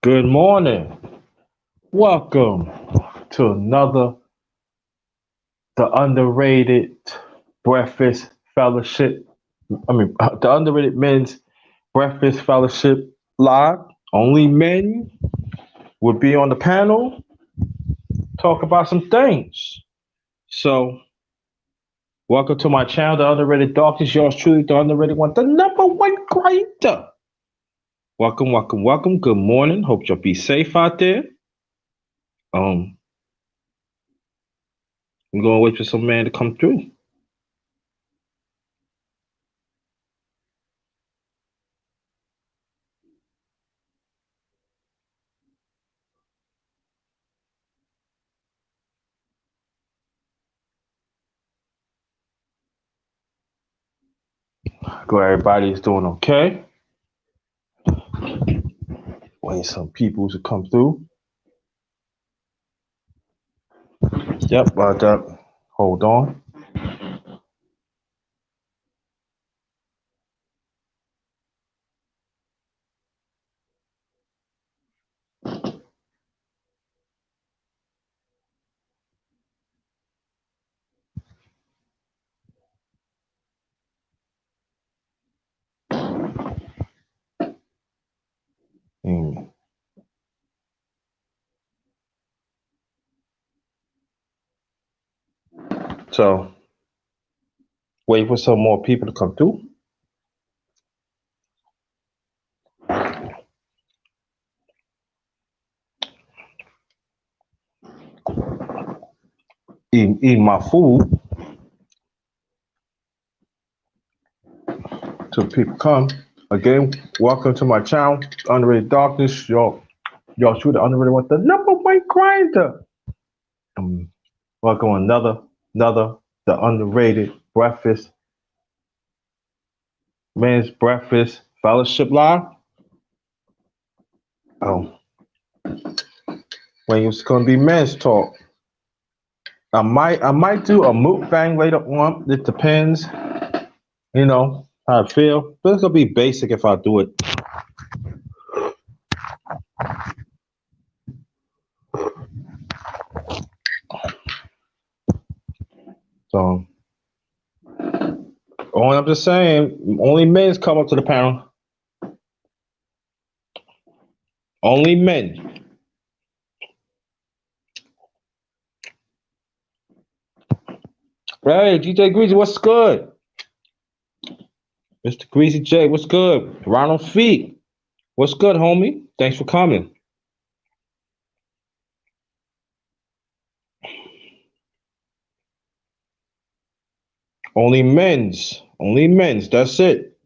Good morning. Welcome to another the underrated breakfast fellowship. The underrated men's breakfast fellowship live. Only men will be on the panel, talk about some things. So, welcome to my channel, the underrated darkness. Yours truly, the underrated one, the number one creator. Welcome, welcome, welcome. Good morning. Hope you'll be safe out there. Um, I'm gonna wait for some man to come through. Glad everybody's doing okay. Waiting some people to come through. Yep, but hold on. Mm. So wait for some more people to come through. Eating my food till people come. Again, welcome to my channel, Underrated Darkness. Y'all shoot the underrated one, the number one grinder. Um, welcome another the underrated breakfast men's breakfast fellowship live. Oh, when it's gonna be men's talk. I might do a mukbang later on. It depends, how I feel. But it's gonna be basic if I do it. So only I'm just saying, only men's come up to the panel. Only men. Hey, DJ Greasy, what's good? Mr. Greasy J, what's good? Ronald Feet, what's good, homie? Thanks for coming. Only men's. Only men's. That's it.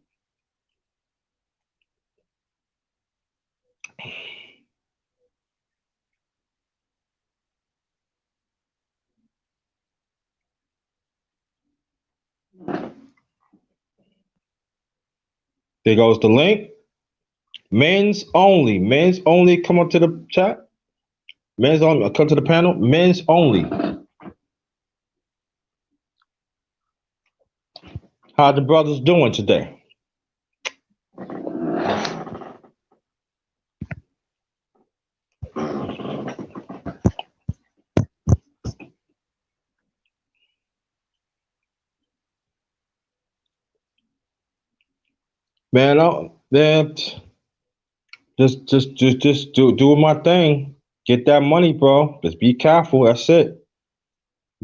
There goes the link. Men's only. Men's only. Come up to the chat. Men's only. Come to the panel. Men's only. How the brothers doing today? Man, just doing my thing. Get that money, bro. Just be careful. That's it.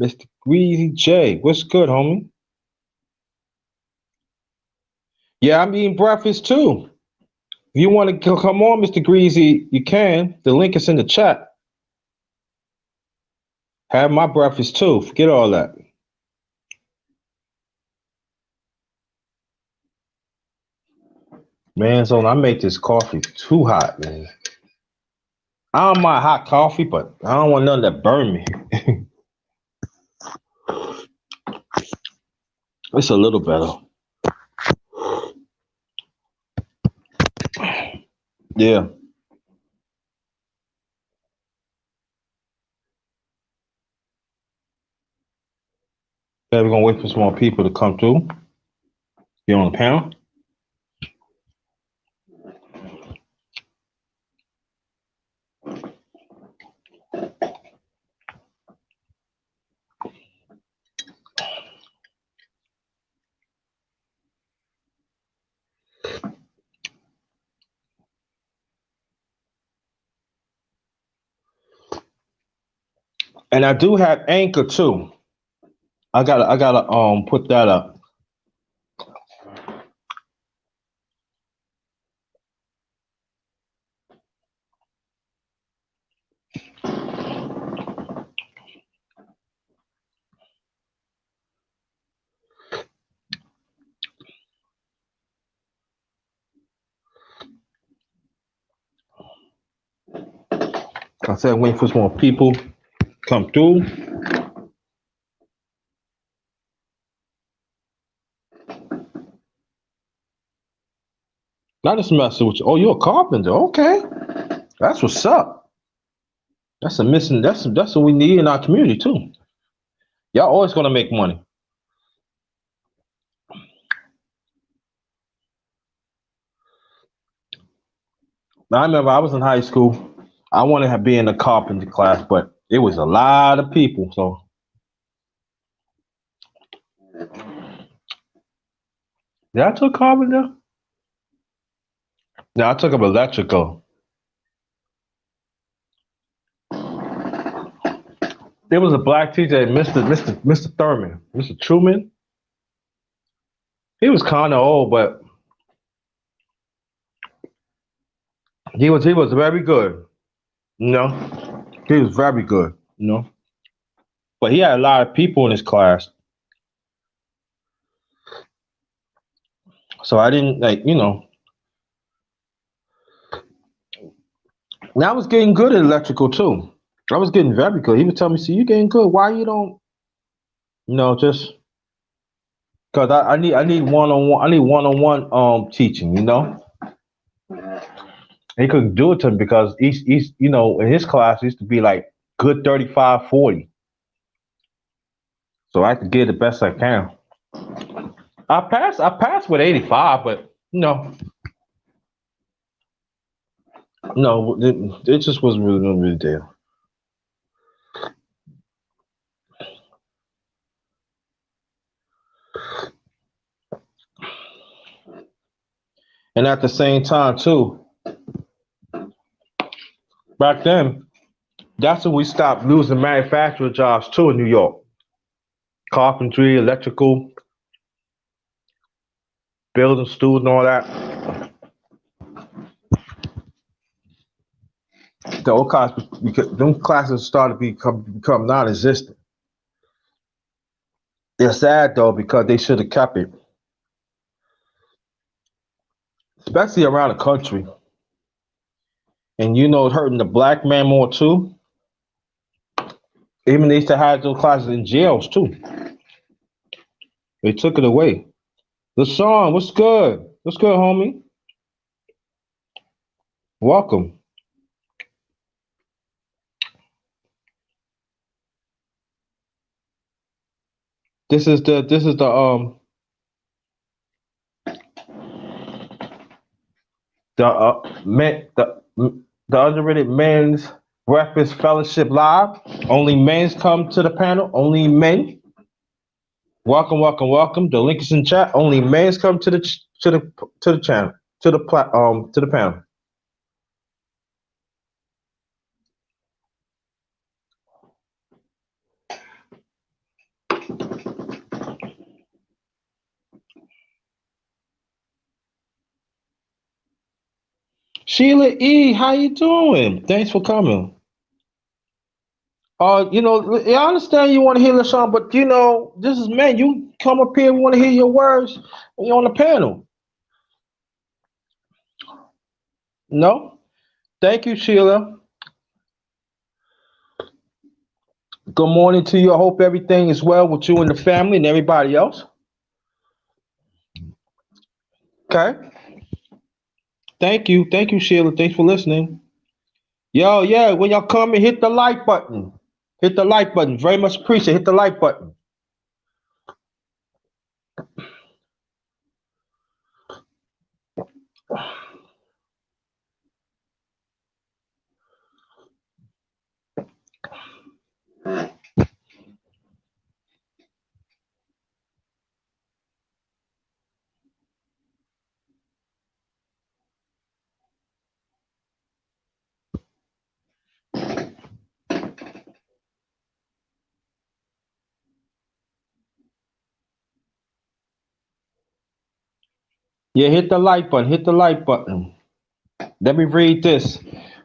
Mr. Greasy J, what's good, homie? Yeah, I'm eating breakfast too. If you want to come on, Mr. Greasy, you can. The link is in the chat. Have my breakfast too. Forget all that. Man, so I make this coffee too hot, man. I don't mind hot coffee, but I don't want nothing that burn me. It's a little better. Yeah. Okay, we're gonna wait for some more people to come through. Get on the panel. And I do have Anchor too. I gotta put that up. I said waiting for some more people come through. Not just messing with you. Oh, you're a carpenter. Okay. That's what's up. That's a missing that's what we need in our community too. Y'all always gonna make money. I remember I was in high school. I wanted to be in the carpentry class, but it was a lot of people. So yeah, I took carpenter. Yeah, I took up electrical. There was a black teacher, Mr. Thurman, Mr. Truman. He was kind of old, but he was very good. You know, he was very good. You know, but he had a lot of people in his class, so I didn't like. And I was getting good at electrical too. I was getting very good. He would tell me, "See, you getting good. Why you don't, just because I need one on one. I need one on one teaching. He couldn't do it to me because he's in his class it used to be like good 35, 40. So I could get the best I can. I passed with 85, but no, it just wasn't really there. And at the same time too, back then, that's when we stopped losing manufacturer jobs too in New York. Carpentry, electrical, building stools and all that. The old class because them classes started to become non-existent. They're sad though because they should have kept it, especially around the country. And hurting the black man more too. Even they used to have those classes in jails too. They took it away. The song, what's good? What's good, homie? Welcome. This is the underrated men's breakfast fellowship live. Only men's come to the panel. Only men. Welcome, welcome, welcome. The link is in chat. Only men's come to the channel to the panel. Sheila E, how you doing? Thanks for coming. Yeah, I understand you want to hear the song, but this is man. You come up here, we want to hear your words when you're on the panel. No, thank you, Sheila. Good morning to you. I hope everything is well with you and the family and everybody else. Okay, thank you, Sheila. Thanks for listening. Yo, yeah, when y'all come and hit the like button, hit the like button. Very much appreciate. Hit the like button. Yeah, hit the like button. Hit the like button. Let me read this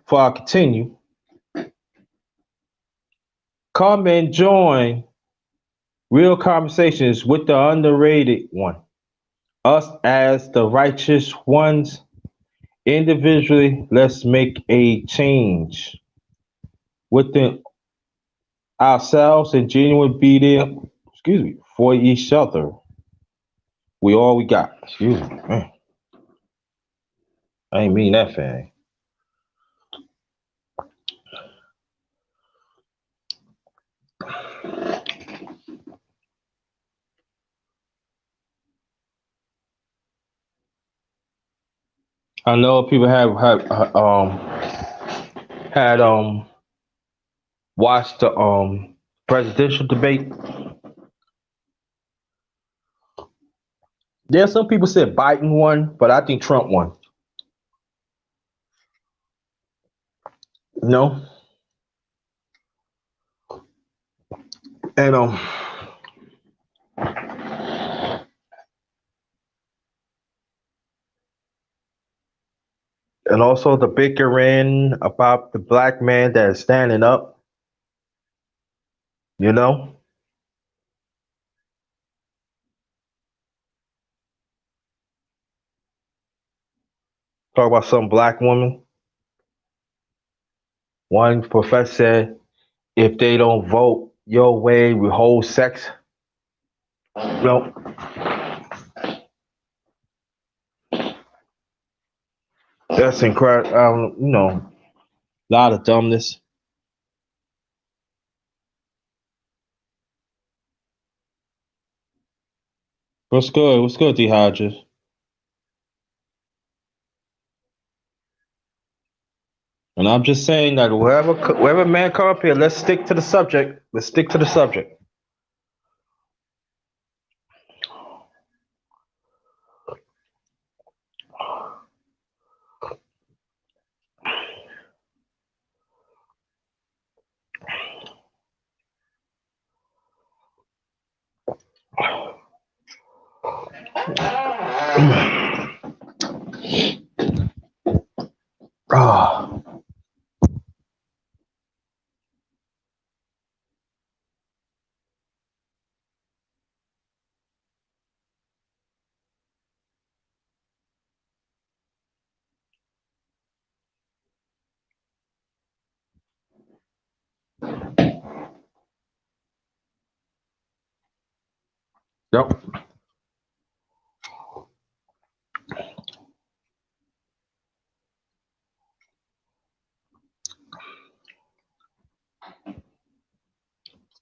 before I continue. Come and join real conversations with the underrated one. Us as the righteous ones. Individually, let's make a change within ourselves and genuine be there, excuse me, for each other. We all we got. Excuse me. Man, I ain't mean that thing. I know people have had watched the presidential debate. There's some people said Biden won, but I think Trump won. No, and and also the bickering about the black man that is standing up. You know, talk about some black woman. One professor said, if they don't vote your way with whole sex, you know, that's incredible. A lot of dumbness. What's good? What's good, D Hodges? And I'm just saying that wherever man come up here, let's stick to the subject. Let's stick to the subject. Ah, yep.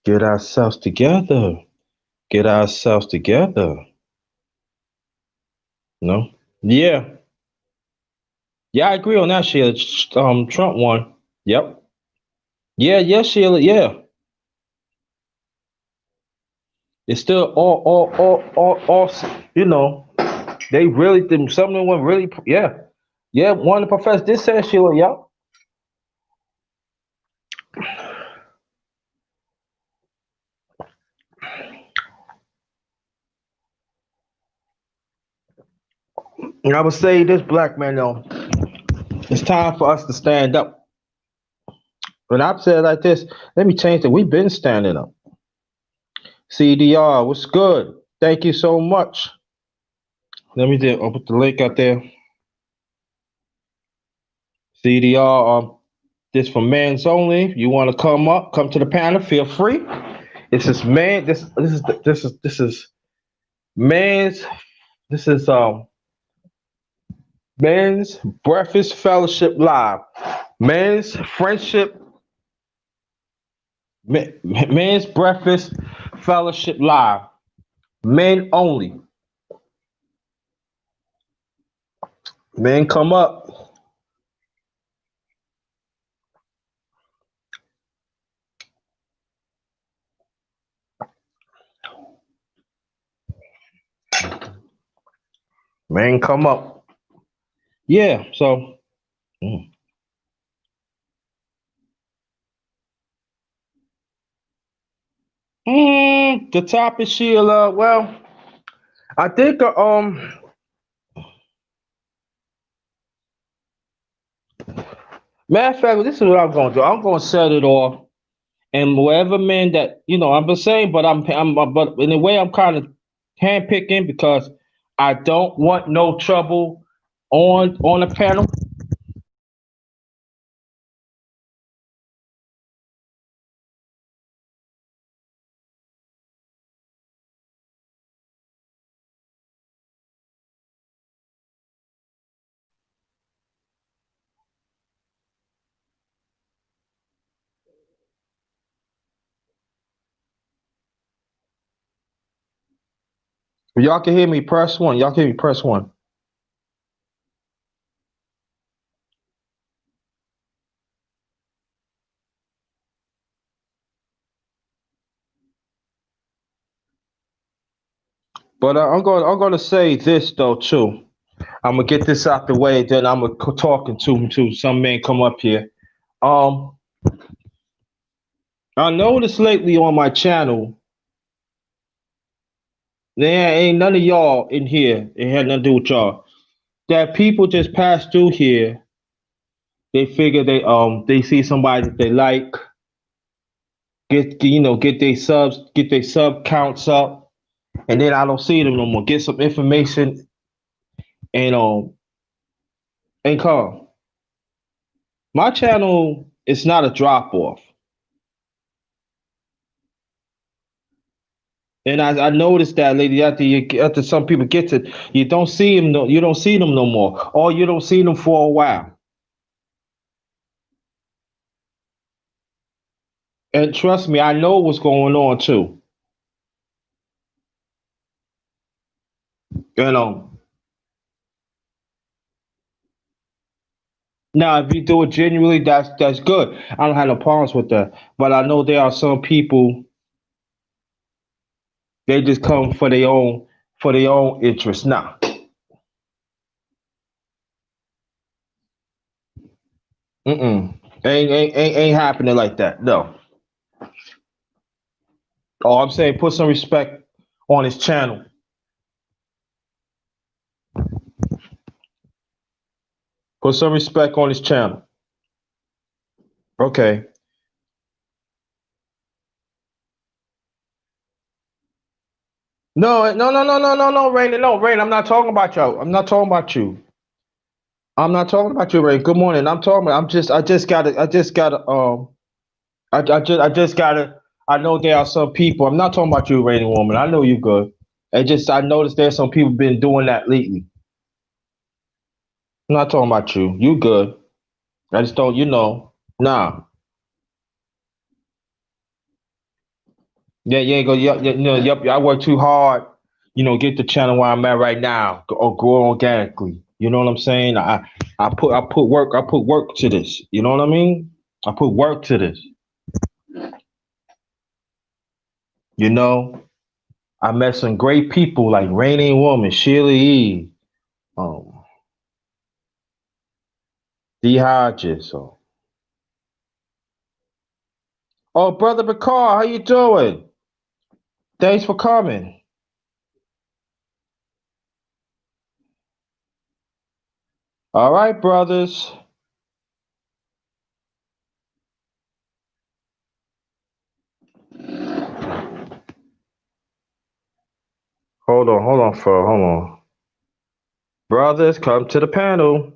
Get ourselves together. Get ourselves together. No. Yeah. Yeah, I agree on that, Sheila. Trump won. Yep. Yeah, yeah, Sheila. Yeah. It's still all. You know, they really did. Some of them went really. Yeah. Yeah. One of the professors did say Sheila. Yep. And I would say this, black man, though, it's time for us to stand up. When I've said it like this, let me change it. We've been standing up. CDR, what's good? Thank you so much. Let me I'll put the link out there. CDR, this for men's only. If you want to come up, come to the panel. Feel free. This is man. This is men's. This is men's breakfast fellowship live. Men's friendship. Men's breakfast fellowship live. Men only. Men come up. Men come up. Yeah. So. The topic, Sheila. Well, I think Matter of fact, this is what I'm going to do. I'm going to set it off, and whatever man that I'm the same, but but in a way I'm kind of handpicking because I don't want no trouble on the panel. If y'all can hear me, press one. Y'all can hear me, press one. But I'm going to say this though too. I'm gonna get this out the way. Then I'm gonna talking to some man come up here. Um, I noticed lately on my channel there ain't none of y'all in here. It had nothing to do with y'all. That people just pass through here. They figure they see somebody that they like, get their sub counts up, and then I don't see them no more. Get some information and come. My channel is not a drop off, and I noticed that lady after some people get to you don't see them no you don't see them no more, or you don't see them for a while. And trust me, I know what's going on too. You know. Now, if you do it genuinely, that's good. I don't have no problems with that. But I know there are some people they just come for their own interest. Nah, ain't happening like that. No. Oh, I'm saying put some respect on his channel. Put some respect on his channel. Okay. No, no, no, no, no, no, no, Rain. No, Rain. I'm not talking about you. I'm not talking about you. I'm not talking about you, Rain. Good morning. I'm talking. I just gotta. I know there are some people. I'm not talking about you, Rainy Woman. I know you good. I noticed there's some people been doing that lately. I'm not talking about you. You good. I just don't. Nah. Yeah, yeah, go. Yeah, yeah, no, yep. I work too hard. Get the channel where I'm at right now, or grow organically. You know what I'm saying? I put work to this. You know what I mean? I put work to this. You know, I met some great people like Rainy Woman, Sheila E, um, D Hodges. Oh, brother Bakar, how you doing? Thanks for coming. All right, brothers. Hold on, Fro. Hold on. Brothers, come to the panel.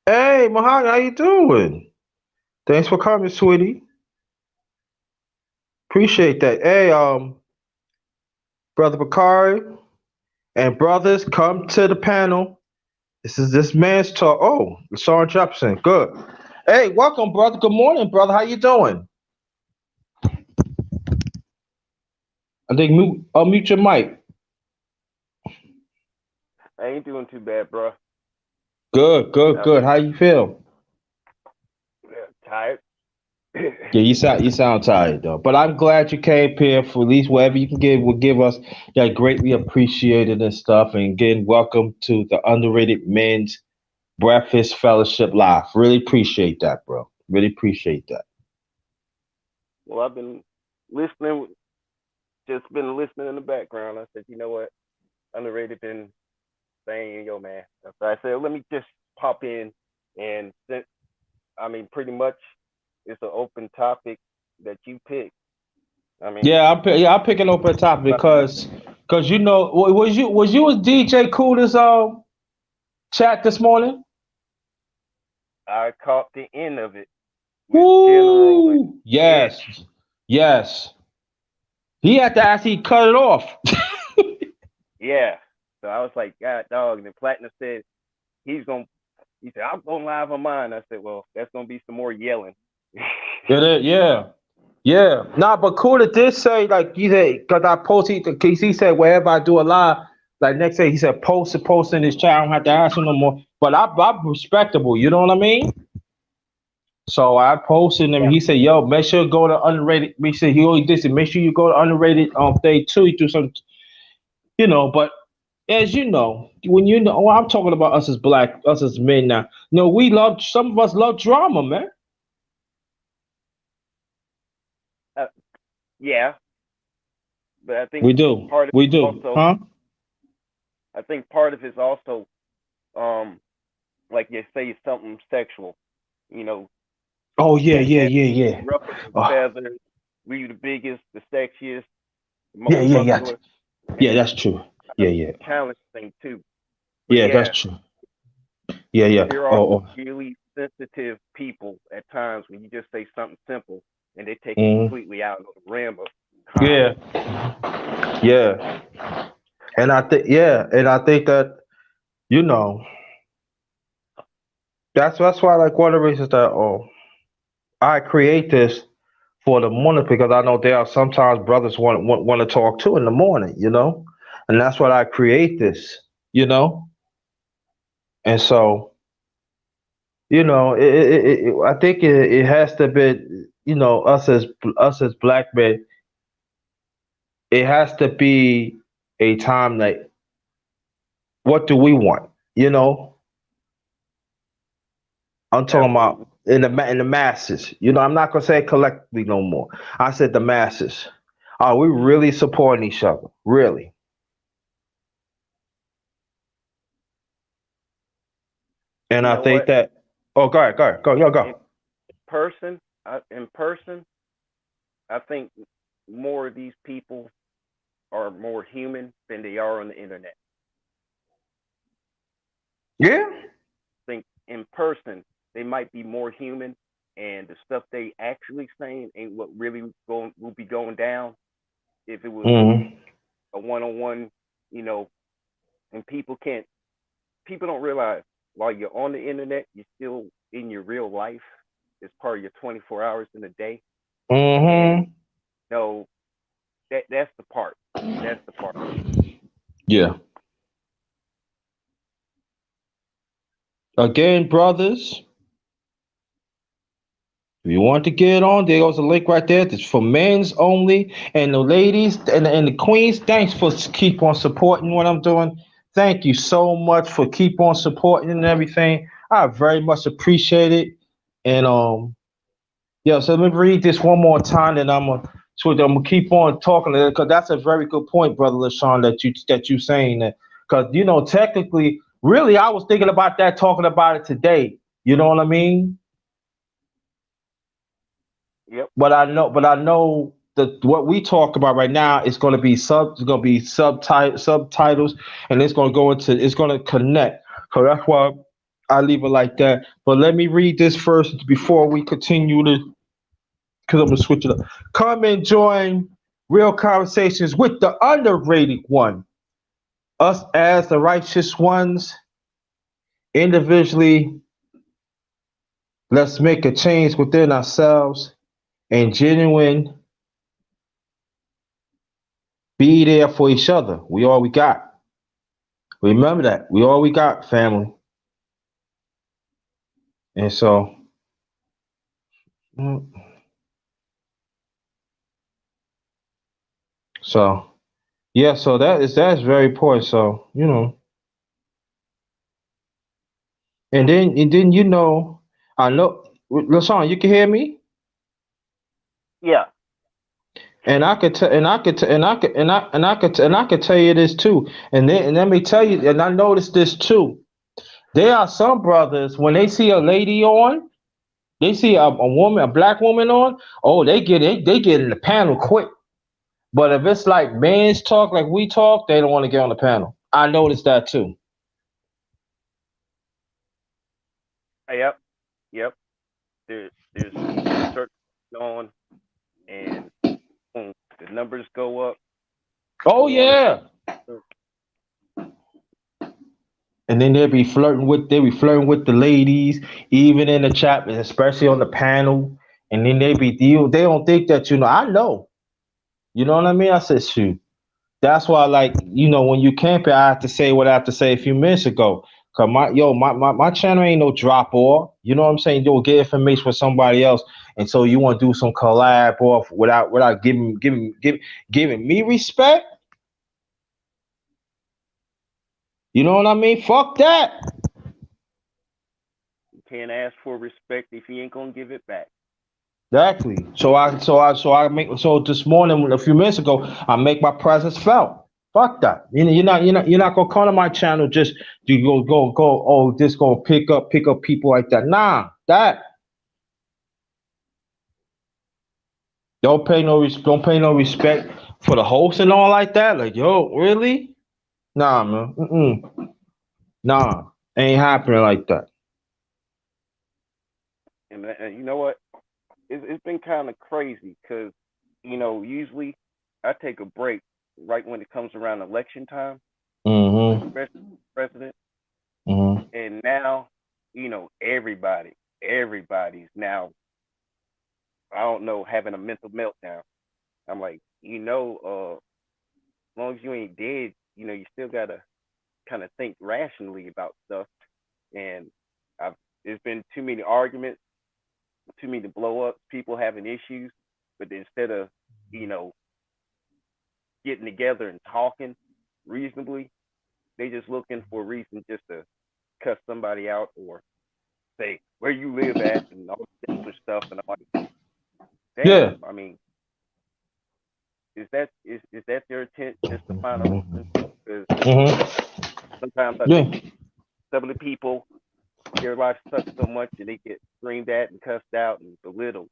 Hey, Mahogany, how you doing? Thanks for coming, sweetie. Appreciate that. Hey, brother Bakari and brothers, come to the panel. This man's talk. Oh, Sarge Jefferson. Good. Hey, welcome, brother. Good morning, brother. How you doing? I think mute your mic. I ain't doing too bad, bro. Good, good, How good. about How you feel? tired? Yeah, you sound tired though. But I'm glad you came here for at least whatever you can give will give us that greatly appreciated and stuff. And again, welcome to the Underrated Men's Breakfast Fellowship Live. Really appreciate that, bro. Really appreciate that. Well, I've been listening, just been listening in the background. I said, you know what? Underrated been saying, yo, man. So I said, let me just pop in. And since, I mean, pretty much it's an open topic that you pick. I mean, I'm picking up a topic because was you as DJ Coolest chat this morning? I caught the end of it with General and Woo! Edge. Yes, yes. He had to actually cut it off. Yeah. So I was like, God, dog. And then Platinum said, he's going to, he said, I'm going live on mine. I said, well, that's going to be some more yelling. It is, yeah. Yeah, nah, but Cooler did say like he said because I posted because he said wherever I do a live, like next day he said post in his chat. I don't have to ask him no more. But I'm respectable, you know what I mean? So I posted him. Yeah. He said, "Yo, make sure you go to underrated." He said he always did it. Make sure you go to underrated day two. You do some, But as you know, when well, I'm talking about us as black, us as men now. We love some of us love drama, man. Uh, yeah. But I think We do, part of we it do, also, huh? I think part of it's also, um, like you say, something sexual. You know, Oh yeah, that yeah, that yeah, yeah. ruffle the Oh, feathers. We the biggest, the sexiest, the yeah, most yeah, yeah. muscular, Yeah, and that's true. kind Yeah, of yeah. challenge thing too. But Yeah, that's yeah, true. Yeah, yeah. there are Oh, oh. really sensitive people at times when you just say something simple and they take it Mm. completely out of the realm of Yeah, comedy. yeah. And I think that, you know, that's why like one of the reasons that I create this for the morning because I know there are sometimes brothers want to talk too in the morning. And that's why I create this, you know. And so, I think it has to be, us as black men, it has to be a time that what do we want? You know, I'm talking Absolutely. about in the masses. I'm not gonna say collectively no more. I said the masses. Are we really supporting each other? Really? And You I know think what? that. Oh, go. In in person, I think more of these people are more human than they are on the internet. Yeah. I think in person they might be more human, and the stuff they actually saying ain't what really going will be going down if it was Hmm. a one on one. You know, and people don't realize while you're on the internet, you're still in your real life. It's part of your 24 hours in a day, and Hmm. no, that's the part. That's the part. Yeah. Again, brothers, if you want to get on, there goes a link right there. It's for men's only. And the ladies and the queens, thanks for keep on supporting what I'm doing. Thank you so much for keep on supporting and everything. I very much appreciate it. And yeah, so let me read this one more time, and I'm gonna keep on talking because that's a very good point, brother LaShawn, that you saying that because technically, really, I was thinking about that, talking about it today. You know what I mean? Yep. But I know that what we talk about right now is going to be subtitles, and it's going to connect. So that's why I leave it like that. But let me read this first before we continue to, because I'm gonna switch it up. Come and join real conversations with the underrated one. Us as the righteous ones, individually, let's make a change within ourselves and genuine be there for each other. We all we got. Remember that. We all we got, family. And so, mm, so yeah, so that's very important. So, and then I know LaShawn, you can hear me? Yeah. And I could tell, and I could, t- and I could, and I could tell you this too. And let me tell you, and I noticed this too. There are some brothers when they see a lady on, they see a woman, a black woman on. Oh, they get in the panel quick. But if it's like men's talk, like we talk, they don't want to get on the panel. I noticed that too. Yep, yep. There's certain on, and boom, the numbers go up, Oh so on and yeah. so. And then they be flirting with the ladies, even in the chat, especially on the panel. And then they don't think that I know. You know what I mean? I said, shoot. That's why, like, when you camp it, I have to say what I have to say a few minutes ago. Cause my channel ain't no drop off. You know what I'm saying? You'll get information from somebody else, and so you want to do some collab off without giving me respect. You know what I mean? Fuck that. You can't ask for respect if you ain't gonna give it back. Exactly. So this morning, a few minutes ago, I make my presence felt. Fuck that. You're not gonna come to my channel just to go. Oh, just gonna pick up people like that. Nah, that don't pay no respect for the host and all like that. Like, yo, really? Nah, man. Nah, ain't happening like that. And you know what? It's been kind of crazy because usually I take a break right when it comes around election time, Mm-hmm. especially president. Mm-hmm. And now, everybody's now, I don't know, having a mental meltdown. I'm like, as long as you ain't dead, you still gotta kind of think rationally about stuff. And I've there's been too many arguments, too many blow ups, people having issues, but instead of you know getting together and talking reasonably, they just looking for a reason just to cuss somebody out or say where you live at and all this other stuff. And I'm like, damn. Yeah. I mean, is that their intent just to find a reason? Because Mm-hmm. sometimes I think Yeah. some of the people, their life sucks so much and they get screamed at and cussed out and belittled.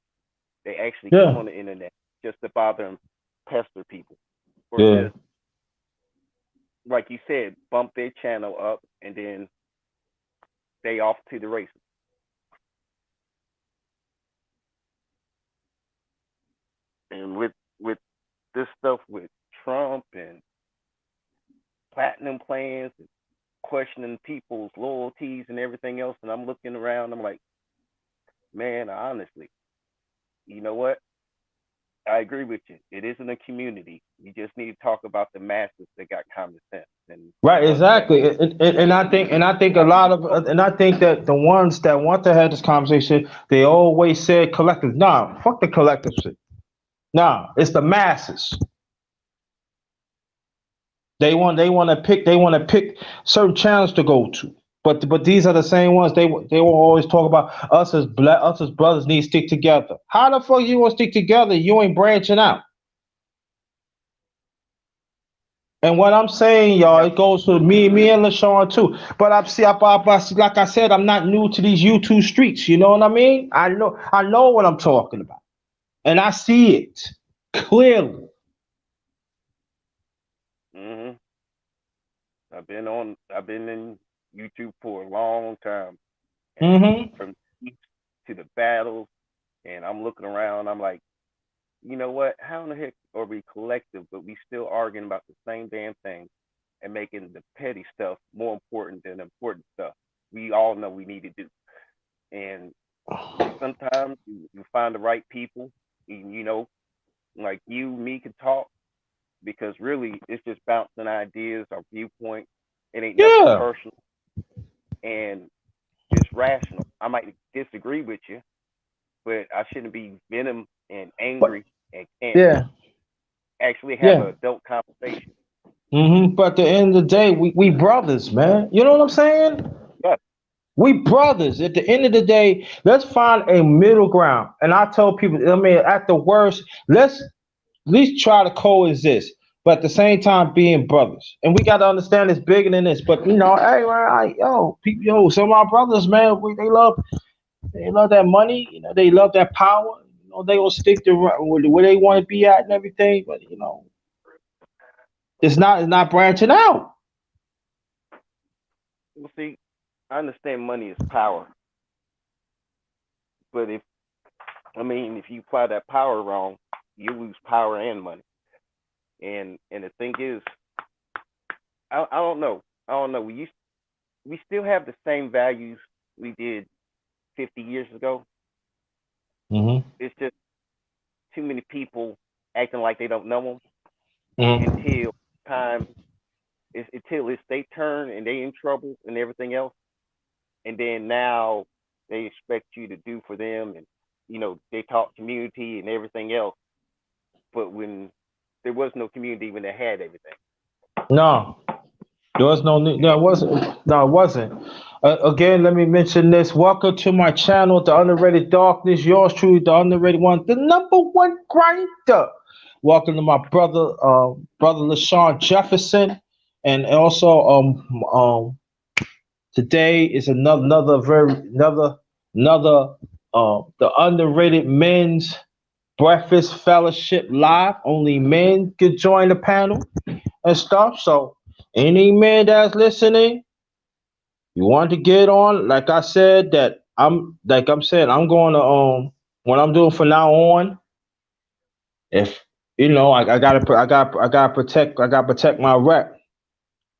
They actually come Yeah. on the internet just to bother and pester people, or Yeah. just like you said, bump their channel up and then they off to the races. And with this stuff with Trump and platinum plans and questioning people's loyalties and everything else, and I'm looking around, I'm like, man, honestly, you know what? I agree with you. It isn't a community. You just need to talk about the masses that got common sense and the Right, ones that exactly, and I think a lot of, and I think that the ones that want to have this conversation, they always said collective. Nah, fuck the collective shit. Nah, it's the masses. They want to pick certain channels to go to. But these are the same ones they will always talk about us as brothers need to stick together. How the fuck you want to stick together? You ain't branching out. And what I'm saying, y'all, Yep. it goes for me and LaShawn too. But like I said, I'm not new to these YouTube streets. You know what I mean? I know what I'm talking about, and I see it clearly. Mhm. I've been in YouTube for a long time, and Hmm. from the speech to the battles, and I'm looking around. I'm like, you know what? How in the heck are we collective, but we still arguing about the same damn thing and making the petty stuff more important than the important stuff we all know we need to do. And sometimes you find the right people, like you, me can talk because really it's just bouncing ideas or viewpoint. It ain't nothing Yeah, personal and it's rational. I might disagree with you, but I shouldn't be venom and but angry and can't yeah, actually have yeah. an adult conversation. But at the end of the day, we brothers, man. You know what I'm saying? Yeah. We brothers. At the end of the day, let's find a middle ground. And I tell people, I mean, at the worst, let's least try to coexist, but at the same time being brothers. And we got to understand it's bigger than this. But hey man, yo, people, some of our brothers, man, they love that money. They love that power. They will stick to where they want to be at and everything. But it's not branching out. Well, see, I understand money is power, but if you apply that power wrong, you lose power and money. And the thing is, I don't know. I don't know. We still have the same values we did 50 years ago. Hmm. It's just too many people acting like they don't know them Hmm. until time until it's they turn and they in trouble and everything else, and then now they expect you to do for them, and they talk community and everything else, but when there was no community when they had everything. No, there was no need. No, And it wasn't. No, it wasn't. Again, let me mention this. Welcome to my channel, The Underrated Darkness. Yours truly, the underrated one, the number one grinder. Welcome to my brother LaShawn Jefferson, and also today is another the Underrated Men's Breakfast Fellowship Live. Only men could join the panel and stuff. So any man that's listening, you want to get on, like I said, I'm saying I'm going to what I'm doing from now on. If I gotta protect my rep.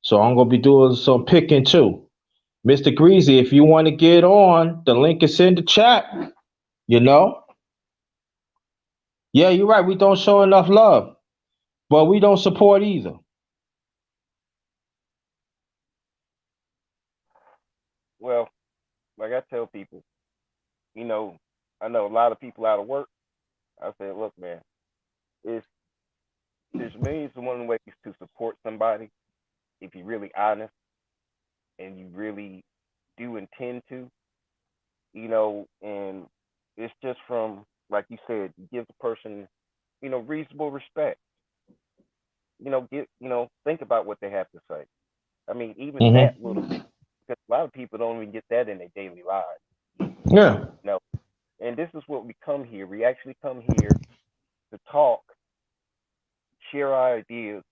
So I'm gonna be doing some picking too. Mr. Greasy, if you want to get on, the link is in the chat. You know? Yeah, you're right. We don't show enough love, but we don't support either. well, like I tell people, you know, I know a lot of people out of work. I say, look, man, it's there's millions of one ways to support somebody if you're really honest and you really do intend to, and it's just from, like you said, you give the person, reasonable respect. Think about what they have to say. I mean, even that Hmm. little bit, because a lot of people don't even get that in their daily lives. Yeah. You know, and this is what we come here. We actually come here to talk, share our ideas,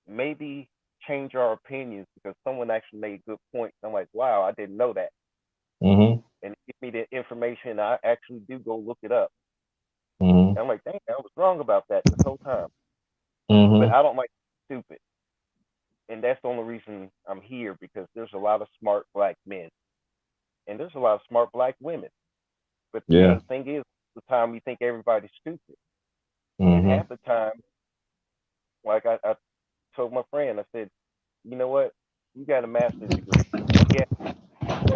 maybe change our opinions because someone actually made good points. I'm like, wow, I didn't know that, Hmm. and give me the information. I actually do go look it up. Hmm. And I'm like, dang, I was wrong about that this whole time. But Hmm. I don't like stupid, and that's the only reason I'm here because there's a lot of smart black men and there's a lot of smart black women. But the Yeah. main thing is, the time we think everybody's stupid, and Hmm. half the time, like I told my friend, I said, you know what, you got a master's degree. Yeah.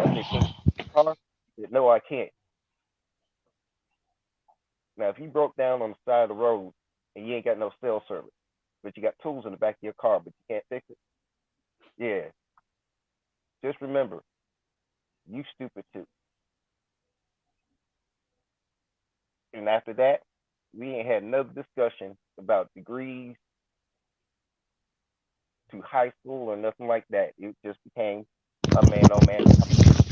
I said, can you fix a car? He said, no, I can't. Now, if you broke down on the side of the road and you ain't got no cell service, but you got tools in the back of your car, but you can't fix it, yeah, just remember, you stupid too. And after that, we ain't had another discussion about degrees to high school or nothing like that. It just became a man on man conversation.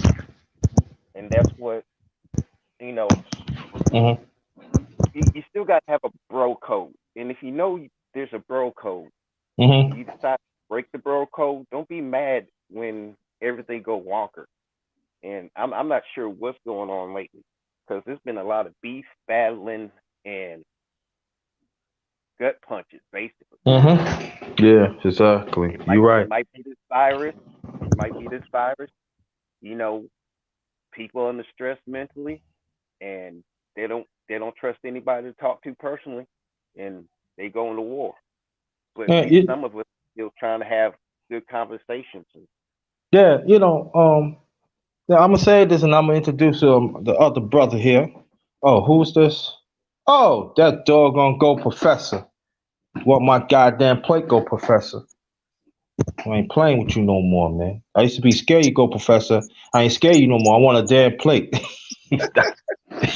And that's what, you know, Hmm. you still got to have a bro code. And if you know there's a bro code and Hmm. you decide to break the bro code, don't be mad when everything go wonker. And I'm not sure what's going on lately because there's been a lot of beef, battling, and gut punches, basically. Hmm. Yeah, exactly. It You're might right. it might be this virus. It might be this virus. You know, people under stress mentally, and they don't trust anybody to talk to personally, and they go into war. But at Yeah, least some of us still trying to have good conversations. And yeah, yeah, I'm gonna say this and I'm gonna introduce the other brother here. Oh, who's this? Oh, that doggone go professor. Want my goddamn plate go professor. I ain't playing with you no more, man. I used to be scared you go professor. I ain't scared you no more. I want a damn plate.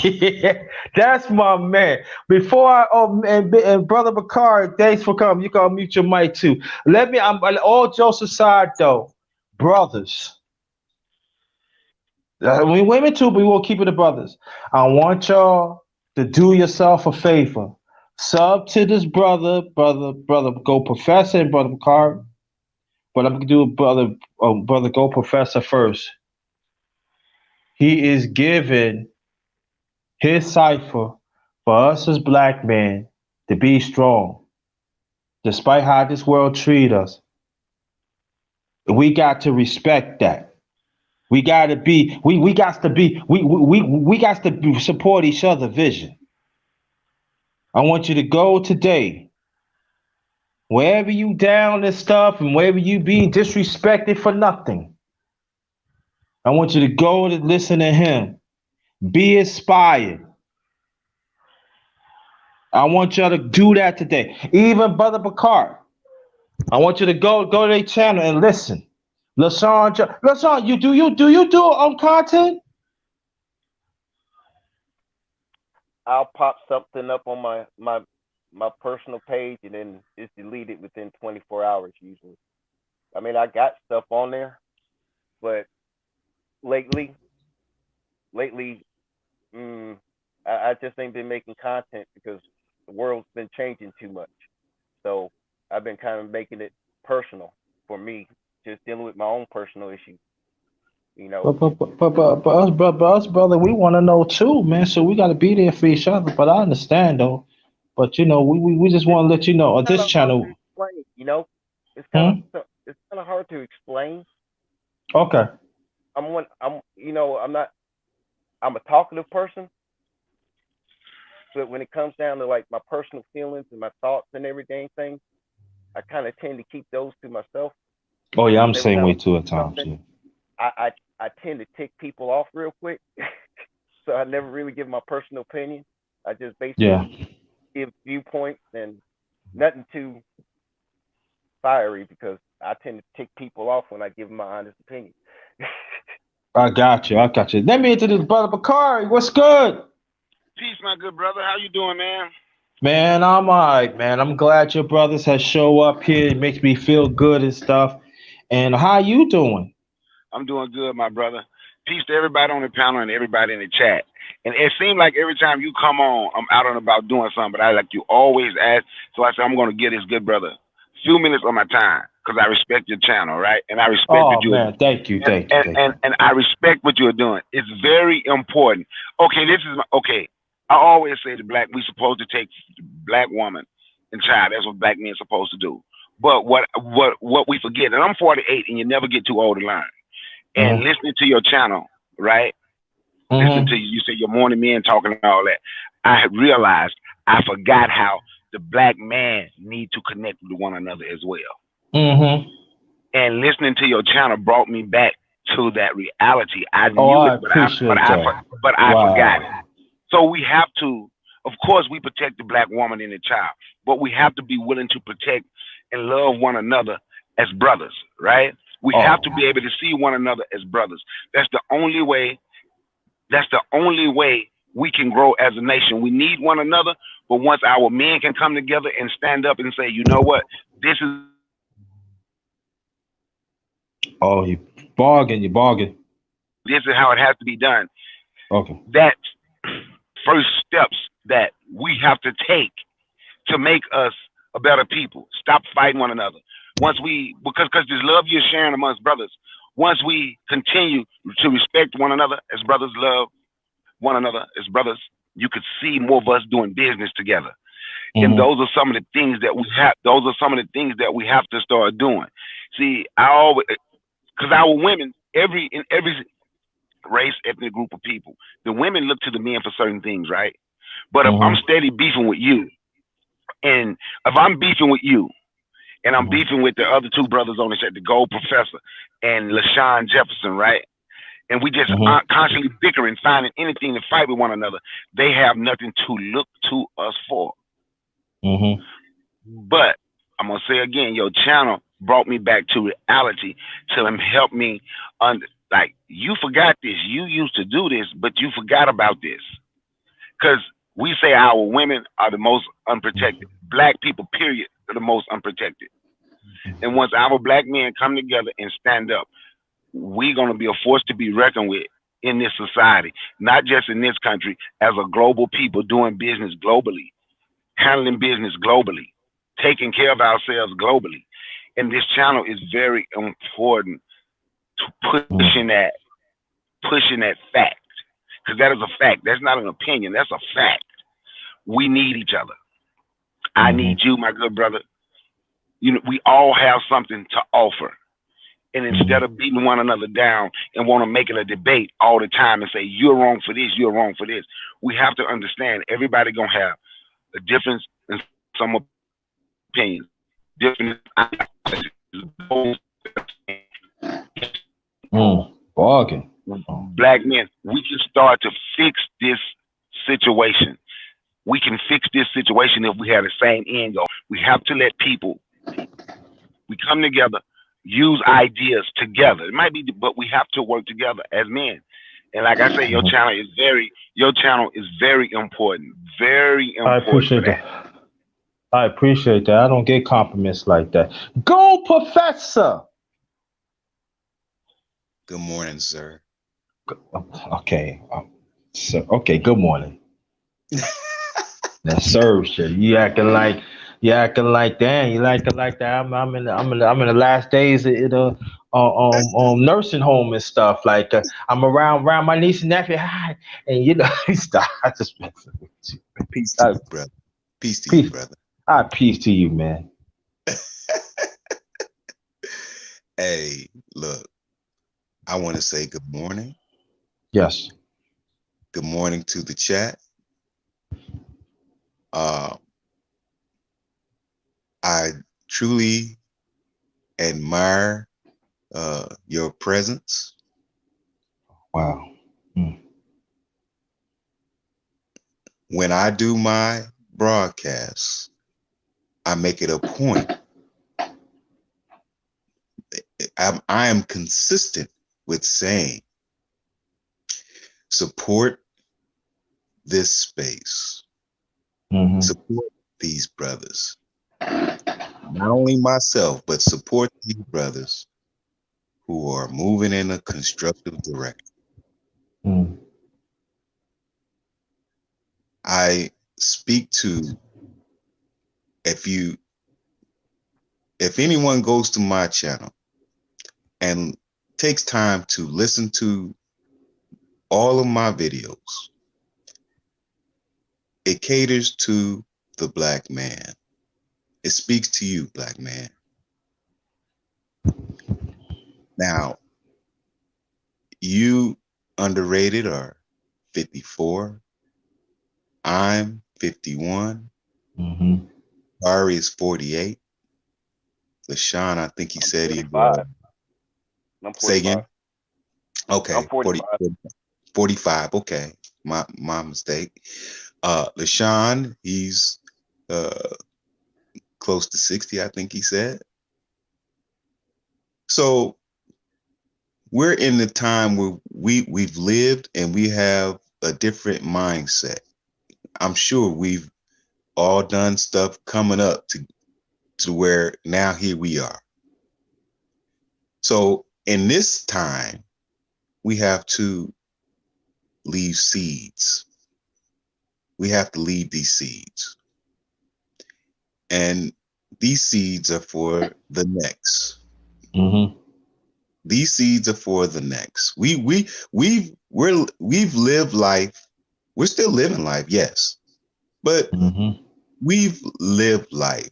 Yeah, that's my man. Before I and brother Bakari, thanks for coming. You can mute your mic too. Let me. I'm all jokes aside though, brothers. We women too, but we will keep it the brothers. I want y'all to do yourself a favor. Sub to this brother, go professor and brother Bakari. But I'm gonna do brother go professor first. He is giving his cipher for us as black men to be strong, despite how this world treat us. We got to respect that. We got to be. We got to be. We got to support each other' vision. I want you to go today, wherever you down and stuff, and wherever you being disrespected for nothing. I want you to go to listen to him. Be inspired. I want y'all to do that today. Even Brother Bakar. I want you to go to their channel and listen. LaShawn, you do content? I'll pop something up on my personal page, and then it's deleted within 24 hours usually. I mean, I got stuff on there, but lately, lately, mm, I just ain't been making content because the world's been changing too much. So I've been kind of making it personal for me, just dealing with my own personal issues. You know, But us, brother, we want to know too, man. So we got to be there for each other. But I understand though. But we just it's want to let you know on kind this of hard to channel. explain. You know, Hmm? it's kind of hard to explain. Okay. I'm not I'm a talkative person, but when it comes down to like my personal feelings and my thoughts and everything, things I kind of tend to keep those to myself Oh yeah, I'm because the every same time I way too at say times. something, Yeah. I tend to tick people off real quick. So I never really give my personal opinion. I just Yeah. basically give viewpoints and nothing too fiery because I tend to tick people off when I give them my honest opinion. I got you. I got you. Let me introduce brother Bakari. What's good? Peace, my good brother. How you doing, man? Man, I'm alright, man. I'm glad your brothers have show up here. It makes me feel good and stuff. And how you doing? I'm doing good, my brother. Peace to everybody on the panel and everybody in the chat. And it seems like every time you come on, I'm out and about doing something, but I like you always ask. So I said, I'm going to give this good brother a few minutes of my time because I respect your channel, right? And I respect Oh what you man, thank you, and, thank you, and, thank and, you. and I respect what you're doing. It's very important. Okay, this is my, okay. I always say the black, we supposed to take the black woman and child. That's what black men supposed to do. But what we forget, and I'm 48, and you never get too old to learn. And Mm-hmm. listening to your channel, right? Listening to Mm-hmm. you say your morning men talking and all that, I had realized I forgot how the black man need to connect with one another as well. Mm-hmm. And listening to your channel brought me back to that reality. I Oh, knew I it, appreciate that. but I forgot it. Wow. So we have to, of course, we protect the black woman and the child, but we have to be willing to protect and love one another as brothers, right? We have Oh. to be able to see one another as brothers. That's the only way. That's the only way we can grow as a nation. We need one another, but once our men can come together and stand up and say, you know what, this is Oh, you bargain. this is how it has to be done. Okay. That's first steps that we have to take to make us a better people. Stop fighting one another. Once we, because there's love you're sharing amongst brothers. Once we continue to respect one another as brothers, love one another as brothers, you could see more of us doing business together. And Mm-hmm. those are some of the things that we have. Those are some of the things that we have to start doing. See, I always, because our women, in every race, ethnic group of people, the women look to the men for certain things, right? But if I'm Mm-hmm. steady beefing with you, and if I'm beefing with you, and I'm Mm-hmm. beefing with the other two brothers on the set, the Gold Professor and LaShawn Jefferson, right? And we just Mm-hmm. aren't constantly bickering, finding anything to fight with one another. They have nothing to look to us for. Mm-hmm. But I'm gonna say again, your channel brought me back to reality to help me like you forgot this. You used to do this, but you forgot about this. Because we say our women are the most unprotected. Black people, period, are the most unprotected. And once our black men come together and stand up, we're going to be a force to be reckoned with in this society, not just in this country, as a global people doing business globally, handling business globally, taking care of ourselves globally. And this channel is very important to pushing that fact, because that is a fact. That's not an opinion. That's a fact. We need each other. I need you, my good brother. You know, we all have something to offer. And instead of beating one another down and want to make it a debate all the time and say, you're wrong for this, you're wrong for this, we have to understand everybody going to have a difference in some opinions, different Bargain. Black men, we can start to fix this situation. We can fix this situation if we have the same end goal. We have to let people, we come together, use ideas together. It might be, but we have to work together as men. And like I say, your channel is very important. Very important. I appreciate that. I appreciate that. I don't get compliments like that. Go, Professor. Good morning, sir. Okay. So, okay, good morning. That serve shit. You acting like damn. You acting like that. I'm in the last days of the nursing home and stuff. Like I'm around my niece and nephew. Hi, and you know, stop. I just Peace to you, brother. Peace to you, brother. Peace to you, man. Hey, look. I want to say good morning. Yes. Good morning to the chat. I truly admire your presence. Wow. When I do my broadcasts, I make it a point. I am consistent with saying, support this space. Support these brothers. Not only myself, but support these brothers who are moving in a constructive direction. I speak to, if anyone goes to my channel and takes time to listen to all of my videos, it caters to the black man. It speaks to you, black man. Now, you Underrated are 54. I'm 51. Ari is 48. LaShawn, I think he said he was. Say again? Okay. I'm 45. 45. Okay. My mistake. LaShawn, he's close to 60, I think he said. So we're in the time where we've lived and we have a different mindset. I'm sure we've all done stuff coming up to where now here we are. So in this time, we have to leave seeds. We have to leave these seeds. And these seeds are for the next. These seeds are for the next. We've lived life. We're still living life, yes, but we've lived life.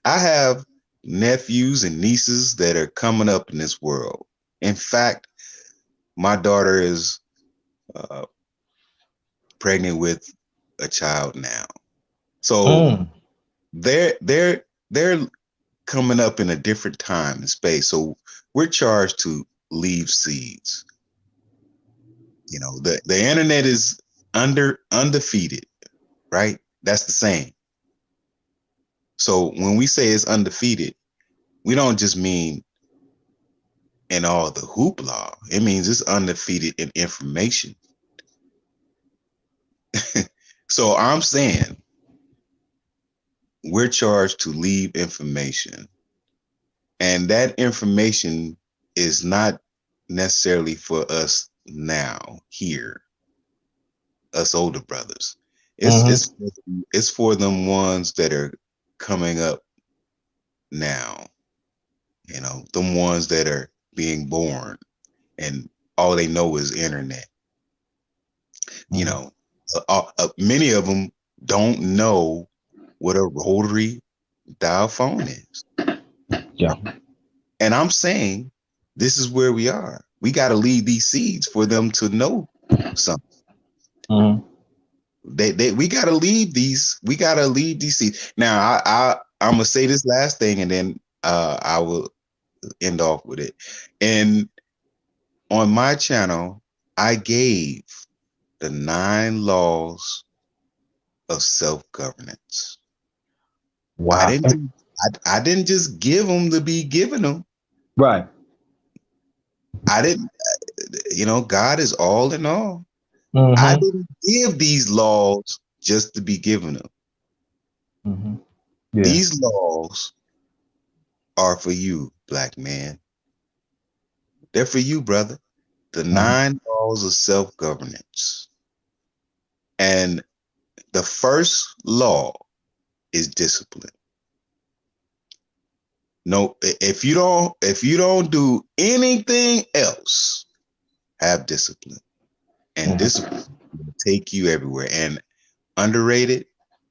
I have nephews and nieces that are coming up in this world. In fact, my daughter is pregnant with a child now, so they're coming up in a different time and space. So we're charged to leave seeds. You know, the internet is undefeated, right? That's the saying. So when we say it's undefeated, we don't just mean in all the hoopla. It means it's undefeated in information. So I'm saying we're charged to leave information, and that information is not necessarily for us now here, us older brothers. It's Mm-hmm. it's it's for them ones that are coming up now. Them ones that are being born and all they know is internet. You Mm-hmm. know, many of them don't know what a rotary dial phone is. Yeah. And I'm saying this is where we are. We got to leave these seeds for them to know something. Mm-hmm. We got to leave these. We got to leave these seeds. Now, I'm gonna say this last thing, and then I will end off with it. And on my channel, I gave the 9 laws of self-governance. I Wow. didn't. I didn't just give them to be giving them. Right. I didn't. God is all in all. I Mm-hmm. didn't give these laws just to be giving them. Mm-hmm. Yeah. These laws are for you, black man. They're for you, brother. The Mm-hmm. 9 laws of self-governance. And the first law is discipline. No, if you don't do anything else, have discipline. And Mm-hmm. discipline will take you everywhere. And underrated,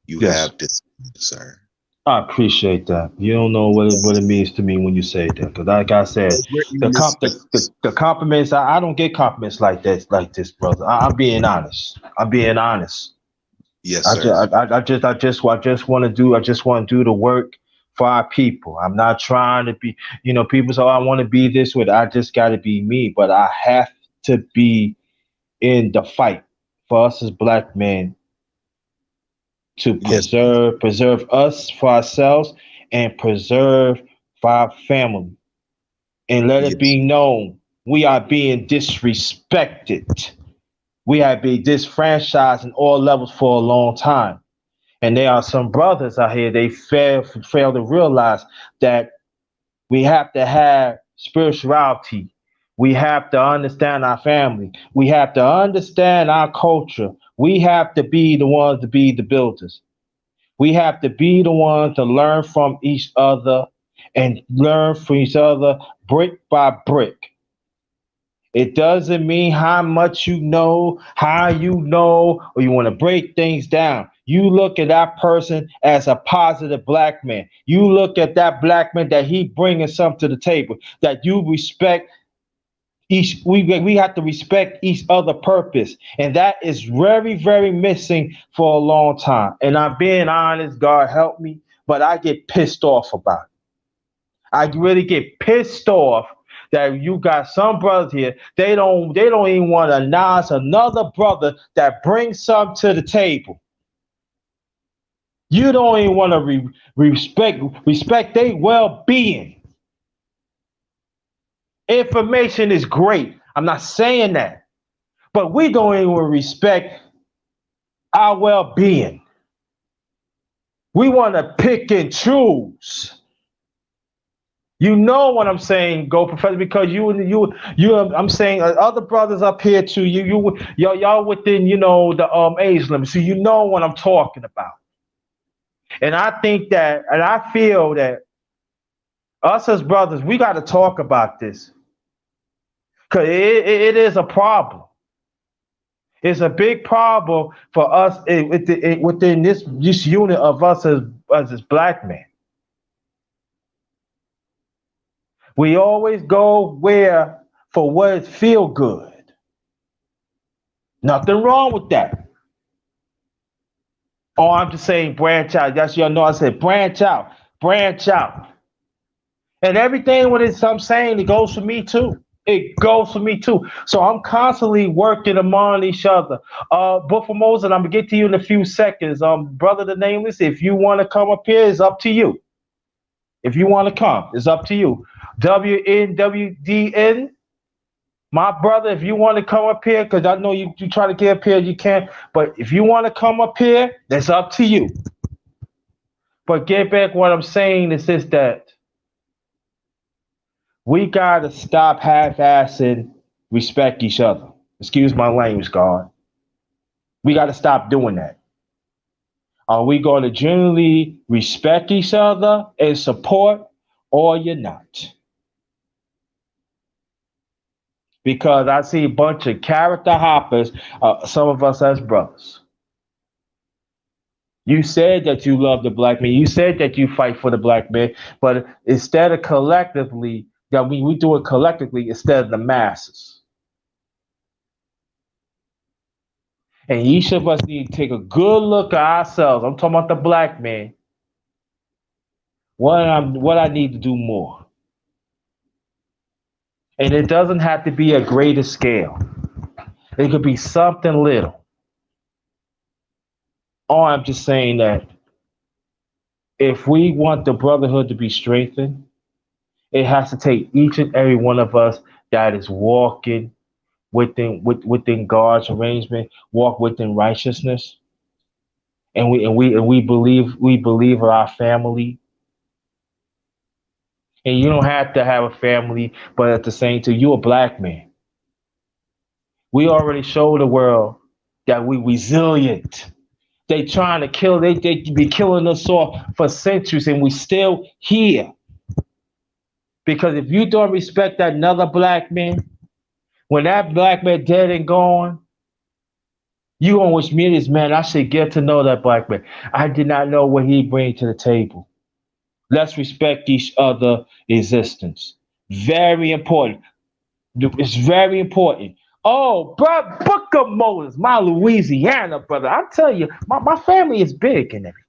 you Yes. have discipline, sir. I appreciate that. You don't know what it means to me when you say that. Because like I said, Because we're in this space. the compliments, I don't get compliments like this, brother. I'm being honest. I'm being honest. Yes, sir. I just want to do the work for our people. I'm not trying to be, people say, oh, I want to be this way. I just got to be me, but I have to be in the fight for us as black men to Yes, preserve us for ourselves and preserve for our family. And let it yes, be known we are being disrespected. We have been disfranchised in all levels for a long time. And there are some brothers out here, they fail to realize that we have to have spirituality. We have to understand our family. We have to understand our culture. We have to be the ones to be the builders. We have to be the ones to learn from each other and learn from each other brick by brick. It doesn't mean how much you know, how you know, or you want to break things down. You look at that person as a positive black man. You look at that black man that he bringing something to the table. That you respect each. We have to respect each other purpose, and that is very missing for a long time. And I'm being honest. God help me, but I get pissed off about it. I really get pissed off that you got some brothers here. They don't even want to acknowledge another brother that brings something to the table. You don't even want to respect their well being. Information is great. I'm not saying that, but we don't even respect our well being. We want to pick and choose. You know what I'm saying, go professor, because you. I'm saying other brothers up here too. Y'all within the age limit, so you know what I'm talking about. And I think that, and I feel that us as brothers, we got to talk about this because it is a problem. It's a big problem for us within this unit of us as black men. We always go where for what it feel good. Nothing wrong with that. Oh, I'm just saying branch out. That's y'all know I said branch out, branch out. And everything what it's I'm saying, it goes for me too. It goes for me too. So I'm constantly working among each other. But for Moses, I'm gonna get to you in a few seconds. Brother the nameless, if you want to come up here, it's up to you. If you want to come, it's up to you. WNWDN My brother, if you want to come up here, because I know you try to get up here, you can't. But if you want to come up here, that's up to you. But get back what I'm saying is this, that we got to stop half-assing respect each other. Excuse my language, God. We got to stop doing that. Are we going to genuinely respect each other and support, or you're not? Because I see a bunch of character hoppers, some of us as brothers. You said that you love the black man. You said that you fight for the black man, but instead of collectively, that we do it collectively instead of the masses. And each of us need to take a good look at ourselves. I'm talking about the black man. What I need to do more. And it doesn't have to be a greater scale. It could be something little. Or I'm just saying that if we want the brotherhood to be strengthened, it has to take each and every one of us that is walking within God's arrangement, walk within righteousness, and we believe in our family. And you don't have to have a family, but at the same time, you're a black man. We already showed the world that we resilient. They trying to kill, they be killing us off for centuries, and we still here. Because if you don't respect that another black man, when that black man dead and gone, you gonna wish me this man, I should get to know that black man. I did not know what he bring to the table. Let's respect each other existence. Very important. It's very important. Oh, bro, Book of Moses, my Louisiana brother. I tell you, my family is big and everything.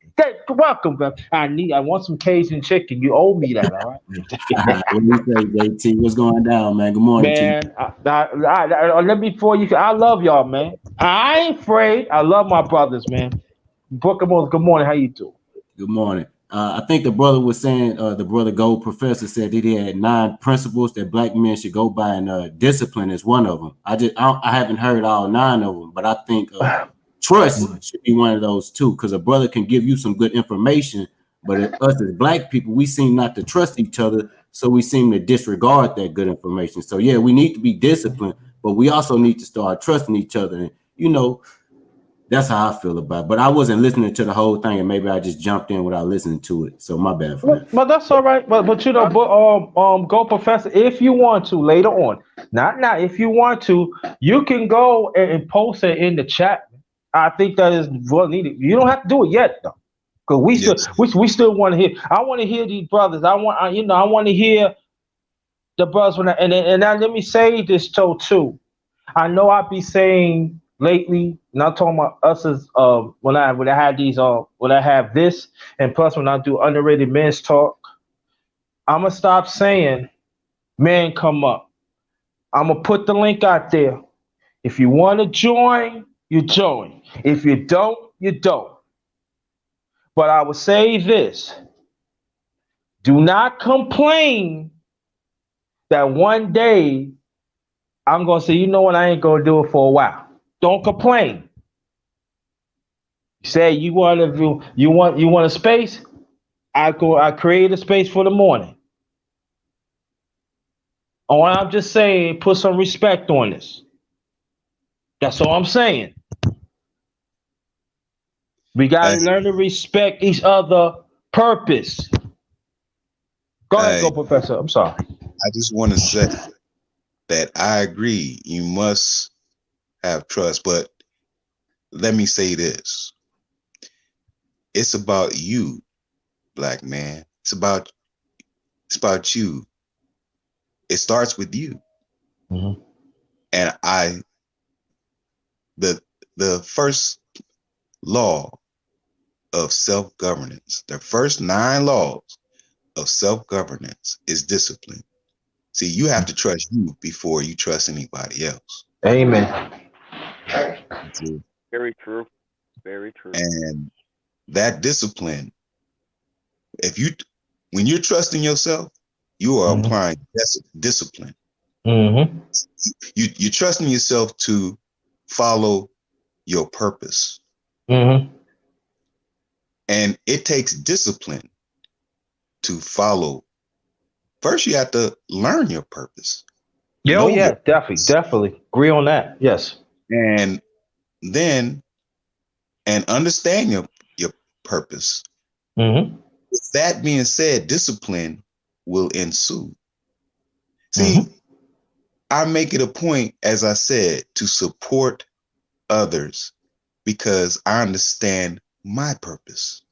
Welcome, bro. I want some Cajun chicken. You owe me that, all right? What do you say, JT? What's going down, man? Good morning to you. Man, let me before you. I love y'all, man. I ain't afraid. I love my brothers, man. Book of Moses. Good morning. How you doing? Good morning. I think the brother was saying, the brother Gold Professor said that he had 9 principles that black men should go by, and discipline is one of them. I haven't heard all 9 of them, but I think trust should be one of those too, because a brother can give you some good information, but us as black people, we seem not to trust each other, so we seem to disregard that good information. So yeah, we need to be disciplined, but we also need to start trusting each other. And that's how I feel about it. But I wasn't listening to the whole thing, and maybe I just jumped in without listening to it. So my bad for that. But that's all right. But go, Professor. If you want to later on, not now. If you want to, you can go and post it in the chat. I think that is what needed. You don't have to do it yet though, because we still want to hear. I want to hear these brothers. I want to hear the brothers. And now let me say this too. I know I be saying lately, not talking about us as when I had these when I have this, and plus when I do underrated men's talk, I'm gonna stop saying man come up. I'm gonna put the link out there. If you want to join, you join. If you don't, you don't. But I will say this: do not complain that one day I'm gonna say, you know what, I ain't gonna do it for a while. Don't complain. Say you want a space. I create a space for the morning. Oh, I'm just saying, put some respect on this. That's all I'm saying. We gotta learn to respect each other. Purpose. Go ahead, go, Professor. I'm sorry. I just want to say that I agree. You must have trust, but let me say this: it's about you, black man. It's about you. It starts with you. Mm-hmm. And the first law of self-governance, the first 9 laws of self-governance is discipline. See, you have to trust you before you trust anybody else. Amen. Very true. Very true. And that discipline, when you're trusting yourself, you are applying discipline. Mm-hmm. you're trusting yourself to follow your purpose. Mm-hmm. And it takes discipline to follow. First, you have to learn your purpose, Yeah, oh know your yeah, definitely, purpose, definitely agree on that. Yes. and then understand your purpose. Mm-hmm. With that being said, discipline will ensue. See, Mm-hmm. I make it a point, as I said, to support others because I understand my purpose.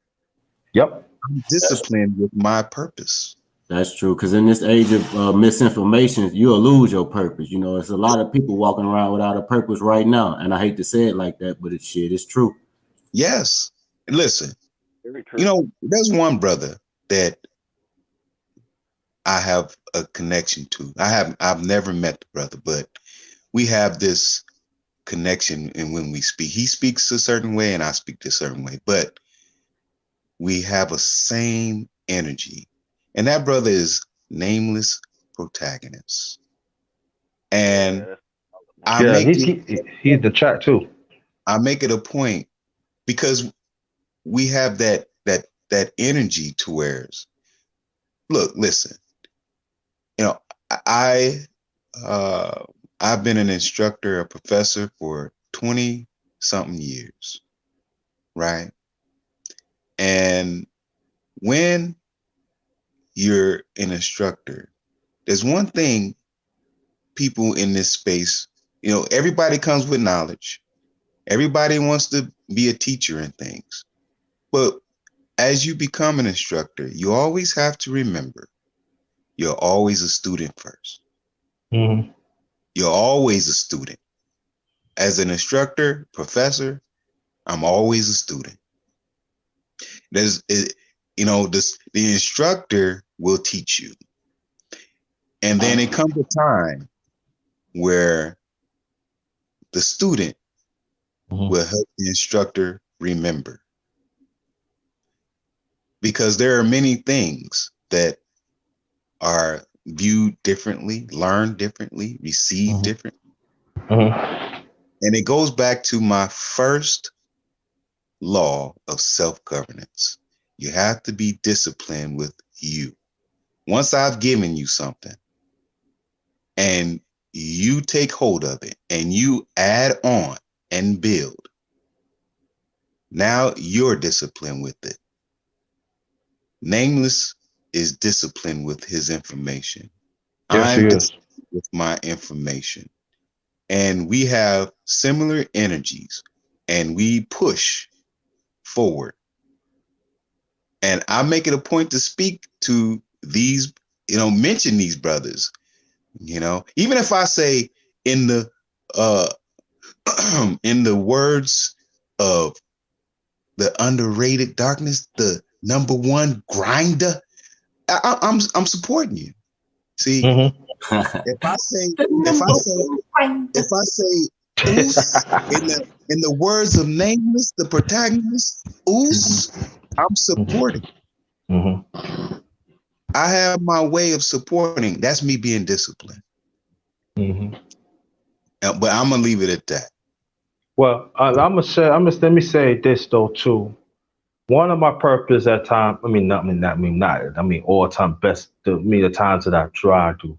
Yep. I'm That's disciplined with my purpose. That's true, because in this age of misinformation, you'll lose your purpose. You know, there's a lot of people walking around without a purpose right now, and I hate to say it like that, but it's shit. It's true. Yes. And listen, Very true. there's one brother that I have a connection to. I've never met the brother, but we have this connection, and when we speak, he speaks a certain way and I speak a certain way, but we have a same energy. And that brother is nameless protagonist. And Yeah, that's man. I Yeah, make it he's the chat too. I make it a point because we have that energy to where, look, listen, you know, I uh I've been an instructor, a professor for 20 something years, right? And when you're an instructor, there's one thing people in this space, everybody comes with knowledge. Everybody wants to be a teacher and things. But as you become an instructor, you always have to remember you're always a student first. Mm-hmm. You're always a student. As an instructor, professor, I'm always a student. There's, the instructor will teach you. And then it comes a time where the student Mm-hmm. will help the instructor remember. Because there are many things that are viewed differently, learned differently, received Mm-hmm. differently. Mm-hmm. And it goes back to my first law of self governance. You have to be disciplined with you. Once I've given you something and you take hold of it and you add on and build, now you're disciplined with it. Nameless is disciplined with his information. Yes, he I'm is. disciplined with my information. And we have similar energies and we push forward. And I make it a point to speak to these, mention these brothers, even if I say in the uh in the words of the underrated darkness, the number one grinder, I'm supporting you. See, Mm-hmm. if I say if I say if I say oos in the words of nameless, the protagonist, oos, I'm supporting. Mm-hmm. I have my way of supporting. That's me being disciplined. Mm-hmm. But I'm gonna leave it at that. Well, let me say this though too. One of my purpose at time, I mean, not, I mean, not, I mean, not, I mean, all time best. The times that I try to,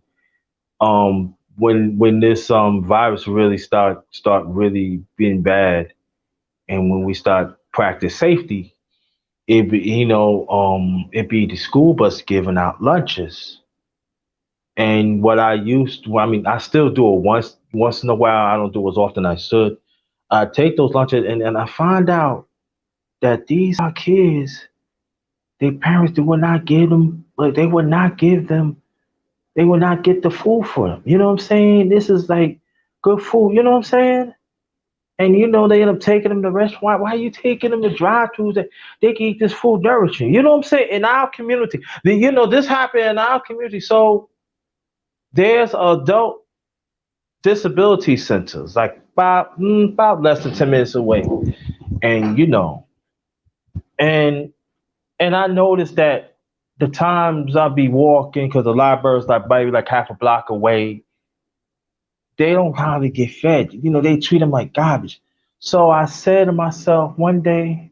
when this virus really start really being bad, and when we start practice safety, it be, it be the school bus giving out lunches. And what I used to, I mean, I still do it once in a while. I don't do it as often as I should. I take those lunches, and I find out that these are kids. Their parents they would not give them, like they would not give them, they would not get the food for them. You know what I'm saying? This is like good food. You know what I'm saying? And they end up taking them to restaurant. Why are you taking them to drive-throughs? They can eat this food nourishing. You know what I'm saying? In our community, this happened in our community. So there's adult disability centers like about less than 10 minutes away, and and I noticed that the times I'll be walking because the library's like maybe like half a block away, they don't hardly get fed. You know, they treat them like garbage. So I said to myself one day,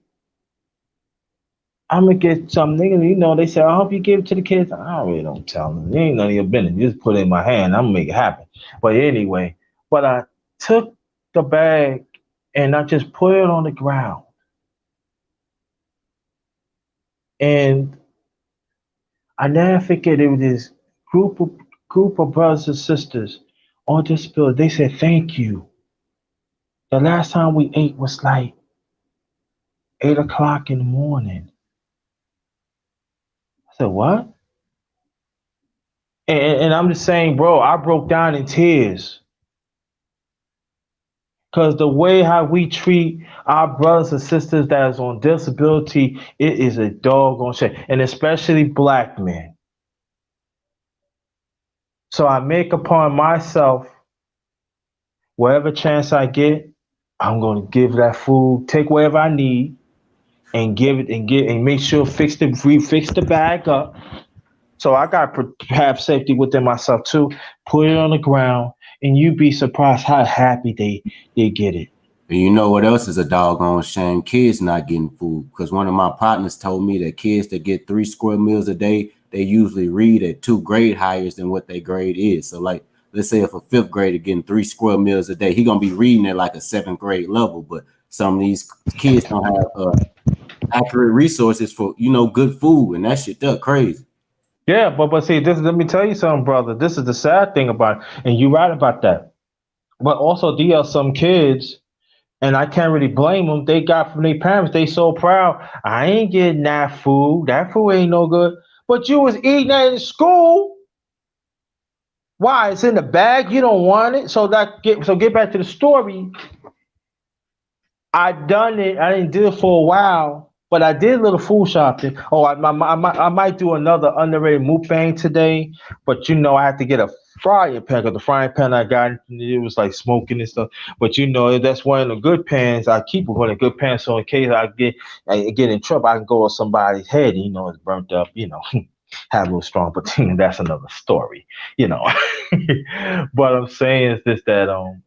I'm gonna get some nigga. You know, they say, I hope you give it to the kids. I really don't tell them. It ain't none of your business. You just put it in my hand. I'm gonna make it happen. But anyway, but I took the bag and I just put it on the ground. And I never forget it was this group of group of brothers and sisters on this bill. They said, thank you. The last time we ate was like 8 o'clock in the morning. I said, what? And I'm just saying, bro, I broke down in tears. Because the way how we treat our brothers and sisters that is on disability, it is a doggone shame. And especially black men. So I make upon myself, whatever chance I get, I'm gonna give that food, take whatever I need, and give it and get and make sure fix the bag up. So I got to have safety within myself too. Put it on the ground, and you'd be surprised how happy they get it. And you know what else is a doggone shame? Kids not getting food. Because one of my partners told me that kids that get 3 square meals a day, they usually read at 2 grade higher than what their grade is. So like, let's say if a fifth grader getting 3 square meals a day, he gonna be reading at like a seventh grade level. But some of these kids don't have accurate resources for good food, and that shit that crazy. Yeah, but see, this let me tell you something, brother. This is the sad thing about it, and you're right about that. But also, there are some kids, and I can't really blame them. They got from their parents. They so proud. I ain't getting that food. That food ain't no good. But you was eating that in school. Why? It's in the bag. You don't want it. So get back to the story. I done it. I didn't do it for a while, but I did a little food shopping. Oh, I might do another underrated mukbang today, but I have to get a frying pan because the frying pan I got it was like smoking and stuff. But that's one of the good pans. I keep one of the good pans so in case I get in trouble, I can go on somebody's head. It's burnt up. Have a little strong, but that's another story. You know. But I'm saying is this that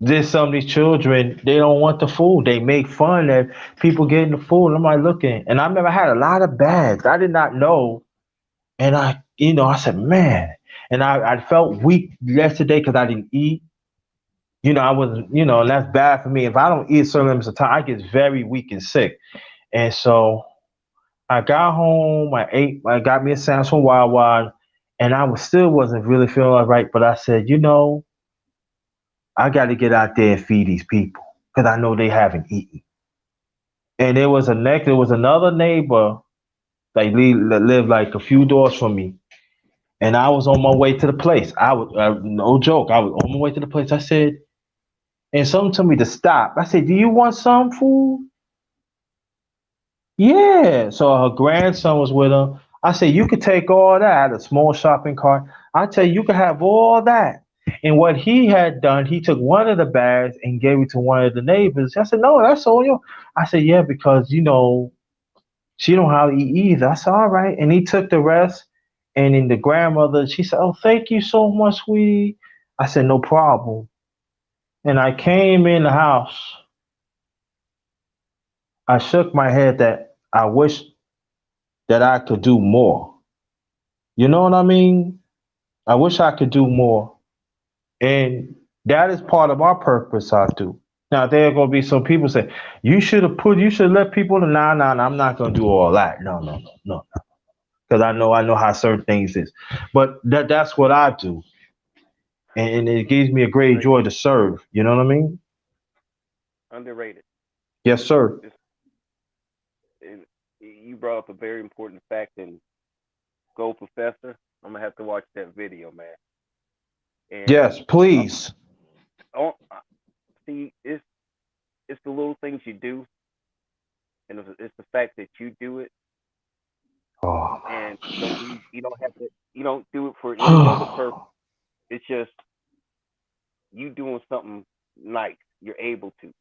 there's some of these children, they don't want the food. They make fun of people getting the food. I'm like looking, and I remember I had a lot of bags. I did not know, and I said, man, and I felt weak yesterday because I didn't eat. I wasn't, and that's bad for me. If I don't eat certain limits of time, I get very weak and sick. And so I got home, I ate, I got me a sandwich from Wawa, and I was still wasn't really feeling all right. But I said, I got to get out there and feed these people because I know they haven't eaten. And there was another neighbor that lived like a few doors from me, and I was on my way to the place. No joke, I was on my way to the place. I said, and someone told me to stop. I said, "Do you want some food?" Yeah. So her grandson was with her. I said, "You could take all that." I had a small shopping cart. I tell you, you could have all that. And what he had done, he took one of the bags and gave it to one of the neighbors. I said, "No, that's all you." I said, "Yeah, because she don't hardly eat either." I said, all right. And he took the rest. And then the grandmother, she said, oh, thank you so much, sweetie. I said, no problem. And I came in the house. I shook my head that I wish that I could do more. You know what I mean? I wish I could do more. And that is part of our purpose, I do. Now there are gonna be some people say, you should let people know. Nah, nah, nah, I'm not gonna do all that. No, no, no, no. Because I know how certain things is. But that's what I do, and it gives me a great Underrated. joy to serve. You know what I mean? Underrated. Yes, sir. This, and you brought up a very important fact. And Go Professor, I'm gonna have to watch that video, man. And Yes, uh, please. see, it's the little things you do, and it's the fact that you do it, and you don't have to you don't do it for any other purpose. Oh, It's just you doing something nice. You're able to,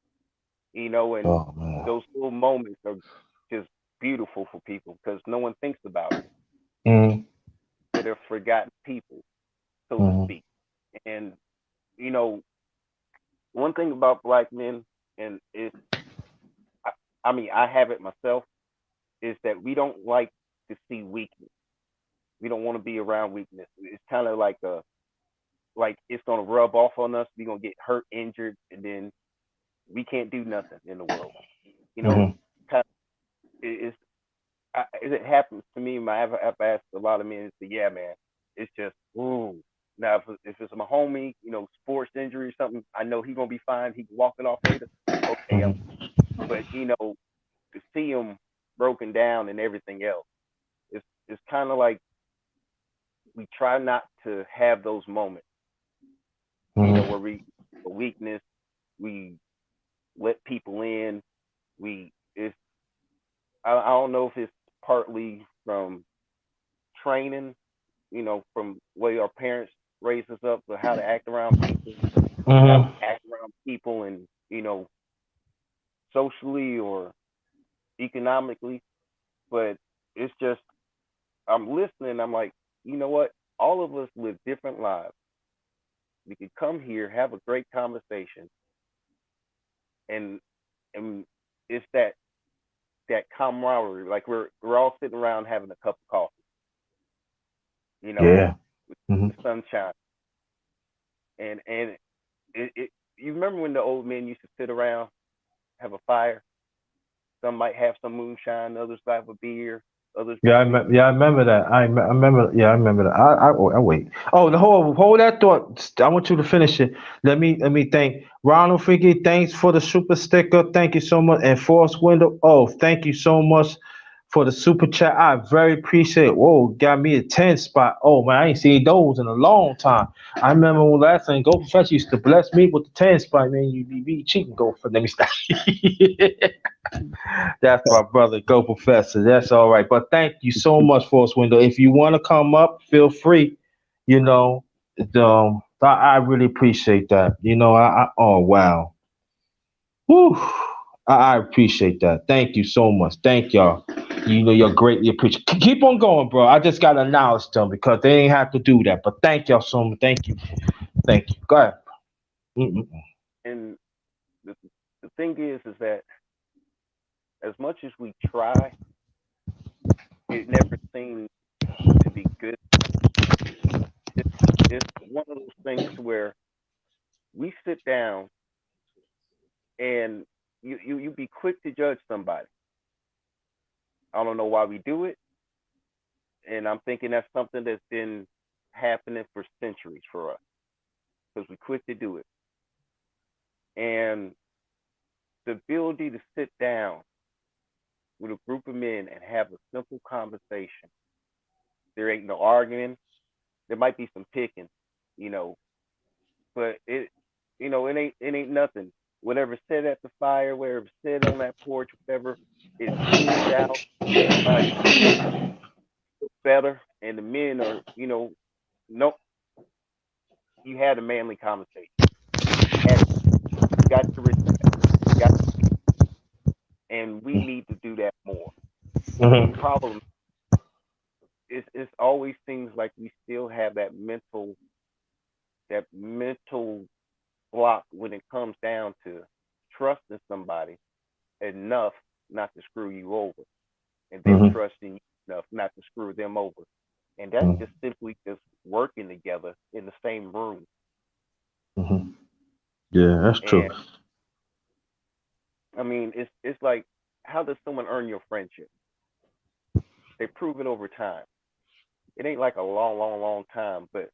and oh man. those little moments are just beautiful for people because no one thinks about it. Mm, They're forgotten people, so to mm, speak. And you know, one thing about black men, and it's, I, I mean, I have it myself, is that we don't like to see weakness. We don't want to be around weakness. It's kind of like like it's gonna rub off on us. We're gonna get hurt, injured, and then we can't do nothing in the world. You know, Mm-hmm. kind of, it's it happens to me. I've asked a lot of men. Say, yeah, man, it's just ooh. Now, if it's my homie, sports injury or something, I know he's gonna be fine. He can walk it off later. Okay, Mm-hmm. but to see him broken down and everything else, it's kind of like we try not to have those moments, Mm-hmm. where we a weakness, we let people in. We it's I don't know if it's partly from training, from way our parents raised us up to how to act around people, how we Mm-hmm. act around people, and socially or economically. But it's just I'm listening. I'm like, you know what? All of us live different lives. We could come here, have a great conversation, and and it's that camaraderie. Like we're all sitting around having a cup of coffee, you know, Yeah. with Mm-hmm. the sunshine, and it you remember when the old men used to sit around, have a fire. Some might have some moonshine, others might have a beer, others Yeah, drink whiskey. I remember that. I remember. Yeah, I remember that. I wait. Oh, hold that thought. I want you to finish it. Let me thank Ronald Figgy. Thanks for the super sticker. Thank you so much. And Force Window. Oh, thank you so much for the super chat. I very appreciate it. Whoa, got me a 10 spot. Oh man, I ain't seen those in a long time. I remember when last time Go Professor used to bless me with the 10 spot. Man, you be cheating. Go for. Let me stop. That's my brother, Go Professor. That's all right. But thank you so much, Force Window. If you want to come up, feel free. You know, I really appreciate that. Oh wow, whew, I appreciate that. Thank you so much. Thank y'all. You're greatly appreciated. Keep on going, bro. I just got to acknowledge them because they ain't have to do that. But thank y'all so much. Thank you. Thank you. Go ahead. Mm-mm. And the thing is that as much as we try, it never seems to be good enough. It's it's one of those things where we sit down and you be quick to judge somebody. I don't know why we do it, and I'm thinking that's something that's been happening for centuries for us because we quick to do it. And the ability to sit down with a group of men and have a simple conversation. There ain't no arguing. There might be some picking, you know, but it ain't nothing. Whatever said at the fire, whatever said on that porch, whatever, it's smoothed out. Everybody feels better, and the men are, no, you had a manly conversation. You had you got your respect, you got, and we need to do that more. The Mm-hmm. problem is, it always seems like we still have that mental block when it comes down to trusting somebody enough not to screw you over, and them Mm-hmm. trusting you enough not to screw them over. And that's just simply just working together in the same room. Mm-hmm. Yeah, that's true. And I mean, it's like, how does someone earn your friendship? They prove it over time. It ain't like a long, long, long time, but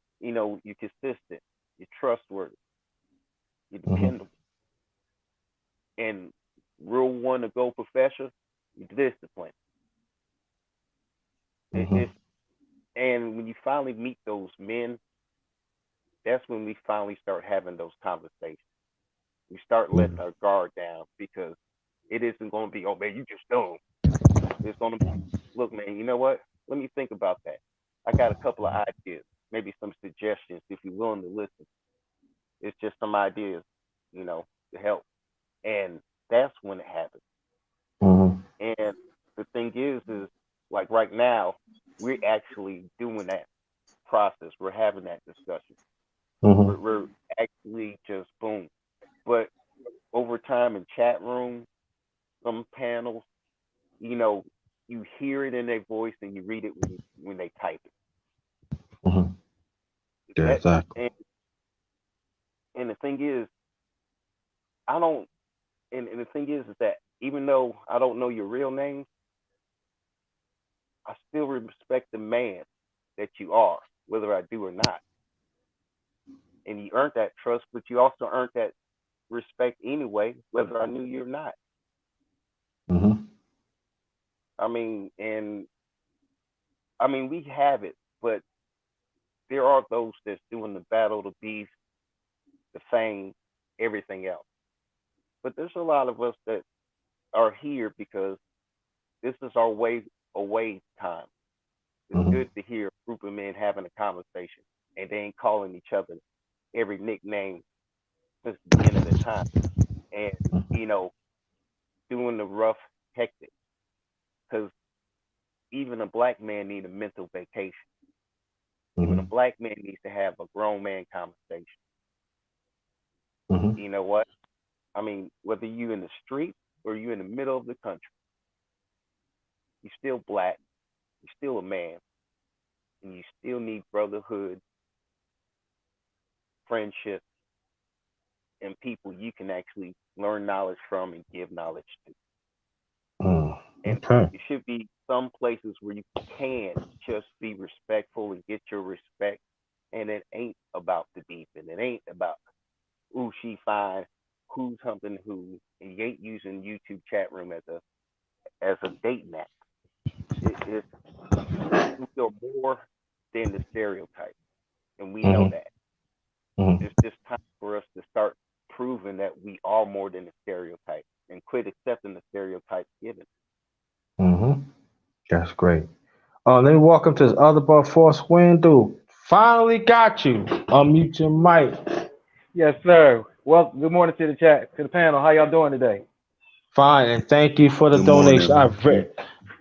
you're consistent, you're trustworthy, you're Mm-hmm. dependable, and real one to go professional, you're disciplined. It's Mm-hmm. and when you finally meet those men, that's when we finally start having those conversations. We start letting our guard down because it isn't going to be, oh man, you just don't. It's going to be, look, man, you know what? Let me think about that. I got a couple of ideas, maybe some suggestions if you're willing to listen. It's just some ideas, to help. And that's when it happens. Mm-hmm. And the thing is like right now, we're actually doing that process. We're having that discussion. We're actually just boom. But over time in chat rooms, some panels, you know, you hear it in their voice and you read it when they type Mm-hmm. it. Yeah, That exactly. and the thing is, I don't. And the thing is that even though I don't know your real name, I still respect the man that you are, whether I do or not. And you earned that trust, but you also earned that respect anyway, whether I knew you or not. Mm-hmm. I mean, and I mean, we have it, but there are those that's doing the battle, the beef, the fame, everything else. But there's a lot of us that are here because this is our way away time. It's Mm-hmm. good to hear a group of men having a conversation and they ain't calling each other every nickname since the beginning of time. And, you know, doing the rough, hectic. Because even a black man needs a mental vacation. Even a Mm-hmm. black man needs to have a grown man conversation. Mm-hmm. You know what? I mean, whether you in the street or you in the middle of the country, you still black, you still a man, and you still need brotherhood, friendship, and people you can actually learn knowledge from and give knowledge to. Mm. And Okay. it should be some places where you can just be respectful and get your respect. And it ain't about the beef, and it ain't about who she fine, who's humping who, and you ain't using YouTube chat room as a dating app. It's we are more than the stereotype, and we know Mm-hmm. that. Mm-hmm. It's just time for us to start proving that we are more than the stereotype and quit accepting the stereotypes given. Mm-hmm. That's great. Let me welcome to this other but force window. Finally got you. Unmute your mic. Yes, sir. Well, good morning to the chat, to the panel. How y'all doing today? Fine, and thank you for the Good donation. morning. I've read.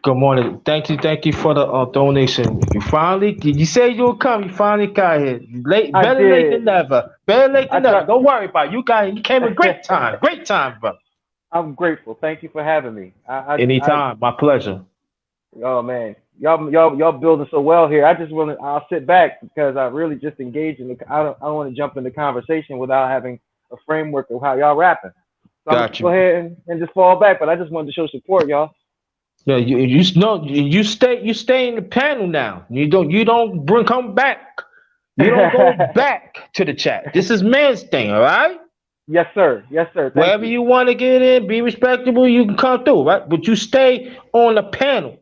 Good morning. Thank you for the donation. You finally, you say you'll come. You finally got here. Late, I better late did. than never. Better late I than never. try. Don't worry about it. You got. You came a great time. Great time, bro. I'm grateful. Thank you for having me. Anytime. My pleasure. Oh man, y'all building so well here. I just want to. I'll sit back because I really just engage in the. I don't want to jump into conversation without having a framework of how y'all rapping. So I'm gonna Got go you. ahead and just fall back. But I just wanted to show support, y'all. Yeah, know you stay in the panel now. You don't bring come back. You don't go back to the chat. This is man's thing, all right? Yes, sir. Yes, sir. Thank Wherever you. you want to get in, be respectable, you can come through, right? But you stay on the panel.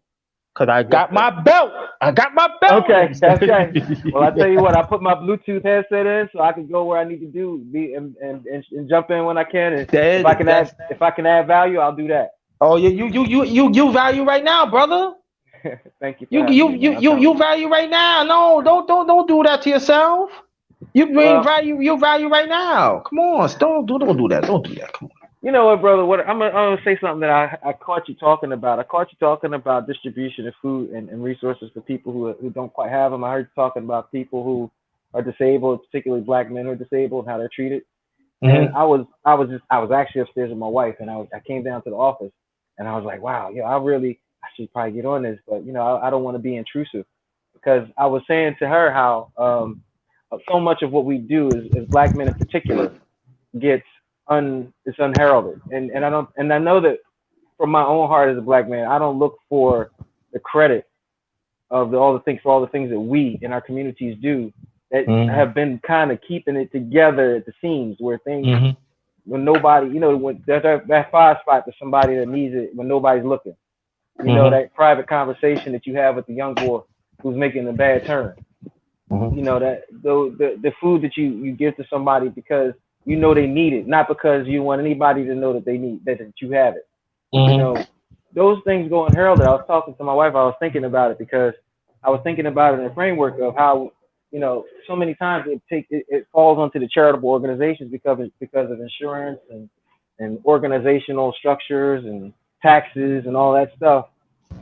Cause I Yes, got sir. my belt. I got my belt. Okay, okay. Well, I tell you Yeah. what, I put my Bluetooth headset in so I can go where I need to do be and jump in when I can. And That's if I can add value, I'll do that. oh yeah, you value right now, brother. Thank you for You having you me, you man. I you tell. you value right now. No, don't do that to yourself. You bring Well, value, you value right now. Come on, don't do that. Don't do that. Come you know what, brother? What I'm gonna say something that I caught you talking about. I caught you talking about distribution of food and resources for people who don't quite have them. I heard you talking about people who are disabled, particularly black men who are disabled, and how they're treated. on. And I was actually upstairs with my wife, and I came down to the office, and I was like, wow, I should probably get on this, but I don't want to be intrusive because I was saying to her how so much of what we do as black men in particular gets it's unheralded, and I know that from my own heart as a black man, I don't look for the credit of all the things that we in our communities do that Mm-hmm. have been kind of keeping it together at the seams where things Mm-hmm. when nobody, when that fire spot to somebody that needs it when nobody's looking. Mm-hmm. That private conversation that you have with the young boy who's making a bad turn. Mm-hmm. That the food that you give to somebody because they need it, not because you want anybody to know that they need that you have it. You Mm-hmm. know, those things go unheralded. I was talking to my wife. I was thinking about it because I was thinking about it in the framework of how so many times it falls onto the charitable organizations because of insurance and organizational structures and taxes and all that stuff.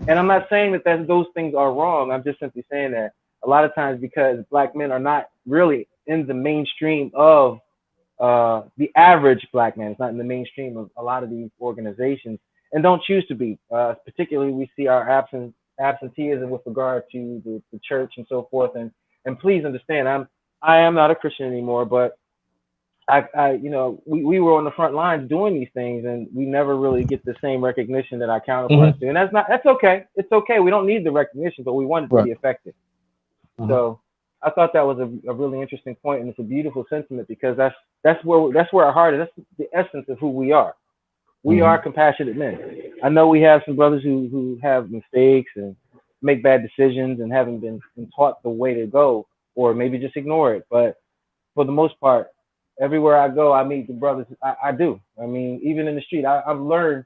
And I'm not saying that those things are wrong. I'm just simply saying that a lot of times because black men are not really in the mainstream of the average black man. It's not in the mainstream of a lot of these organizations, and don't choose to be. Particularly, we see our absenteeism with regard to the church and so forth. And please understand, I am not a Christian anymore, but we were on the front lines doing these things, and we never really get the same recognition that our counterparts do. And that's okay. It's okay. We don't need the recognition, but we want it to Right. be effective. So I thought that was a really interesting point, and it's a beautiful sentiment because that's where our heart is. That's the essence of who we are. We are compassionate men. I know we have some brothers who have mistakes and make bad decisions and haven't been taught the way to go, or maybe just ignore it. But for the most part, everywhere I go, I meet the brothers. I do. I mean, even in the street, I've learned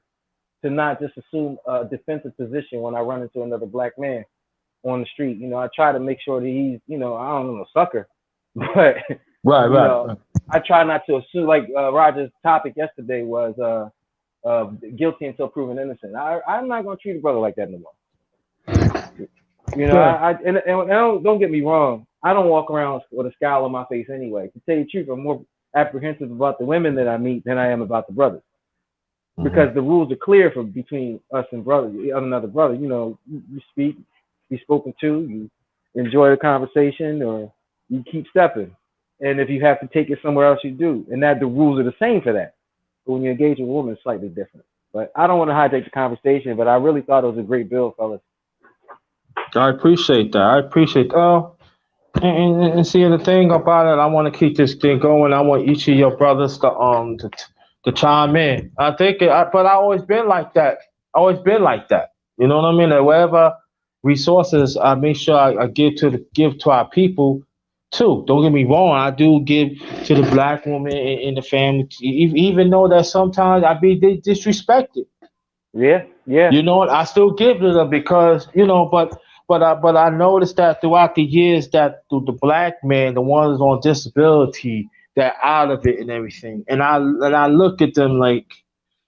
to not just assume a defensive position when I run into another black man on the street. You know, I try to make sure that he's, I don't know, a sucker, but Right. I try not to assume. Like Roger's topic yesterday was guilty until proven innocent. I'm not gonna treat a brother like that no more. You know, and don't get me wrong. I don't walk around with a scowl on my face anyway. To tell you the truth, I'm more apprehensive about the women that I meet than I am about the brothers, because the rules are clear for between us and another brother. You know, you speak, be spoken to, you enjoy the conversation, or you keep stepping. And if you have to take it somewhere else, you do. And that the rules are the same for that. But when you engage a woman, it's slightly different. But I don't want to hijack the conversation, but I really thought it was a great bill, fellas. I appreciate that. I appreciate. And see the thing about it, I want to keep this thing going. I want each of your brothers to chime in. I think, but I always been like that. Always been like that. You know what I mean? That whatever resources I make sure I give to our people too. Don't get me wrong. I do give to the black woman in the family, even though that sometimes I be disrespected. Yeah. You know what? I still give to them because but I noticed that throughout the years that the black man, the ones on disability, they're out of it and everything. And I look at them like,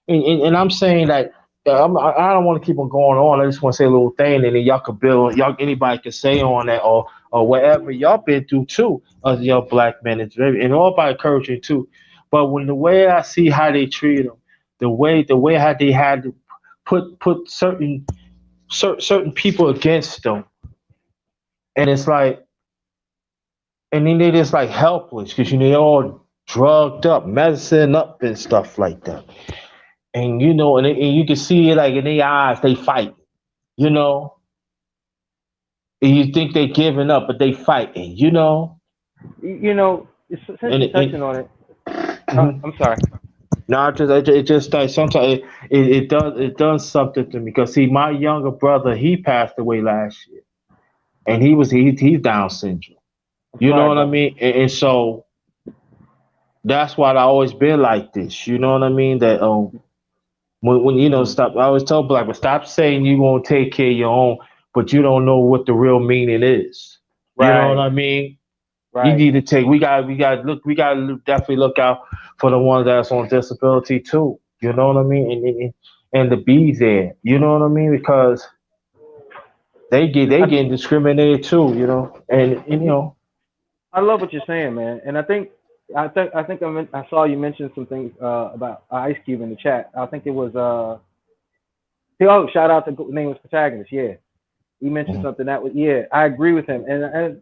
and I'm saying that I don't want to keep on going on. I just want to say a little thing, and then y'all could build, y'all anybody could say on that or whatever y'all been through too. As y'all black men, it's very and all by encouraging too. But when the way I see how they treat them, the way how they had to put certain people against them, and it's like, and then they just like helpless because they're all drugged up, medicine up, and stuff like that. And and you can see it like in their eyes, they fight. You know, and you think they giving up, but they fighting. Since And you're touching on it, mhm. I'm sorry. No, it just like sometimes it does something to me because see, my younger brother he passed away last year, and he's Down syndrome. I'm You know sorry, what I brother. mean? And so that's why I always been like this. You know what I mean? That when stop. I always tell black, but stop saying you gonna take care of your own, but you don't know what the real meaning is. You know what Right. I mean? You Right. need to take. We got to definitely look out for the ones that's on disability too. You know what I mean? And to be there. You know what I mean? Because they I, getting discriminated too. I love what you're saying, man. And I saw you mention some things about Ice Cube in the chat. I think it was shout out to name was protagonist. Yeah, he mentioned Mhm. something that was I agree with him, and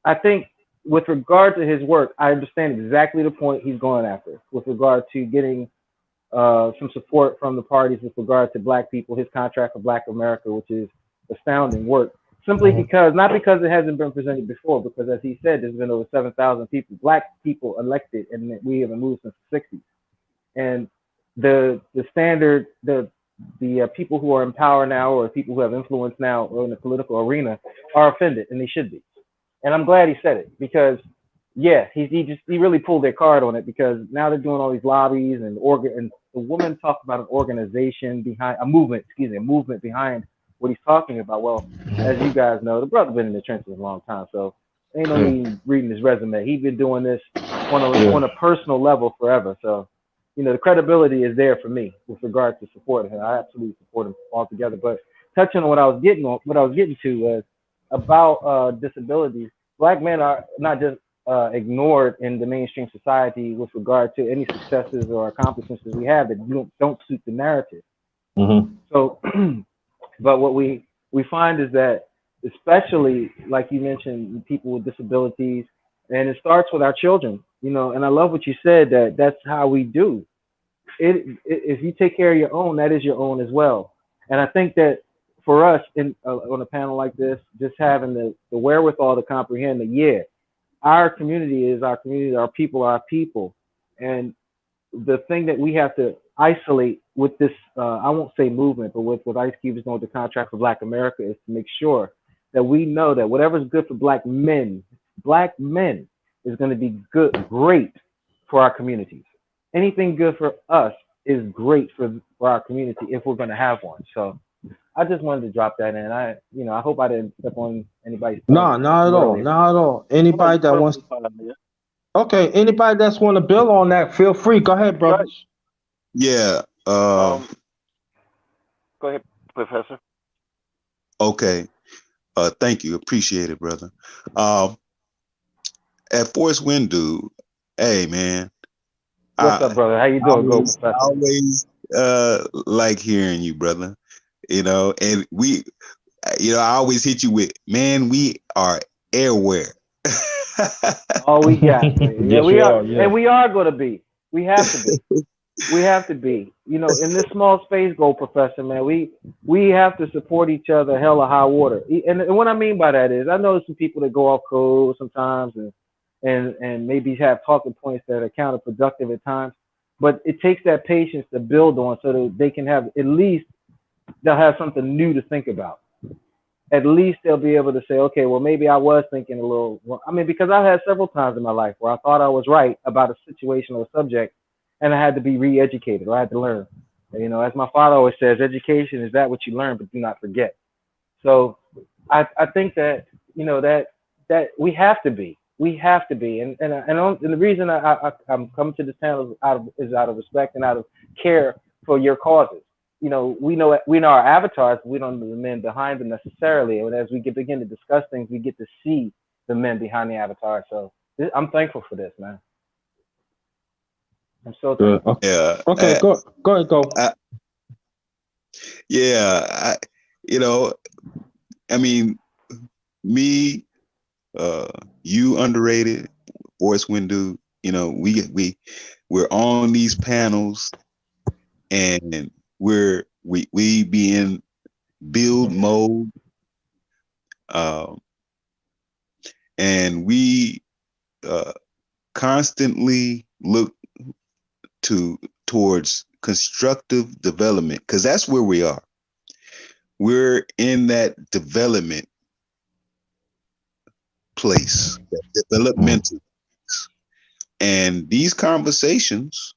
I think with regard to his work, I understand exactly the point he's going after with regard to getting some support from the parties with regard to black people, his contract for Black America, which is astounding work. Simply Mhm. because, not because it hasn't been presented before, because as he said, there's been over 7,000 people, black people elected, and we haven't moved since the 60s. And the standard, the people who are in power now, or people who have influence now, or in the political arena, are offended, and they should be. And I'm glad he said it because he really pulled their card on it because now they're doing all these lobbies and the woman talked about an organization behind a movement behind what he's talking about. Well, as you guys know, the brother been in the trenches a long time, so ain't no Yeah. need reading his resume. He's been doing this on Yeah. a personal level forever. So, the credibility is there for me with regard to supporting him. I absolutely support him altogether. But touching on what I was getting to was about disabilities. Black men are not just ignored in the mainstream society with regard to any successes or accomplishments that we have that don't suit the narrative. Mm-hmm. So, but what we find is that, especially like you mentioned, people with disabilities, and it starts with our children. You know, and I love what you said, that that's how we do if you take care of your own, that is your own as well. And I think that for us in on a panel like this, just having the wherewithal to comprehend that, yeah, our community is our community, our people are our people, and the thing that we have to isolate with this, I won't say movement, but with what Ice Cube is doing with the Contract for Black America, is to make sure that we know that whatever's good for black men is going to be good, great for our communities. Anything good for us is great for our community if we're going to have one. So I just wanted to drop that in. I hope I didn't step on anybody's toes No, not at too all. early. Not at all. No, you're Anybody that wants, perfectly fine, man. okay, anybody that's want to build on that, feel free. Go ahead, Right. brothers. Yeah. Go ahead, Professor. Okay. Thank you. Appreciate it, brother. Um, at Forest Windu, hey man, What's up, I brother? How you doing, Go Professor? always like hearing you, brother. You know, and I always hit you with, man, we are everywhere. All we got, man. Yeah, Yes, we we are, are. and Yes. we are going to be. We have to be. We have to be. You know, in this small space, Go Professor, man, we have to support each other, hell or high water. And what I mean by that is, I know some people that go off code sometimes, and maybe have talking points that are counterproductive at times. But it takes that patience to build on, so that they can have, at least they'll have something new to think about. At least they'll be able to say, okay, well, maybe I was thinking a little. Well, I mean, because I've had several times in my life where I thought I was right about a situation or a subject, and I had to be re-educated, or I had to learn. And, you know, as my father always says, education is that which you learn, but do not forget. So I think that, that we have to be, and the reason I'm coming to this panel is out of respect and out of care for your causes. You know, we know our avatars, but we don't know the men behind them necessarily. And as we begin to discuss things, we get to see the men behind the avatar. So I'm thankful for this, man. I'm so Good. thankful. Yeah. Okay. Go ahead. Go. Yeah. You know, I mean, me, you, Underrated, Voice Window, we're on these panels, and we be in build mode, um, and we uh, constantly look towards constructive development, because that's where we are. We're in that development place, that developmental, and these conversations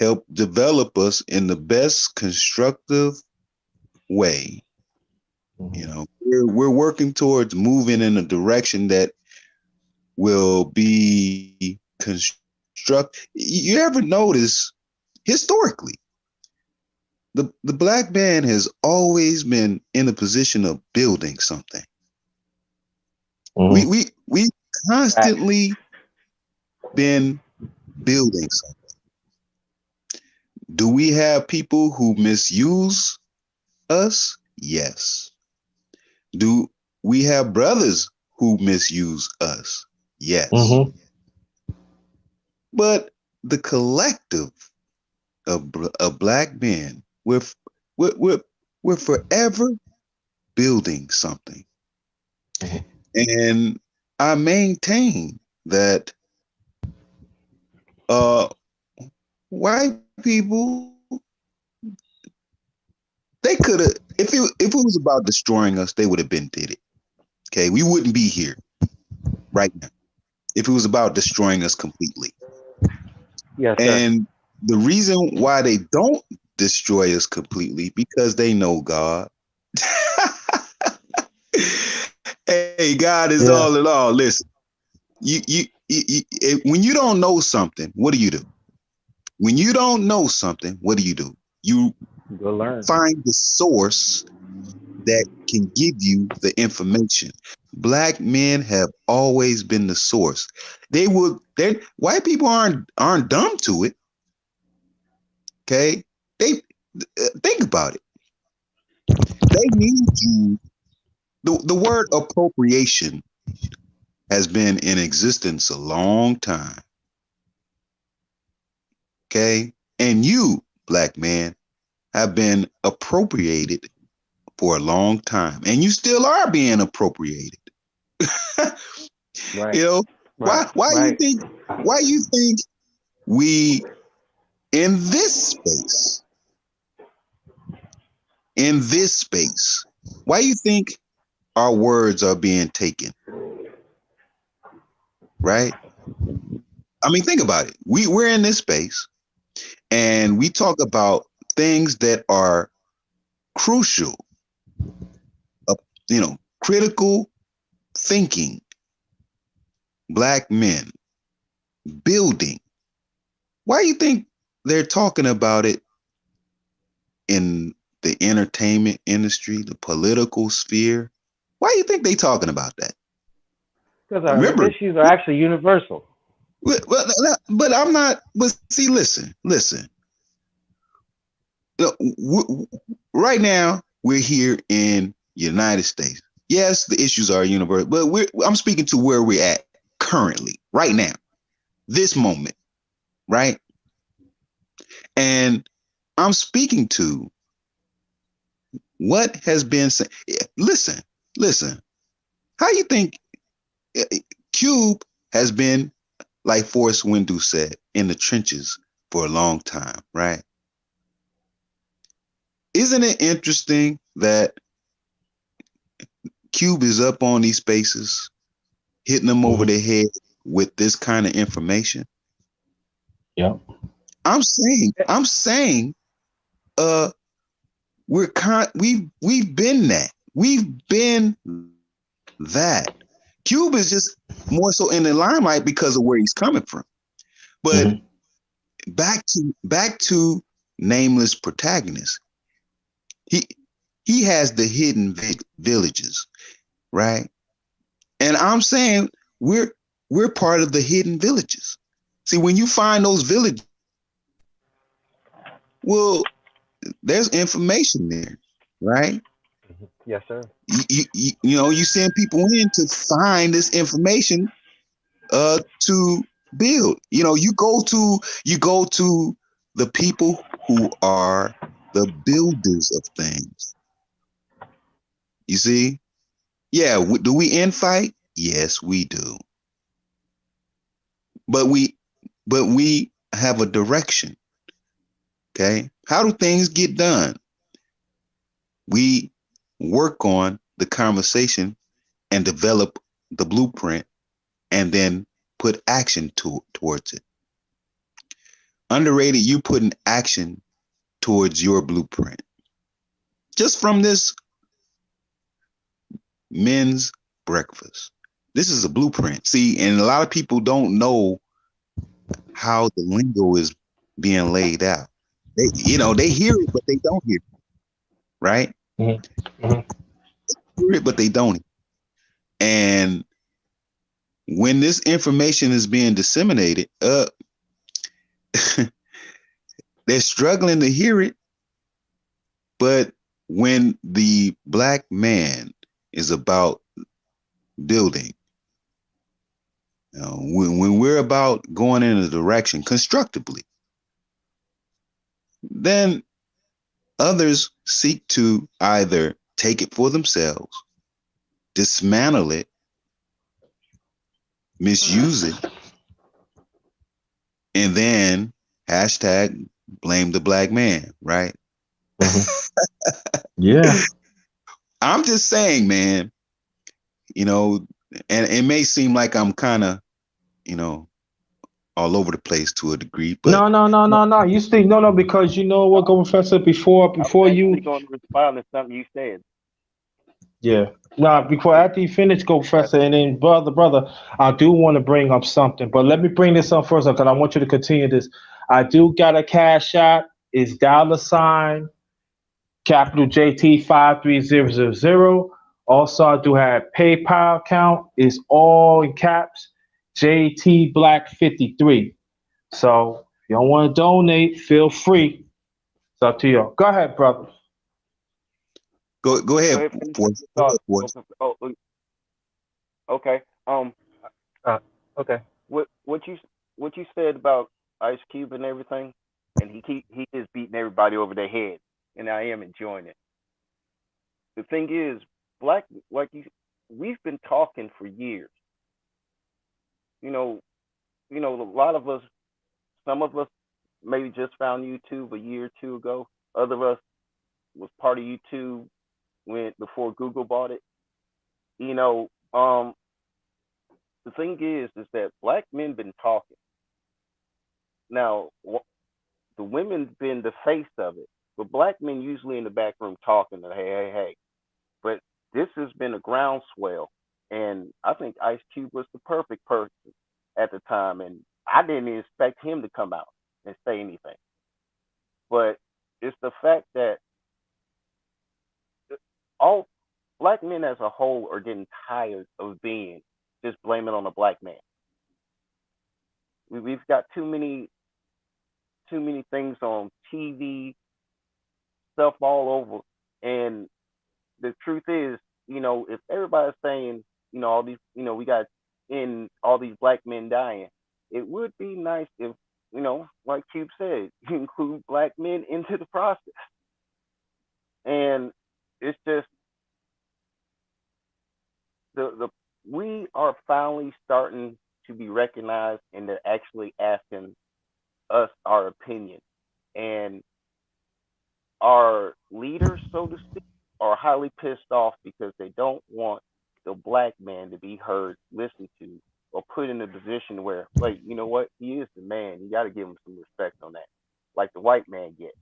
help develop us in the best constructive way. You know, we're working towards moving in a direction that will be construct. You ever notice historically, the black man has always been in a position of building something. Mm-hmm. We constantly been building something. Do we have people who misuse us? Yes. Do we have brothers who misuse us? Yes. Mm-hmm. But the collective of black men, we're, we're, we're forever building something. And I maintain that uh, white people, they could have, if it was about destroying us, they would have been did it. Okay, we wouldn't be here right now if it was about destroying us completely. Yes, sir. And the reason why they don't destroy us completely, because they know God. Hey, God is Yeah. all in all. Listen, when you don't know something, what do? When you don't know something, what do? You Go learn. find the source that can give you the information. Black men have always been the source. White people aren't dumb to it. Okay, they think about it. They need you. The word appropriation has been in existence a long time. Okay, and you, black man, have been appropriated for a long time, and you still are being appropriated. Right. You know, Right. why you Right. think we in this space why you think our words are being taken, right? I mean, think about it. We're in this space and we talk about things that are crucial, uh, critical thinking, black men building. Why do you think they're talking about it in the entertainment industry, the political sphere? Why do you think they talking about that? Because our Remember, issues are actually universal. but I'm not. But see, listen. Right now, we're here in United States. Yes, the issues are universal, but I'm speaking to where we're at currently, right now, this moment, right? And I'm speaking to what has been said. Listen. How you think Cube has been, like Forrest Windu said, in the trenches for a long time, right? Isn't it interesting that Cube is up on these spaces, hitting them over the head with this kind of information? Yep. I'm saying, we've been that. We've been that. Cube is just more so in the limelight because of where he's coming from. But back to nameless protagonist. He has the hidden villages, right? And I'm saying we're part of the hidden villages. See, when you find those villages, well, there's information there, right? Yes, sir. You send people in to find this information to build. You go to the people who are the builders of things. You see? Yeah, do we infight? Yes, we do. But we have a direction. Okay? How do things get done? We work on the conversation and develop the blueprint and then put action towards it. Underrated, you putting action towards your blueprint. Just from this men's breakfast. This is a blueprint. See, and a lot of people don't know how the lingo is being laid out. They hear it, but they don't hear it, right? Mm-hmm. Hear it, but they don't. And when this information is being disseminated, they're struggling to hear it. But when the black man is about building, when we're about going in a direction constructively, then others seek to either take it for themselves, dismantle it, misuse it, and then hashtag blame the black man, right? Yeah. I'm just saying, man, and it may seem like I'm kind of, all over the place to a degree, but No. You speak no, because you know what, go Professor, before I was you. actually going to respond to something you said. Yeah. Now, before after you finish, go Professor, and then brother, I do want to bring up something, but let me bring this up first because I want you to continue this. I do got a cash shot. It's $, capital JT53000. Also, I do have PayPal account. It's all in caps. JT Black 53. So if y'all want to donate, feel free. It's up to y'all. Go ahead, brother. Go Go ahead, ahead, finish boys. your Go thought. ahead, boys. Okay. Uh, okay. What you said about Ice Cube and everything, and he is beating everybody over their head, and I am enjoying it. The thing is, black like you, we've been talking for years. You know, a lot of us, some of us maybe just found YouTube a year or two ago. Other of us was part of YouTube when before Google bought it. You know, the thing is that black men been talking. Now, the women been the face of it, but black men usually in the back room talking. Hey, hey, hey. But this has been a groundswell, and I think Ice Cube was the perfect person at the time, and I didn't expect him to come out and say anything. But it's the fact that all black men as a whole are getting tired of being just blaming on a black man. We've got too many things on TV, stuff all over, and the truth is, if everybody's saying, all these, we got in all these black men dying, it would be nice if, like Cube said, you include black men into the process. And it's just the we are finally starting to be recognized, and they're actually asking us our opinion. And our leaders, so to speak, are highly pissed off because they don't want the black man to be heard, listened to, or put in a position where, like, you know what, he is the man. You got to give him some respect on that, like the white man gets.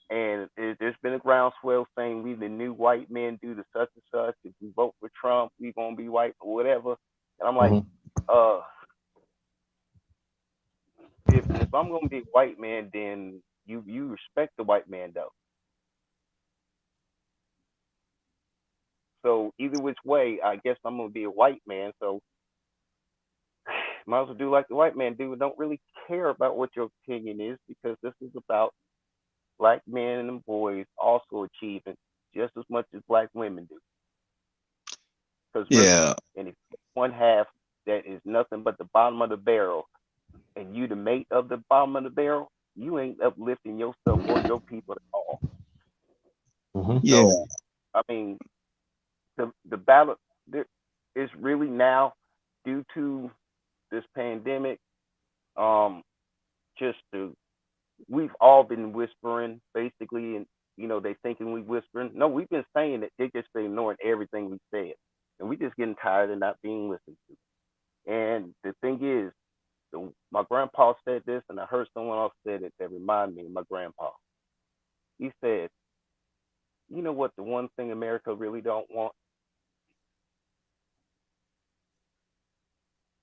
And there's been a groundswell saying we the new white men do the such and such. If we vote for Trump, we gonna be white or whatever. And I'm like, Mhm. uh, if I'm gonna be a white man, then you respect the white man though. So either which way, I guess I'm gonna be a white man. So might as well do like the white man do. Don't really care about what your opinion is because this is about black men and boys also achieving just as much as black women do. Because really, Yeah, and if one half that is nothing but the bottom of the barrel, and you the mate of the bottom of the barrel, you ain't uplifting yourself or your people at all. Mhm. yeah, So, I mean, the battle there is really now due to this pandemic. Um, just to we've all been whispering basically, and they thinking we whispering. No, we've been saying it. They just been ignoring everything we said, and we just getting tired of not being listened to. And the thing is, my grandpa said this, and I heard someone else said it that reminded me of my grandpa. He said, "You know what? The one thing America really don't want,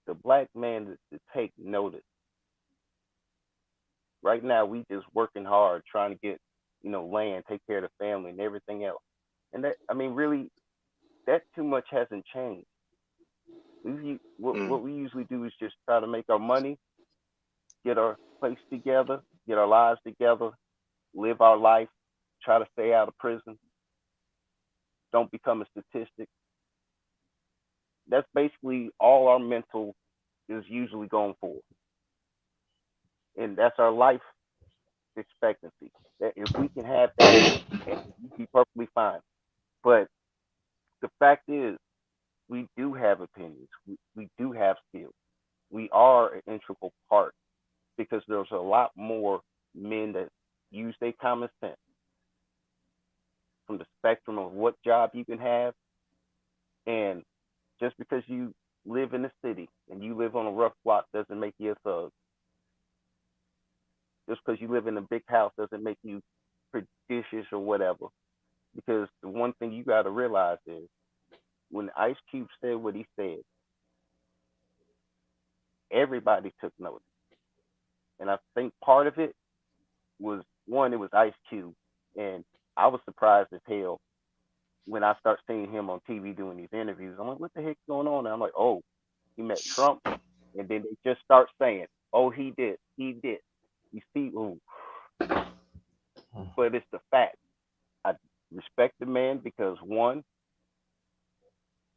the black man to take notice. Right now, we just working hard trying to get, land, take care of the family, and everything else. And that, I mean, really, that too much hasn't changed. What we usually do is just try to make our money, get our place together, get our lives together, live our life, try to stay out of prison, don't become a statistic. That's basically all our mental is usually going for, and that's our life expectancy. That if we can have that, we'd be perfectly fine. But the fact is, we do have opinions. We do have skills. We are an integral part because there's a lot more men that use their common sense from the spectrum of what job you can have. And just because you live in the city and you live on a rough block doesn't make you a thug. Just because you live in a big house doesn't make you prestigious or whatever. Because the one thing you got to realize is when Ice Cube said what he said, everybody took notice. And I think part of it was one, it was Ice Cube, and I was surprised as hell when I start seeing him on TV doing these interviews. I'm like, what the heck's going on? And I'm like, oh, he met Trump, and then they just start saying, oh, he did. You see, ooh, but it's the fact. I respect the man because one,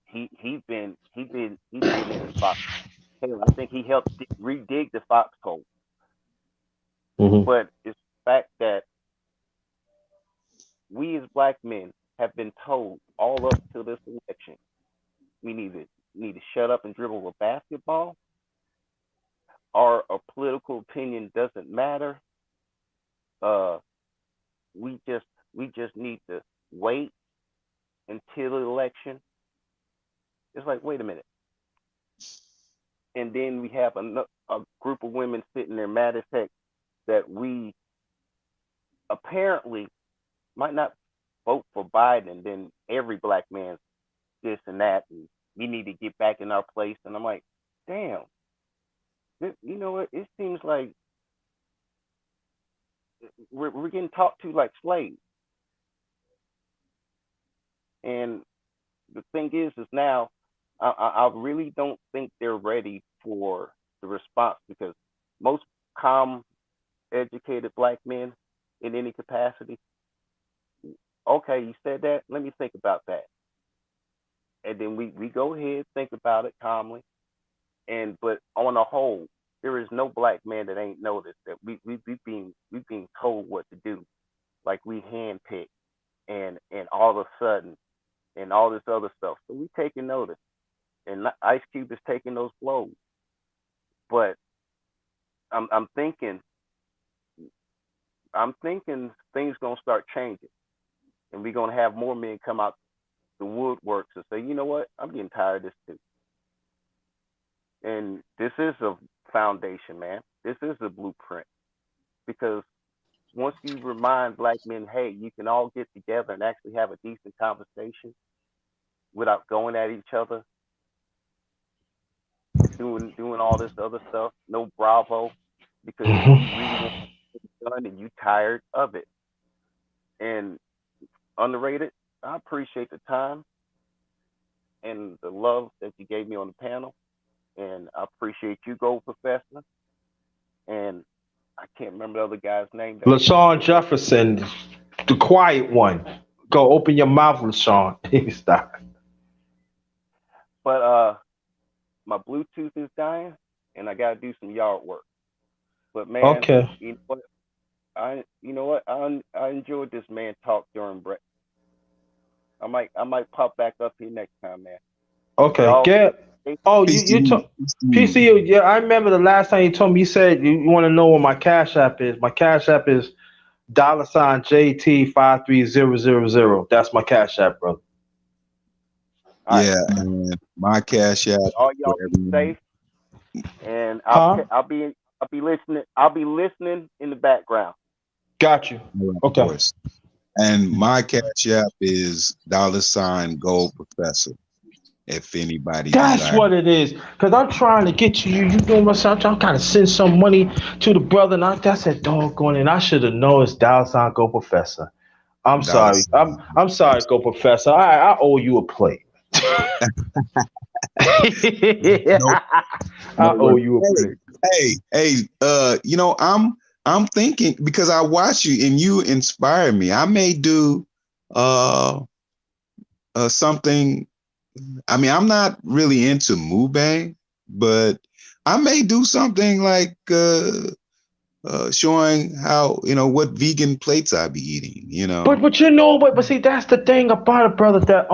he's been in the fox. Hell, I think he helped redig the foxhole. Mm-hmm. But it's the fact that we as black men have been told all up to this election we need to shut up and dribble a basketball. Our political opinion doesn't matter. Uh, we just we just need to wait until the election. It's like, wait a minute. And then we have a group of women sitting there mad as heck that we apparently might not vote for Biden, and then every black man's this and that, and we need to get back in our place. And I'm like, damn, you know what? It seems like we're getting talked to like slaves. And the thing is now I really don't think they're ready for the response because most calm, educated black men in any capacity, okay, you said that, let me think about that. And then we go ahead, think about it calmly. And but on the whole, there is no black man that ain't noticed that we being told what to do, like we handpicked and all of a sudden and all this other stuff. So we taking notice, and Ice Cube is taking those blows. But I'm thinking things gonna start changing, and we're gonna have more men come out the woodworks and say, you know what, I'm getting tired of this too. And this is a foundation, man. This is a blueprint because once you remind black men, hey, you can all get together and actually have a decent conversation without going at each other, doing all this other stuff, no bravo, because you really want it done and you tired of it. And Underrated, I appreciate the time and the love that you gave me on the panel, and I appreciate you, Gold Professor, and I can't remember the other guy's name that was in LaShawn here. Jefferson, the quiet one. Go open your mouth, LaShawn. Stop. But my Bluetooth is dying, and I gotta do some yard work. But man, Okay. you know what I enjoyed this man talk during break. I might pop back up here next time, man. But Okay. y'all Get. stay Oh, Peace to you you. told Peace to you. PCU. Yeah, I remember the last time you told me. You said you want to know what my cash app is. My cash app is dollar sign JT53000. That's my cash app, brother. all right. Yeah, and my cash app All for y'all be everyone. safe, and Huh? I'll be listening in the background. Got you. All right, of Okay. course. And my cash app is $Gold Professor. If anybody That's desires. what it is. Cause I'm trying to get to you. You doing myself. I'm trying to send some money to the brother. And I said, doggone it. I should have known it's Dallas on Go Professor. I'm Dollar sorry. sign. I'm sorry, Go Professor. I owe you a plate. No, no I owe worries. you a plate. Hey, I'm thinking because I watch you and you inspire me. I may do uh something. I mean, I'm not really into mukbang, but I may do something like showing how what vegan plates I be eating. But you know, but see, that's the thing about it, brother. That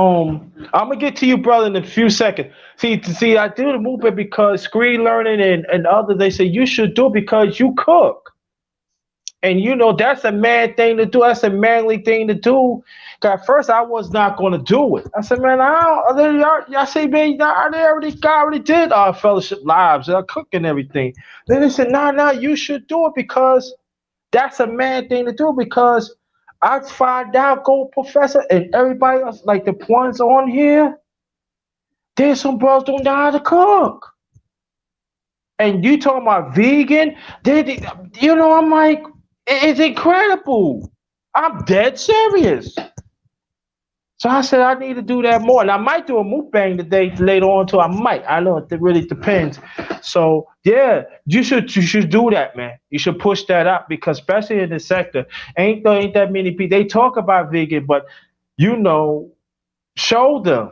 I'm gonna get to you, brother, in a few seconds. See, I do the movement because screen learning and others they say you should do it because you cook. And you know that's a man thing to do. That's a manly thing to do. 'Cause at first I was not gonna do it. I said, man, y'all say, man, I already did our fellowship lives, cook and everything. Then they said, nah, you should do it because that's a man thing to do. Because I find out, Gold Professor, and everybody else, like the ones on here, there's some bros don't know how to cook. And you talking about vegan? I'm like, It's incredible. I'm dead serious. So I said I need to do that more, and I might do a mukbang today later on too. I might. I know it really depends. So yeah, you should do that, man. You should push that up because especially in this sector, ain't that many people. They talk about vegan, but you know, show them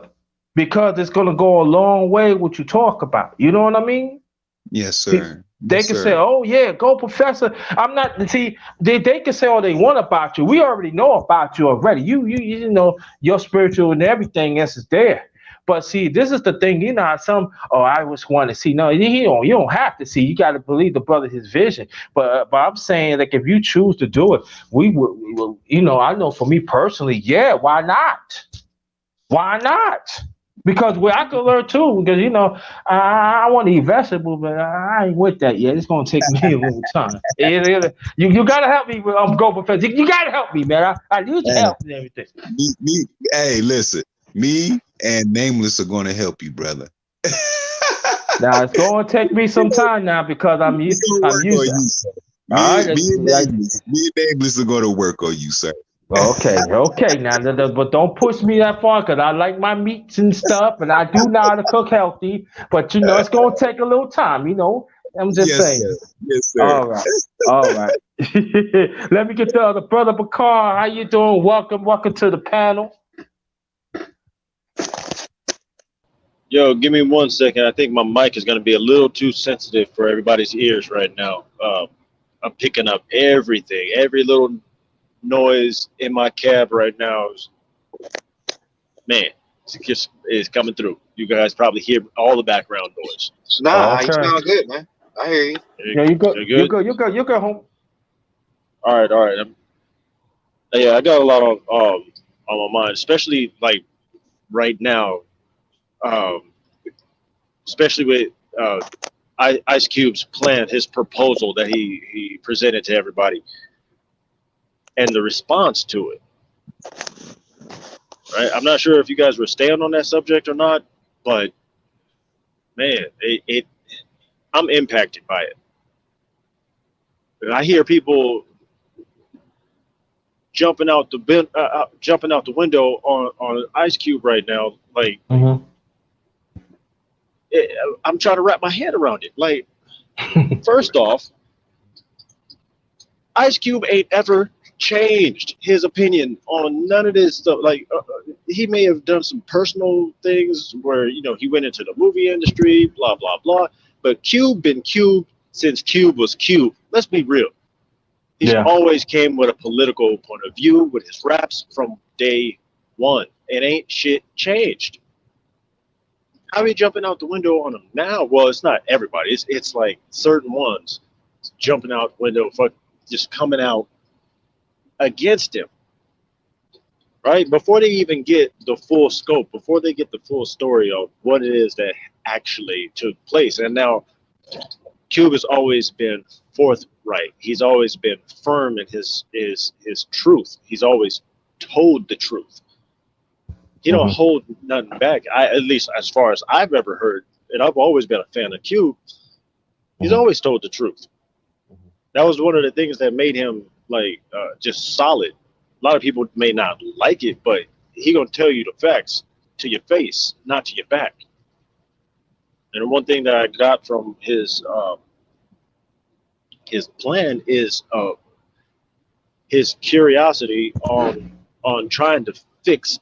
because it's gonna go a long way what you talk about. You know what I mean? Yes, See, sir. they Yes, can say, sir. "Oh yeah, go, professor." I'm not. See, they can say all they want about you. We already know about you already. You know your spiritual and everything else is there. But see, this is the thing. You know how some. Oh, I just want to see. No, you don't have to see. You got to believe the brother his vision. But I'm saying like if you choose to do it, we will. You know, I know for me personally, yeah. Why not? Why not? Because where I could learn too, because you know, I want to eat vegetables, but I ain't with that yet. It's gonna take me a little time. You gotta help me with go professor. You gotta help me, man. I need your Hey, help and everything. hey, listen, me and Nameless are going to help you, brother. Now it's gonna take me some time now because We're gonna I'm work on used. you, sir. All Me, right, me and Nameless, are going to work on you, sir. okay. Now, but don't push me that far because I like my meats and stuff, and I do know how to cook healthy. But you know, it's gonna take a little time. You know, I'm just Yes, saying. sir. Yes, sir. All right. All right. Let me get the other brother Bakar. How you doing? Welcome to the panel. Yo, give me 1 second. I think my mic is going to be a little too sensitive for everybody's ears right now. I'm picking up everything, every little noise in my cab right now. Man, it's coming through. You guys probably hear all the background noise. Nah, you Okay. sound good, man. I hear you. Yeah, you good. You're You good? good. You good. You good, home. All right. Yeah, I got a lot on my mind, especially like right now, um, especially with uh, Ice Cube's plan, his proposal that he presented to everybody, and the response to it. Right, I'm not sure if you guys were staying on that subject or not, but man, I'm impacted by it. And I hear people jumping out the window on Ice Cube right now. Like, Mm-hmm. I'm trying to wrap my head around it. Like, first off, Ice Cube ain't ever changed his opinion on none of this stuff. Like, he may have done some personal things where he went into the movie industry, blah blah blah. But Cube been Cube since Cube was Cube. Let's be real. He's Yeah. always came with a political point of view with his raps from day one. It ain't shit changed. How are you jumping out the window on him now? Well, it's not everybody. It's like certain ones jumping out the window, just coming out against him, right? Before they even get the full scope, before they get the full story of what it is that actually took place. And now Cube has always been forthright. He's always been firm in his truth. He's always told the truth. He don't Mm-hmm. hold nothing back. At least as far as I've ever heard, and I've always been a fan of Cube. He's Mm-hmm. always told the truth. That was one of the things that made him just solid. A lot of people may not like it, but he gonna tell you the facts to your face, not to your back. And one thing that I got from his plan is his curiosity on trying to fix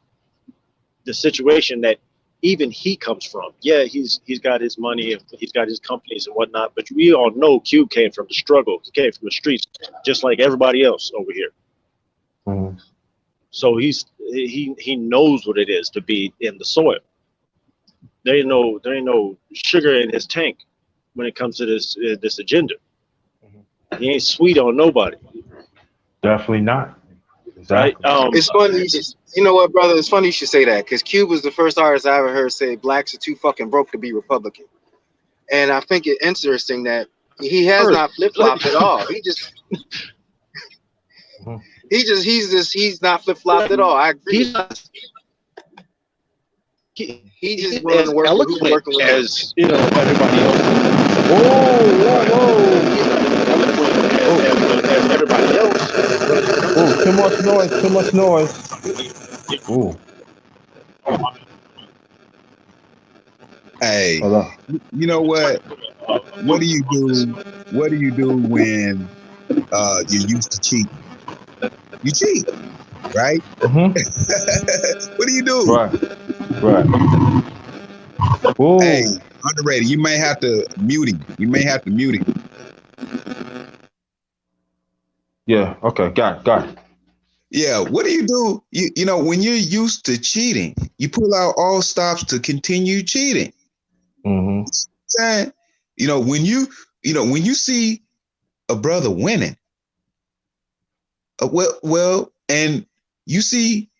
the situation that even he comes from. Yeah, he's got his money, he's got his companies and whatnot, but we all know Cube came from the struggle. He came from the streets, just like everybody else over here. Mm-hmm. So he knows what it is to be in the soil. There ain't no sugar in his tank when it comes to this agenda. He ain't sweet on nobody, Definitely not. right? Exactly. It's funny. You know what, brother? It's funny you should say that because Cube was the first artist I ever heard say blacks are too fucking broke to be Republican. And I think it's interesting that he has not flip flopped at all. Mm-hmm. He's not flip flopped at all. I agree. He's not. He just He's willing as to work with who's eloquent working with him. as everybody else. Whoa. He's not as eloquent as everybody else. Too much noise. Too much noise. Ooh. Hey, Hello. you know what? What do you do? What do you do when you're used to cheating? You cheat, right? Mm-hmm. What do you do? Right. Right. Hey, Ooh. underrated. You may have to mute him. You may have to mute him. Yeah. Okay. Got it. Got it. Yeah, what do you do? You know, when you're used to cheating, you pull out all stops to continue cheating. Mm-hmm. Saying, when you see a brother winning, and you see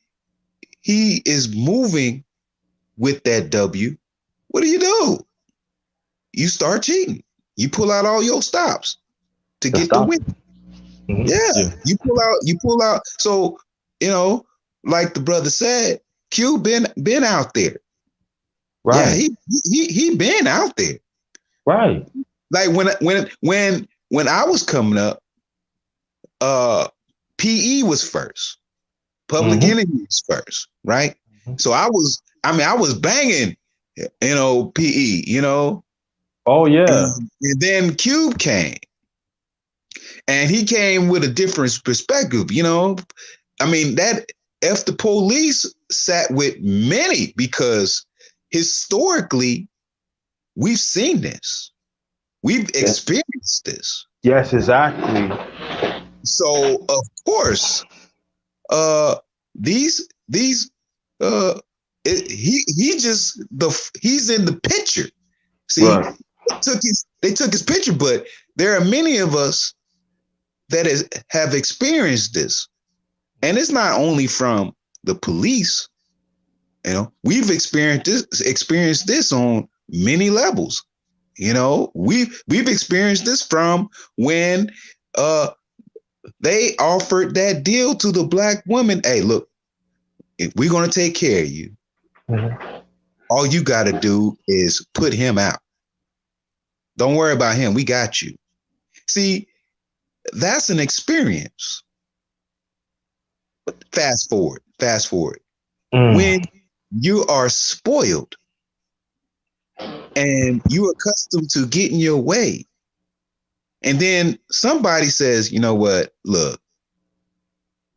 he is moving with that W, what do? You start cheating. You pull out all your stops to The get the stop. win. Mm-hmm. Yeah, Yeah. you pull out. So, you know, like the brother said, Q been out there. Yeah, Right. he been out there. Right. Like when I was coming up, uh PE was first. Public Mm-hmm. Enemy was first, right? So I was banging, PE, Oh yeah. and then Cube came, and he came with a different perspective, I mean, that F the police sat with many because historically we've seen this. We've Yeah. experienced this. Yes. Exactly. So of course, these uh he just he's in the picture. See, Right. they took his picture, but there are many of us that have experienced this. And it's not only from the police, we've experienced this on many levels. We've experienced this from when uh they offered that deal to the black woman. Hey, look, if we're gonna take care of you, Mm-hmm. all you gotta do is put him out. Don't worry about him. We got you. See, that's an experience. But fast forward. Mm. When you are spoiled and you're accustomed to getting your way, and then somebody says, you know what, look,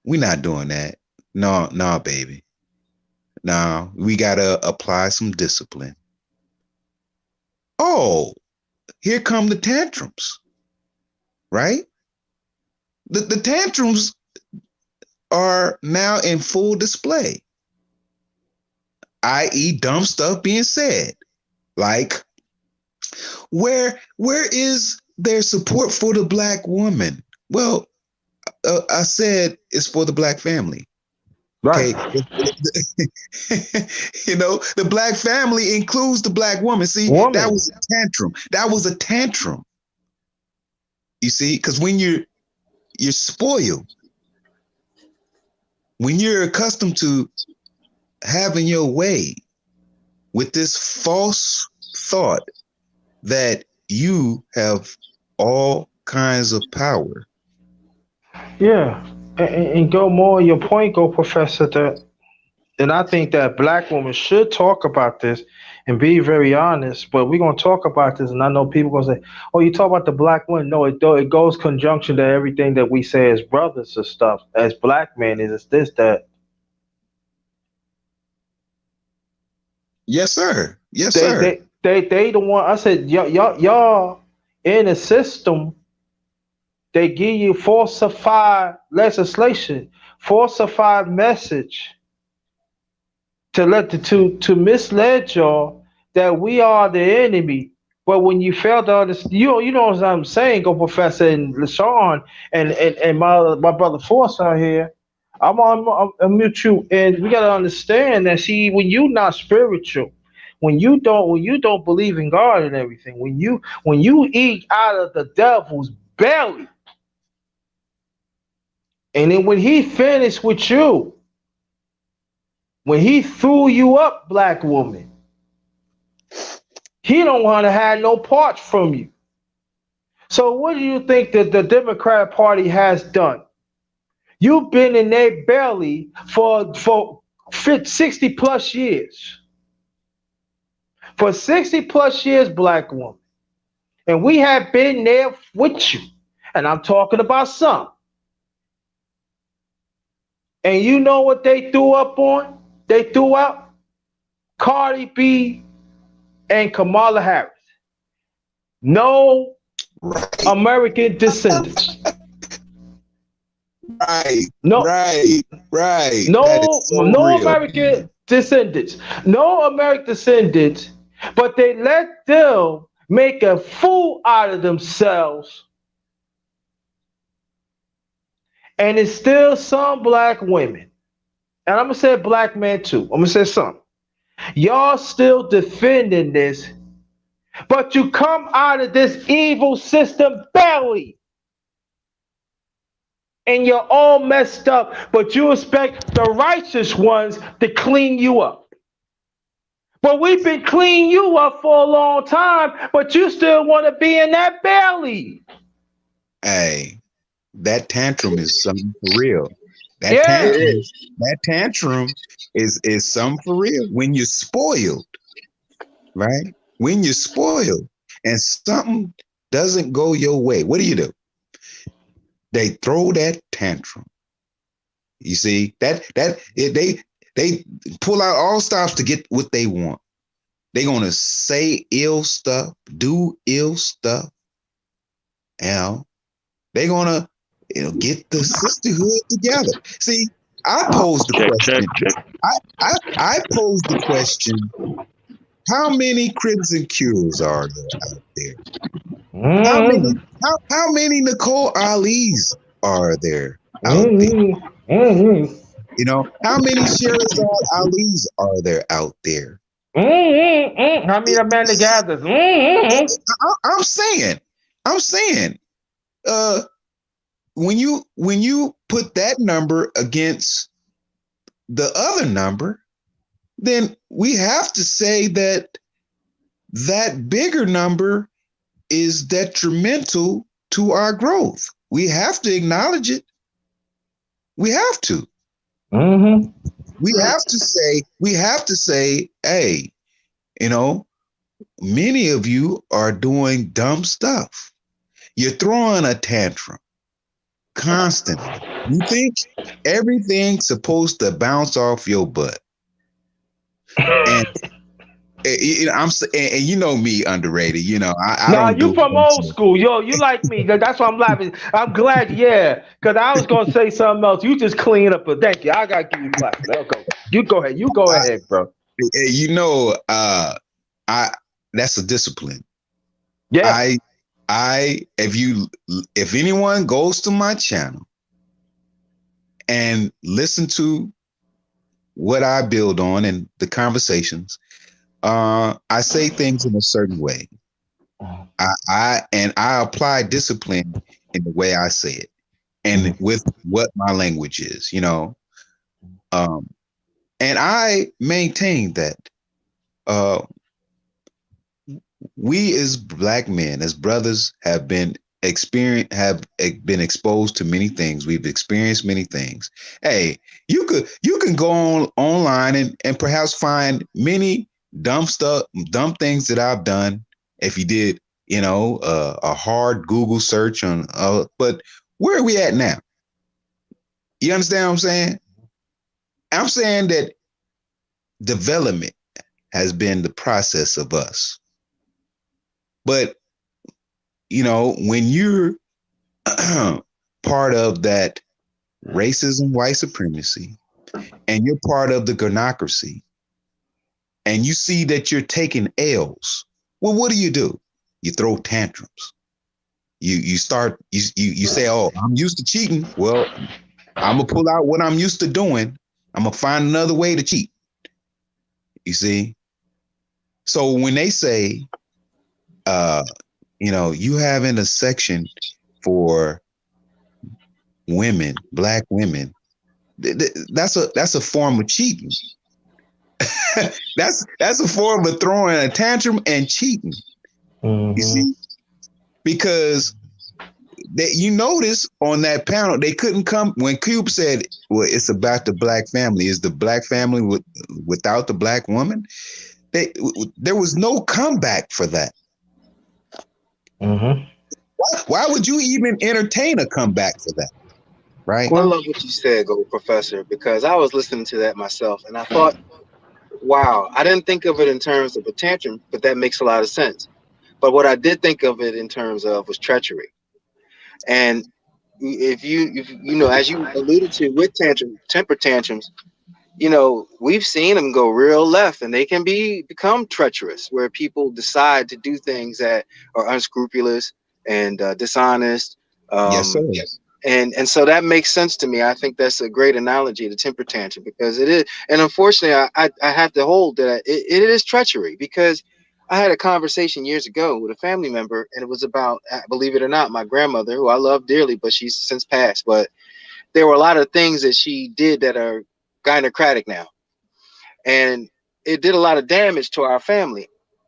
we're not doing that. No, no, baby. No, we gotta apply some discipline. Oh, here come the tantrums, right? The tantrums are now in full display, i.e., dumb stuff being said. Like, where is their support for the black woman? Well, I said it's for the black family. Right. Okay, the black family includes the black woman. See, that Woman. was a tantrum. That was a tantrum. You see, because when you're spoiled, when you're accustomed to having your way with this false thought that you have all kinds of power. Yeah. And go more your point, go Professor. That and I think that black women should talk about this and be very honest. But we're gonna talk about this, and I know people gonna say, "Oh, you talk about the black women." No, it goes conjunction to everything that we say as brothers and stuff. As black men, is this that Yes, sir. Yes, they sir. they they the one. I said, y'all in a system. They give you falsified legislation, falsified message to mislead y'all that we are the enemy. But when you fail to understand, you know what I'm saying, go Professor and LaShawn and my brother Force out here. I'm mute you, and we gotta understand that. See, when you not spiritual, when you don't believe in God and everything, when you eat out of the devil's belly, and then when he finished with you, when he threw you up, black woman, he don't want to have no parts from you. So what do you think that the Democratic Party has done? You've been in their belly for 60 plus years. For 60 plus years, black woman. And we have been there with you. And I'm talking about some. And you know what they threw up on? They threw out Cardi B and Kamala Harris. No Right, American descendants. right, No, right, right. That is so no real. American descendants. No American descendants, but they let them make a fool out of themselves. And it's still some black women. And I'm gonna say black men too. I'm gonna say some. Y'all still defending this, but you come out of this evil system belly and you're all messed up, but you expect the righteous ones to clean you up. But we've been cleaning you up for a long time, but you still want to be in that belly. Hey, that tantrum is something for real. That Yeah. It tantrum, is. that tantrum is something for real. When you're spoiled, right? When you're spoiled and something doesn't go your way, what do? They throw that tantrum. You see they pull out all stops to get what they want. They're gonna say ill stuff, do ill stuff. You know, they're gonna get the sisterhood together. See, I posed the question. I posed the question: how many Cribs and Cures are there out there? How many? Mm-hmm. How many Nicole Ali's are there out there? Mm-hmm. Mm-hmm. How many Sherazad Ali's are there out there? Mm-hmm. How many Amanda gathers? Mm-hmm. I'm saying, I'm saying, uh, when you put that number against the other number, then we have to say that that bigger number is detrimental to our growth. We have to acknowledge it. We have to. Mm-hmm. We have to say, hey, you know, many of you are doing dumb stuff. You're throwing a tantrum constantly. You think everything's supposed to bounce off your butt. And and you know me, Underrated. I Nah, don't you do from old it. school. Yo, you like me. That's why I'm laughing. I'm glad, yeah. Because I was going to say something else. You just clean up, but thank you. I got to give you clap. Go. You go ahead. You go ahead, bro. I that's a discipline. Yeah. If anyone goes to my channel and listen to what I build on and the conversations, I say things in a certain way. I apply discipline in the way I say it and with what my language is, and I maintain that we as black men, as brothers, have been exposed to many things. We've experienced many things. Hey, you can go online and perhaps find many dumb things that I've done. If you did, a hard Google search on, but where are we at now? You understand what I'm saying? I'm saying that development has been the process of us. But when you're part of that racism, white supremacy, and you're part of the gonocracy, and you see that you're taking L's, well, what do? You throw tantrums. You start you say, oh, I'm used to cheating. Well, I'm gonna pull out what I'm used to doing. I'm gonna find another way to cheat. You see? So when they say, you having a section for women, black women, that's a form of cheating. that's a form of throwing a tantrum and cheating. You see, because that you notice on that panel, they couldn't come when Cube said, "Well, it's about the black family. Is the black family without the black woman?" There was no comeback for that. Mm-hmm. Why would you even entertain a comeback for that? Right? I love what you said, Go Professor, because I was listening to that myself, and I thought, wow, I didn't think of it in terms of a tantrum, but that makes a lot of sense. But what I did think of it in terms of was treachery. And if you know, as you alluded to with temper tantrums, you know, we've seen them go real left, and they can become treacherous, where people decide to do things that are unscrupulous and dishonest. Yes, sir. And so that makes sense to me. I think that's a great analogy, the temper tantrum, because it is. And unfortunately, I have to hold that it is treachery, because I had a conversation years ago with a family member, and it was about, believe it or not, my grandmother, who I love dearly, but she's since passed. But there were a lot of things that she did that are gynocratic now, and it did a lot of damage to our family.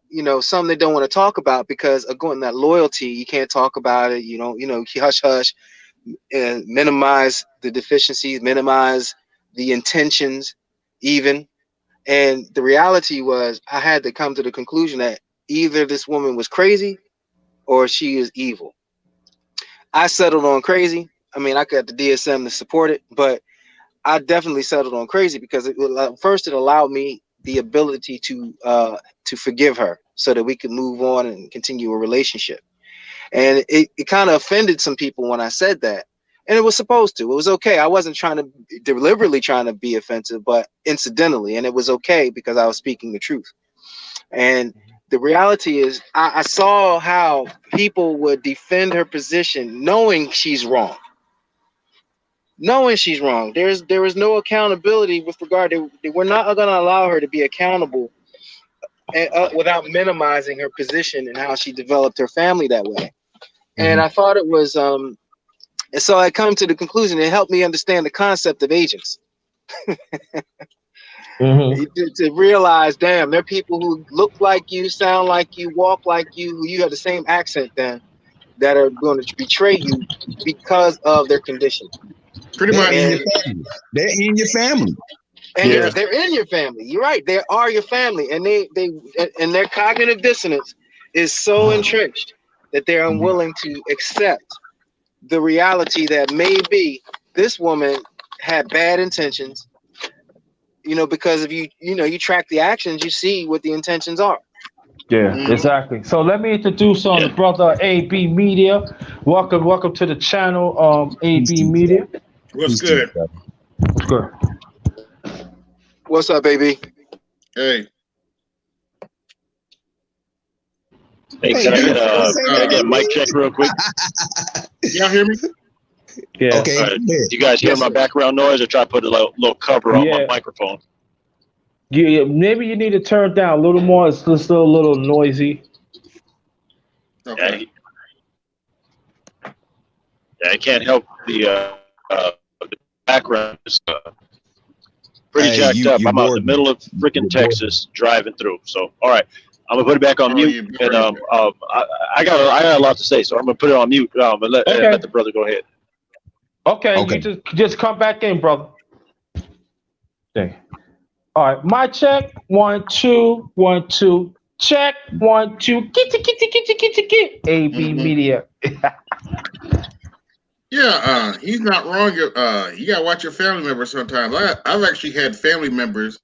You know, some they don't want to talk about because of going that loyalty. You can't talk about it. You don't, you know, hush hush, and minimize the deficiencies, minimize the intentions, even. And the reality was, I had to come to the conclusion that either this woman was crazy or she is evil. I settled on crazy. I mean, I got the DSM to support it, but I definitely settled on crazy because first it allowed me the ability to forgive her so that we could move on and continue a relationship. And it kind of offended some people when I said that. And it was supposed to. It was okay. I wasn't trying to deliberately trying to be offensive, but incidentally. And it was okay because I was speaking the truth. And the reality is, I saw how people would defend her position knowing she's wrong. Knowing she's wrong. There is no accountability with regard to, we're not going to allow her to be accountable without minimizing her position and how she developed her family that way. And I thought it was, and so I come to the conclusion, it helped me understand the concept of agents. To realize, damn, there are people who look like you, sound like you, walk like you, who you have the same accent then, that are going to betray you because of their condition. Pretty much. They're in your family. And they're in your family. You're right. They are your family. And they and their cognitive dissonance is so entrenched that they're unwilling to accept the reality that maybe this woman had bad intentions, you know, because if you track the actions, you see what the intentions are. Yeah, exactly. So let me introduce the brother AB Media. Welcome to the channel, AB Media. What's good? What's good? What's up, baby? Hey. Hey, can I get a mic check real quick? Y'all hear me? Yeah. Okay. Right. You guys hear my background noise, or try to put a little cover on my microphone? Yeah, maybe you need to turn down a little more. It's still a little noisy. Okay. Yeah, I can't help the background is pretty jacked up. I'm out in the middle of freaking Texas driving through. So, all right, I'm gonna put it back on mute, and I got a lot to say, so I'm gonna put it on mute. And let the brother go ahead. Okay. You just come back in, brother. Okay. All right, my check 1 2 1 2 check 1 2 get AB Media. Yeah, he's not wrong. You gotta watch your family members sometimes. I've actually had family members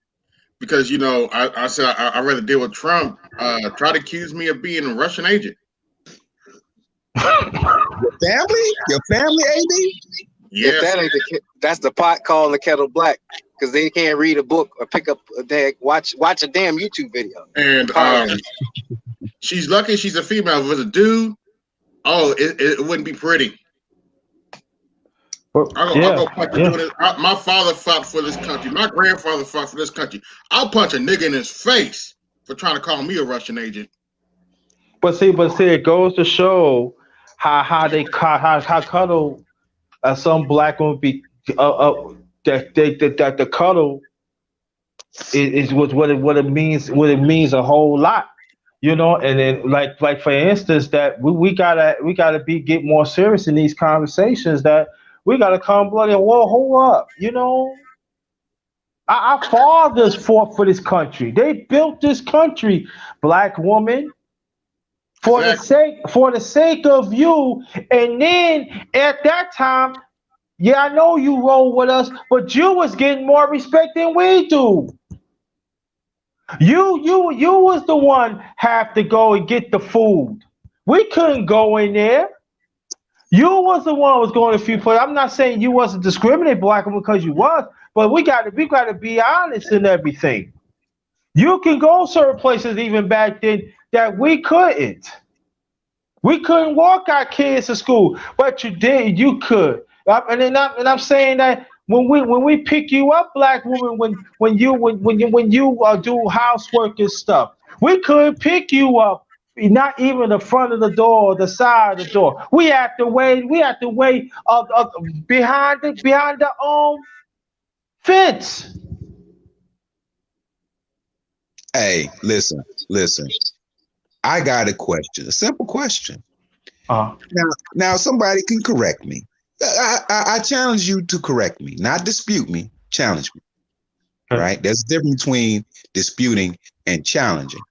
because I said I'd rather deal with Trump. Try to accuse me of being a Russian agent. Your family, AB. Yes. If that ain't that's the pot calling the kettle black, because they can't read a book or pick up watch a damn YouTube video. And she's lucky she's a female. If it was a dude, it wouldn't be pretty. I'll go punch a dude. My father fought for this country. My grandfather fought for this country. I'll punch a nigga in his face for trying to call me a Russian agent. But see, it goes to show how cuddle some black women be that the cuddle is what it means a whole lot. You know, and then like for instance, that we gotta get more serious in these conversations. That we gotta come bloody whoa, hold up. You know, our fathers fought for this country. They built this country, black woman, Exactly. for the sake of you. And then at that time, yeah, I know you roll with us, but you was getting more respect than we do. You was the one have to go and get the food. We couldn't go in there. You was the one who was going to few places. I'm not saying you wasn't discriminating black women because you was, but we gotta be honest in everything. You can go certain places even back then that we couldn't. We couldn't walk our kids to school, but you did. You could. And I'm saying that when we pick you up, black woman, when you do housework and stuff, we couldn't pick you up. Not even the front of the door or the side of the door. We had to wait. We had to wait behind the fence. Hey, listen. I got a question, a simple question. Uh, Now somebody can correct me. I challenge you to correct me, not dispute me. Challenge me. okay. Right? There's a difference between disputing and challenging.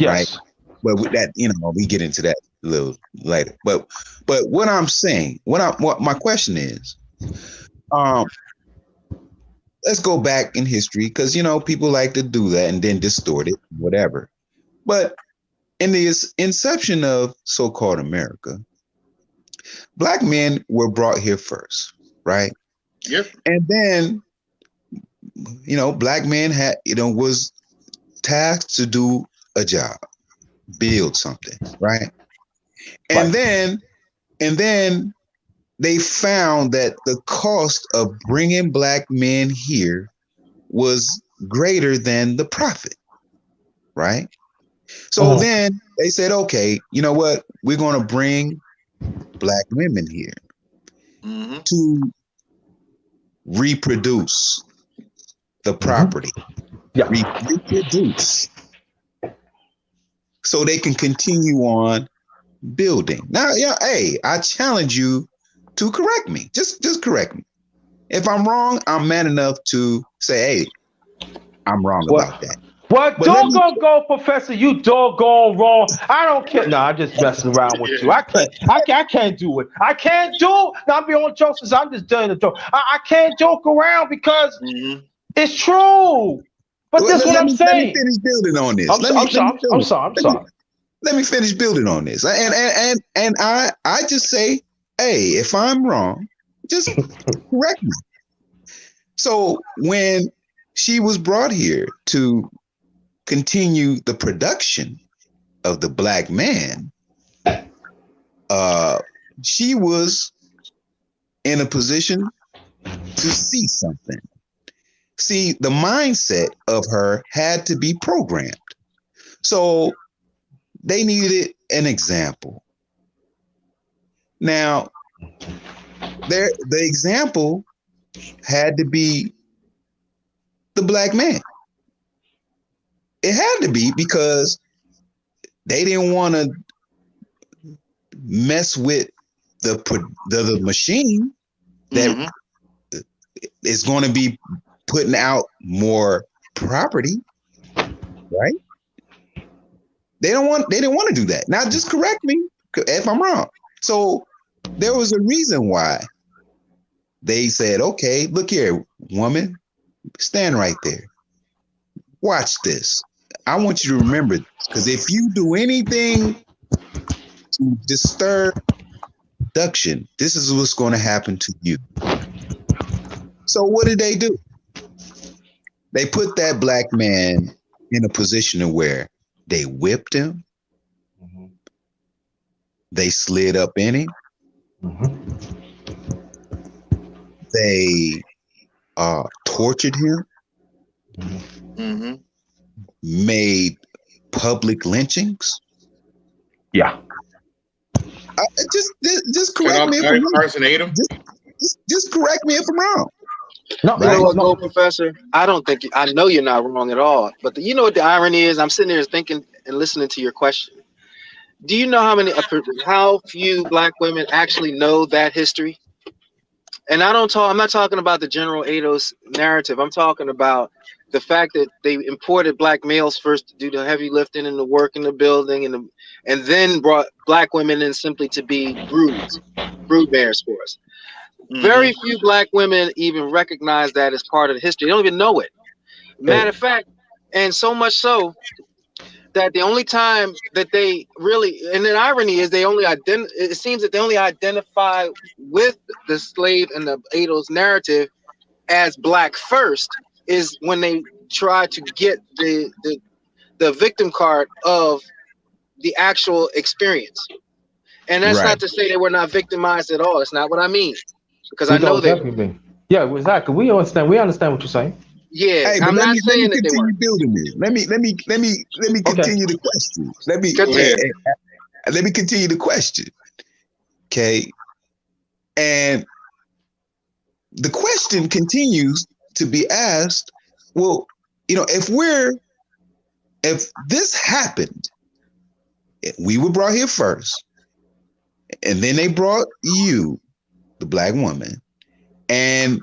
Right? Yes. But with that, we get into that a little later. But what I'm saying, what my question is, um, let's go back in history because people like to do that and then distort it, whatever. But in the inception of so-called America, black men were brought here first, right? Yep. And then, black men was tasked to do a job, build something, right? And Right. then they found that the cost of bringing black men here was greater than the profit, right? So Mhm. then they said, okay, you know what? We're going to bring black women here Mm-hmm. to reproduce the Mhm. property, Yeah. reproduce, so they can continue on building. Now, yeah, hey, I challenge you to correct me. Just correct me. If I'm wrong, I'm man enough to say, hey, I'm wrong about Well, that. well, But let me doggone go, Professor. You doggone wrong. I don't care. No, I'm just messing around with you. Yeah. I can't do it. I can't do it. Now, I'm being on jokes. I'm just doing the joke. I can't joke around because Mm-hmm. it's true. But let, this is let, what let I'm me let me saying. finish building on this. I'm Let so, me I'm let me sorry. I'm finish. sorry. I'm Let me sorry. let me finish building on this. And I just say, hey, if I'm wrong, just correct me. So when she was brought here to continue the production of the black man, uh, she was in a position to see something. See, the mindset of her had to be programmed. So they needed an example. Now, the example had to be the black man. It had to be because they didn't want to mess with the machine that Mm-hmm. is going to be putting out more property, right? They didn't want to do that. Now, just correct me if I'm wrong. So there was a reason why they said, "Okay, look here, woman, stand right there. Watch this. I want you to remember this because if you do anything to disturb production, this is what's going to happen to you." So what did they do? They put that black man in a position of where they whipped him, Mhm. they slid up in him, Mhm. they tortured him, Mm-hmm. made public lynchings. Yeah. Just Cut correct off me if I'm Johnny wrong. Carson ate him. Just correct me if I'm wrong, No. You know right? No. what, No. Professor? I don't think I know you're not wrong at all. But you know what the irony is? I'm sitting there thinking and listening to your question. Do you know how few black women actually know that history? And I'm not talking about the General Ados narrative. I'm talking about the fact that they imported black males first to do the heavy lifting and the work in the building, and then brought black women in simply to be brood bears for us. Very few black women even recognize that as part of the history. They don't even know it. Matter of fact, and so much so that the only time that they really, and the irony is it seems that they only identify with the slave and the Ados narrative as black first is when they try to get the victim card of the actual experience. And that's not to say they were not victimized at all. It's not what I mean. Because I know they were. Yeah, exactly. We understand what you're saying. Yeah, Hey, I'm not saying that they continue weren't. building it. Let me continue the question. Let me continue the question. Okay. And the question continues to be asked, well, if this happened, we were brought here first, and then they brought you, the black woman, and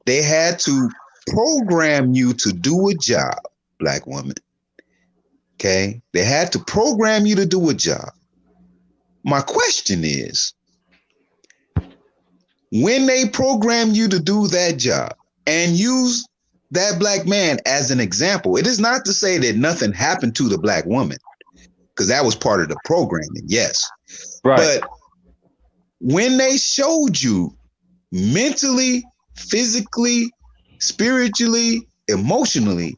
they had to program you to do a job, black woman. Okay? They had to program you to do a job. My question is, when they program you to do that job and use that black man as an example, it is not to say that nothing happened to the black woman, because that was part of the programming, yes. Right. But when they showed you mentally, physically, spiritually, emotionally,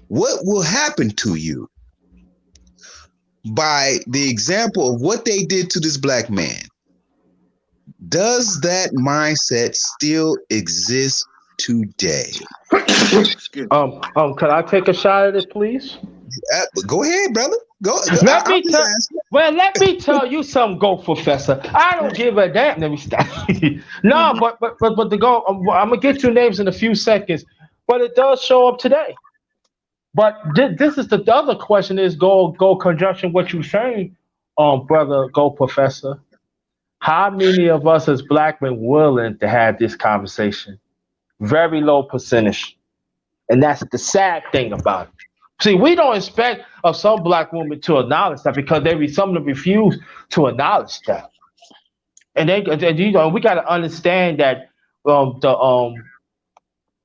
what will happen to you by the example of what they did to this black man? Does that mindset still exist today? Could I take a shot at it, please? Go ahead, brother. Go. Let me tell you something, Go Professor. I don't give a damn. Let me stop. No, but to go, I'm gonna get your names in a few seconds. But it does show up today. But this is the other question: is go conjunction what you're saying, brother, Go Professor. How many of us as black men willing to have this conversation? Very low percentage, and that's the sad thing about it. See, we don't expect of some black women to acknowledge that because some of them refuse to acknowledge that. And we got to understand that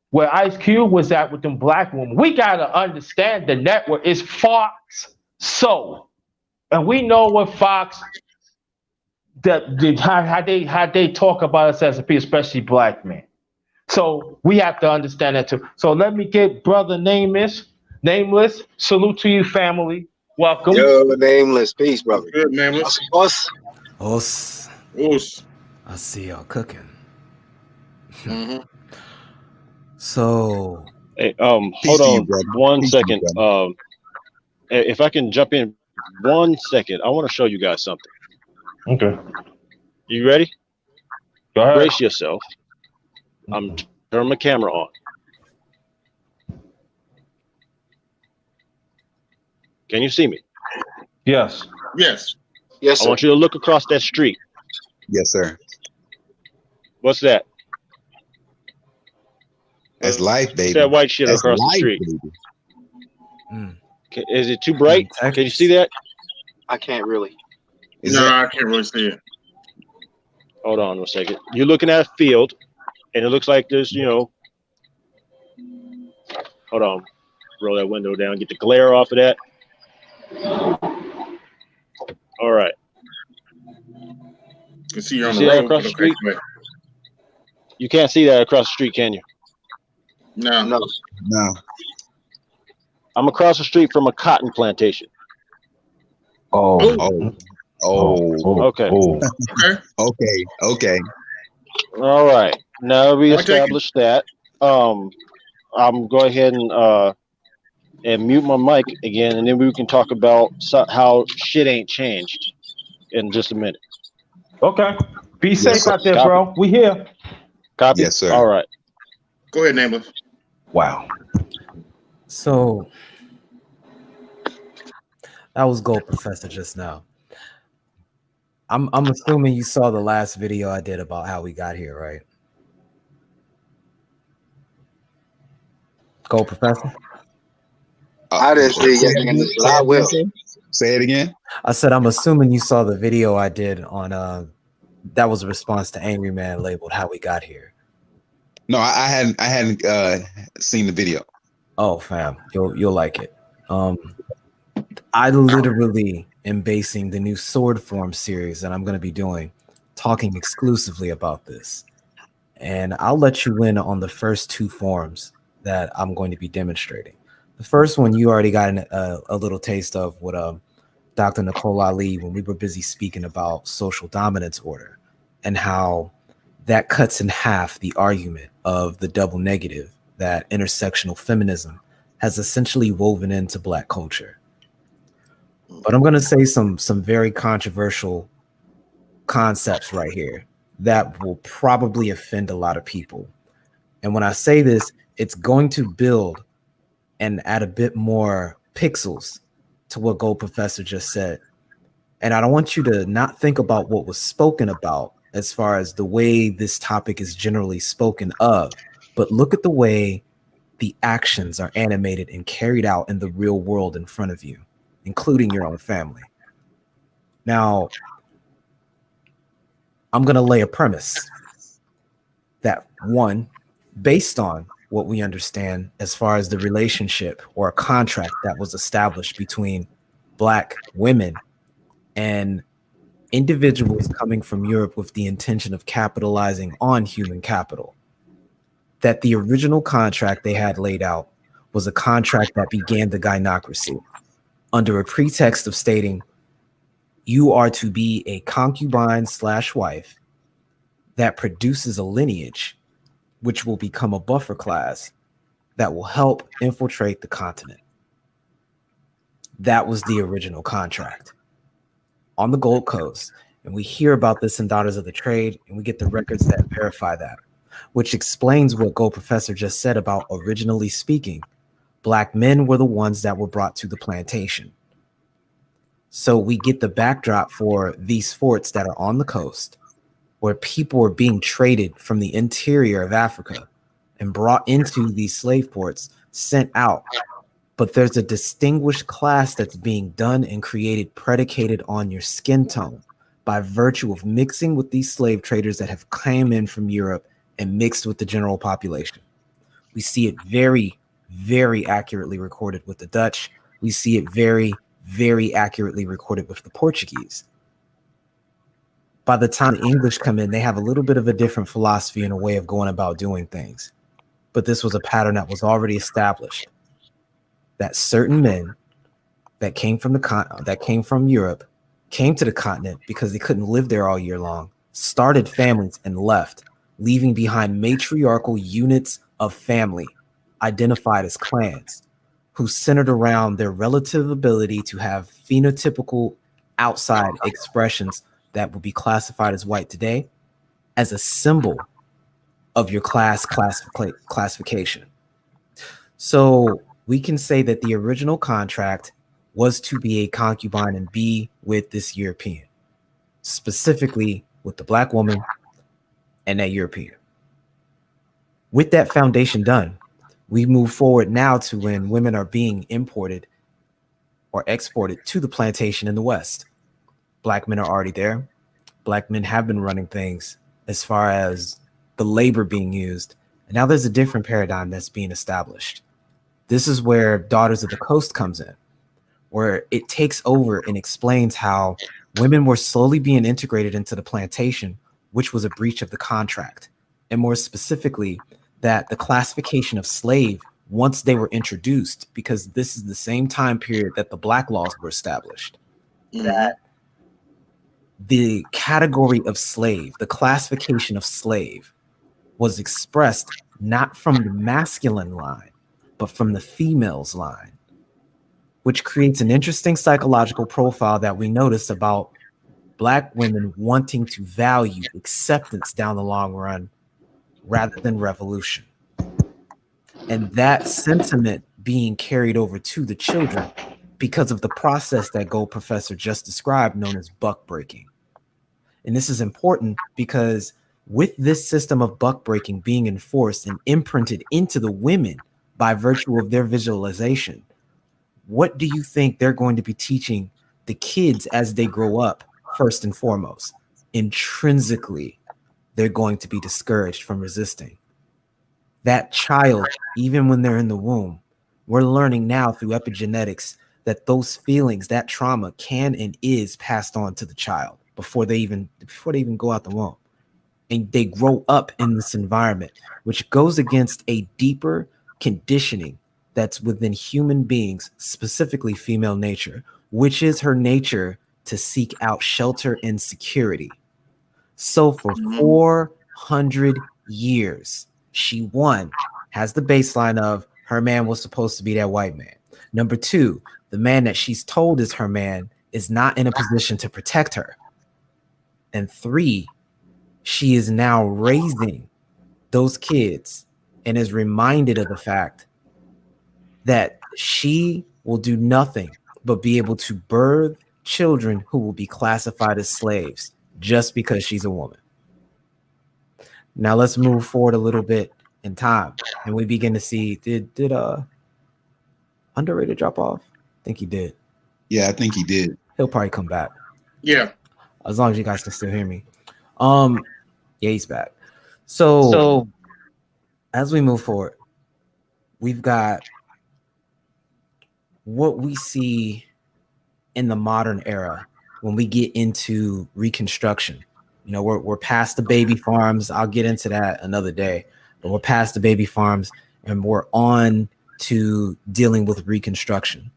where Ice Cube was at with them black women, we got to understand the network is Fox Soul, and we know what Fox how they talk about us as a people, especially black men. So we have to understand that too. So let me get brother Nameless. Salute to you, family. Welcome. Yo, Nameless. Peace, brother. Good, Nameless. Us. Us. I see y'all cooking. Mm-hmm. So, hey, hold on 1 second. If I can jump in 1 second, I want to show you guys something. Okay. You ready? Go ahead. Brace yourself. I'm turning my camera on. Can you see me? Yes. Yes. Yes, sir. I want you to look across that street. Yes, sir. What's that? That's life, baby. What's that white shit That's across life, the street? mm. Is it too bright? Can you see that? I can't really. I can't really see it. Hold on 1 second. You're looking at a field, and it looks like there's, hold on. Roll that window down. Get the glare off of that. All right. You can see you're on see the that road. across the street? You can't see that across the street, can you? No. I'm across the street from a cotton plantation. Oh. Okay. Okay. All right. Now we established that. I'm go ahead and mute my mic again, and then we can talk about how shit ain't changed in just a minute. Okay. Be safe out there, bro. We here. Copy? Yes, sir. All right. Go ahead, Nameless. Wow. So That was Gold Professor just now. I'm assuming you saw the last video I did about how we got here, right? Gold Professor? I didn't see it yet, Candace, but I will. Say it again. I said I'm assuming you saw the video I did on that was a response to Angry Man labeled How We Got Here. No, I hadn't seen the video. Oh, fam, you'll like it. I literally am basing the new Sword Form series that I'm going to be doing, talking exclusively about this. And I'll let you in on the first two forms that I'm going to be demonstrating. The first one you already got a little taste of with Dr. Nicole Ali when we were busy speaking about social dominance order and how that cuts in half the argument of the double negative that intersectional feminism has essentially woven into Black culture. But I'm going to say some very controversial concepts right here that will probably offend a lot of people. And when I say this, it's going to build and add a bit more pixels to what Gold Professor just said. And I don't want you to not think about what was spoken about as far as the way this topic is generally spoken of, but look at the way the actions are animated and carried out in the real world in front of you, including your own family. Now, I'm going to lay a premise that, one, based on what we understand as far as the relationship or a contract that was established between Black women and individuals coming from Europe with the intention of capitalizing on human capital, that the original contract they had laid out was a contract that began the gynocracy under a pretext of stating you are to be a concubine / wife that produces a lineage which will become a buffer class that will help infiltrate the continent. That was the original contract on the Gold Coast. And we hear about this in Daughters of the Trade, and we get the records that verify that, which explains what Gold Professor just said about, originally speaking, Black men were the ones that were brought to the plantation. So we get the backdrop for these forts that are on the coast where people are being traded from the interior of Africa and brought into these slave ports, sent out. But there's a distinguished class that's being done and created predicated on your skin tone by virtue of mixing with these slave traders that have come in from Europe and mixed with the general population. We see it very, very accurately recorded with the Dutch. We see it very, very accurately recorded with the Portuguese. By the time the English come in, they have a little bit of a different philosophy and a way of going about doing things. But this was a pattern that was already established, that certain men that came from Europe came to the continent because they couldn't live there all year long, started families and left, leaving behind matriarchal units of family identified as clans, who centered around their relative ability to have phenotypical outside expressions that would be classified as white today as a symbol of your classification. So we can say that the original contract was to be a concubine and be with this European, specifically with the Black woman and that European. With that foundation done, we move forward now to when women are being imported or exported to the plantation in the West. Black men are already there. Black men have been running things as far as the labor being used. And now there's a different paradigm that's being established. This is where Daughters of the Coast comes in, where it takes over and explains how women were slowly being integrated into the plantation, which was a breach of the contract. And more specifically, that the classification of slave, once they were introduced, because this is the same time period that the Black laws were established, that the category of slave, the classification of slave, was expressed not from the masculine line, but from the female's line, which creates an interesting psychological profile that we notice about Black women wanting to value acceptance down the long run rather than revolution. And that sentiment being carried over to the children because of the process that Gold Professor just described, known as buck breaking. And this is important because with this system of buck breaking being enforced and imprinted into the women by virtue of their visualization, what do you think they're going to be teaching the kids as they grow up? First and foremost, intrinsically, they're going to be discouraged from resisting. That child, even when they're in the womb, we're learning now through epigenetics that those feelings, that trauma can and is passed on to the child before they even go out the womb. And they grow up in this environment, which goes against a deeper conditioning that's within human beings, specifically female nature, which is her nature to seek out shelter and security. So for 400 years, she, one, has the baseline of her man was supposed to be that white man. Number two, the man that she's told is her man is not in a position to protect her. And three, she is now raising those kids and is reminded of the fact that she will do nothing but be able to birth children who will be classified as slaves just because she's a woman. Now let's move forward a little bit in time, and we begin to see, did Underrated drop off? I think he did. Yeah, I think he did. He'll probably come back. Yeah. As long as you guys can still hear me. Yeah, he's back. So as we move forward, we've got what we see in the modern era when we get into Reconstruction. You know, we're past the baby farms. I'll get into that another day, but we're past the baby farms and we're on to dealing with Reconstruction.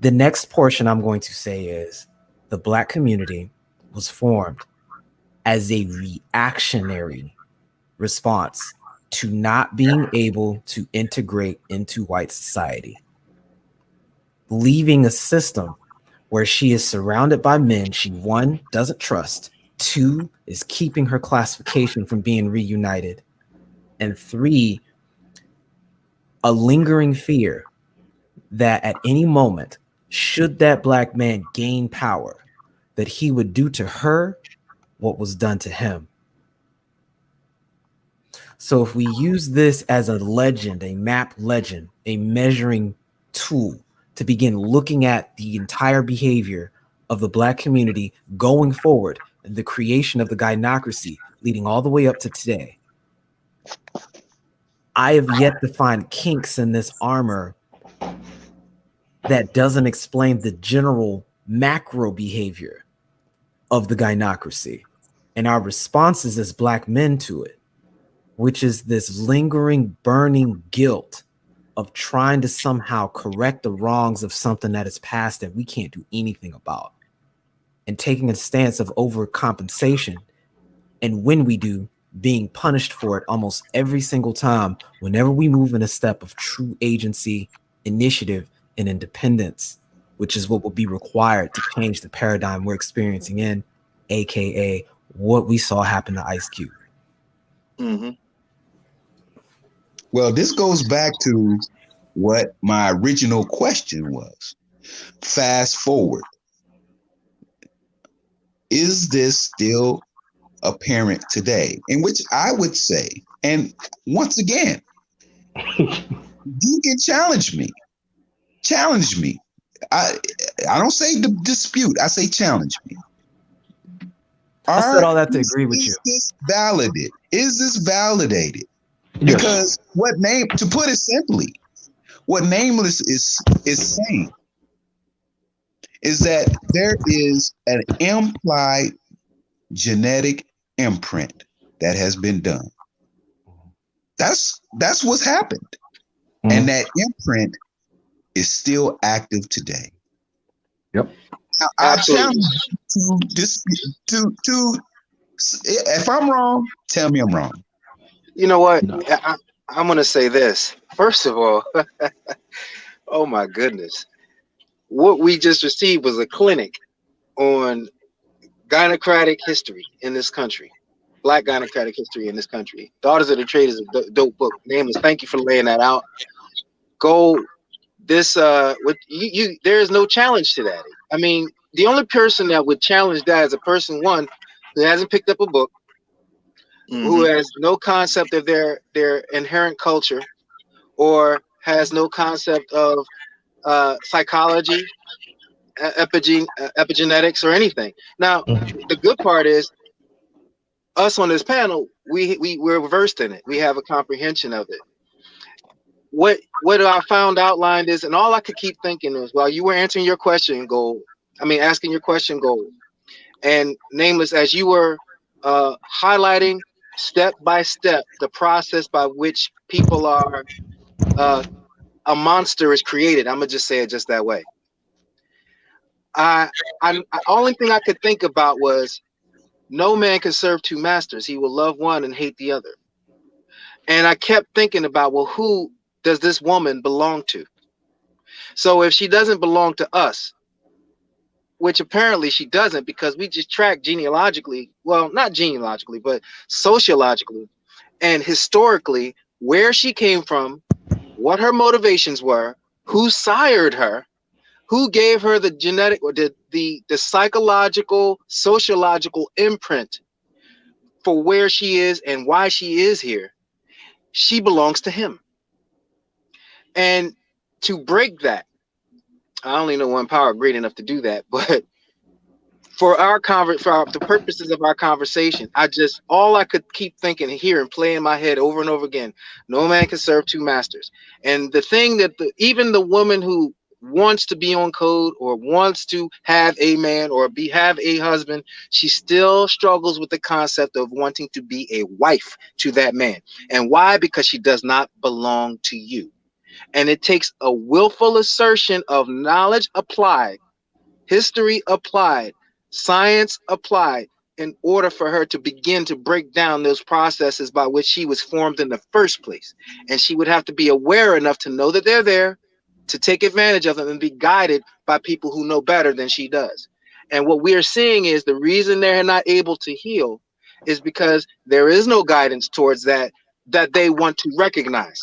The next portion I'm going to say is the Black community was formed as a reactionary response to not being able to integrate into white society, leaving a system where she is surrounded by men she, one, doesn't trust, two, is keeping her classification from being reunited, and three, a lingering fear that at any moment, should that Black man gain power, that he would do to her what was done to him. So if we use this as a legend, a map legend, a measuring tool to begin looking at the entire behavior of the Black community going forward, and the creation of the gynocracy leading all the way up to today, I have yet to find kinks in this armor that doesn't explain the general macro behavior of the gynocracy and our responses as Black men to it, which is this lingering, burning guilt of trying to somehow correct the wrongs of something that is past that we can't do anything about, and taking a stance of overcompensation. And when we do, being punished for it almost every single time whenever we move in a step of true agency, initiative, and independence, which is what will be required to change the paradigm we're experiencing in, aka what we saw happen to Ice Cube. Mm-hmm. Well, this goes back to what my original question was. Fast forward. Is this still apparent today? In which I would say, and once again, you can challenge me. Challenge me. I don't say dispute. I say challenge me. I said all that to agree with you. Is this validated? Is this validated? Yes. Because to put it simply, what Nameless is saying is that there is an implied genetic imprint that has been done. That's what's happened. Mm-hmm. And that imprint is still active today. Yep. Now, I challenge you to if I'm wrong, tell me I'm wrong. You know what? No. I'm going to say this. First of all, oh my goodness. What we just received was a clinic on gynocratic history in this country. Black gynocratic history in this country. Daughters of the Trade is a dope book. Nameless, thank you for laying that out. Go this what you there is no challenge to that. I mean, the only person that would challenge that is a person, one, who hasn't picked up a book, who Mm-hmm. has no concept of their inherent culture, or has no concept of psychology, epigenetics, or anything. Now, the good part is us on this panel, we're versed in it. We have a comprehension of it. What I found outlined is, and all I could keep thinking is, while you were answering your question, Gold, I mean, asking your question, Gold, and Nameless, as you were highlighting step by step the process by which people are, a monster is created. I'm gonna just say it just that way. I, only thing I could think about was, no man can serve two masters. He will love one and hate the other. And I kept thinking about, well, who does this woman belong to? So if she doesn't belong to us, which apparently she doesn't, because we just track genealogically, well, not genealogically, but sociologically and historically, where she came from, what her motivations were, who sired her, who gave her the genetic or the psychological, sociological imprint for where she is and why she is here. She belongs to him. And to break that, I only know one power great enough to do that, but for the purposes of our conversation, all I could keep thinking here and play in my head over and over again, no man can serve two masters. And the thing that even the woman who wants to be on code or wants to have a man or have a husband, she still struggles with the concept of wanting to be a wife to that man. And why? Because she does not belong to you. And it takes a willful assertion of knowledge applied, history applied, science applied, in order for her to begin to break down those processes by which she was formed in the first place. And she would have to be aware enough to know that they're there, to take advantage of them, and be guided by people who know better than she does. And what we are seeing is the reason they're not able to heal is because there is no guidance towards that they want to recognize.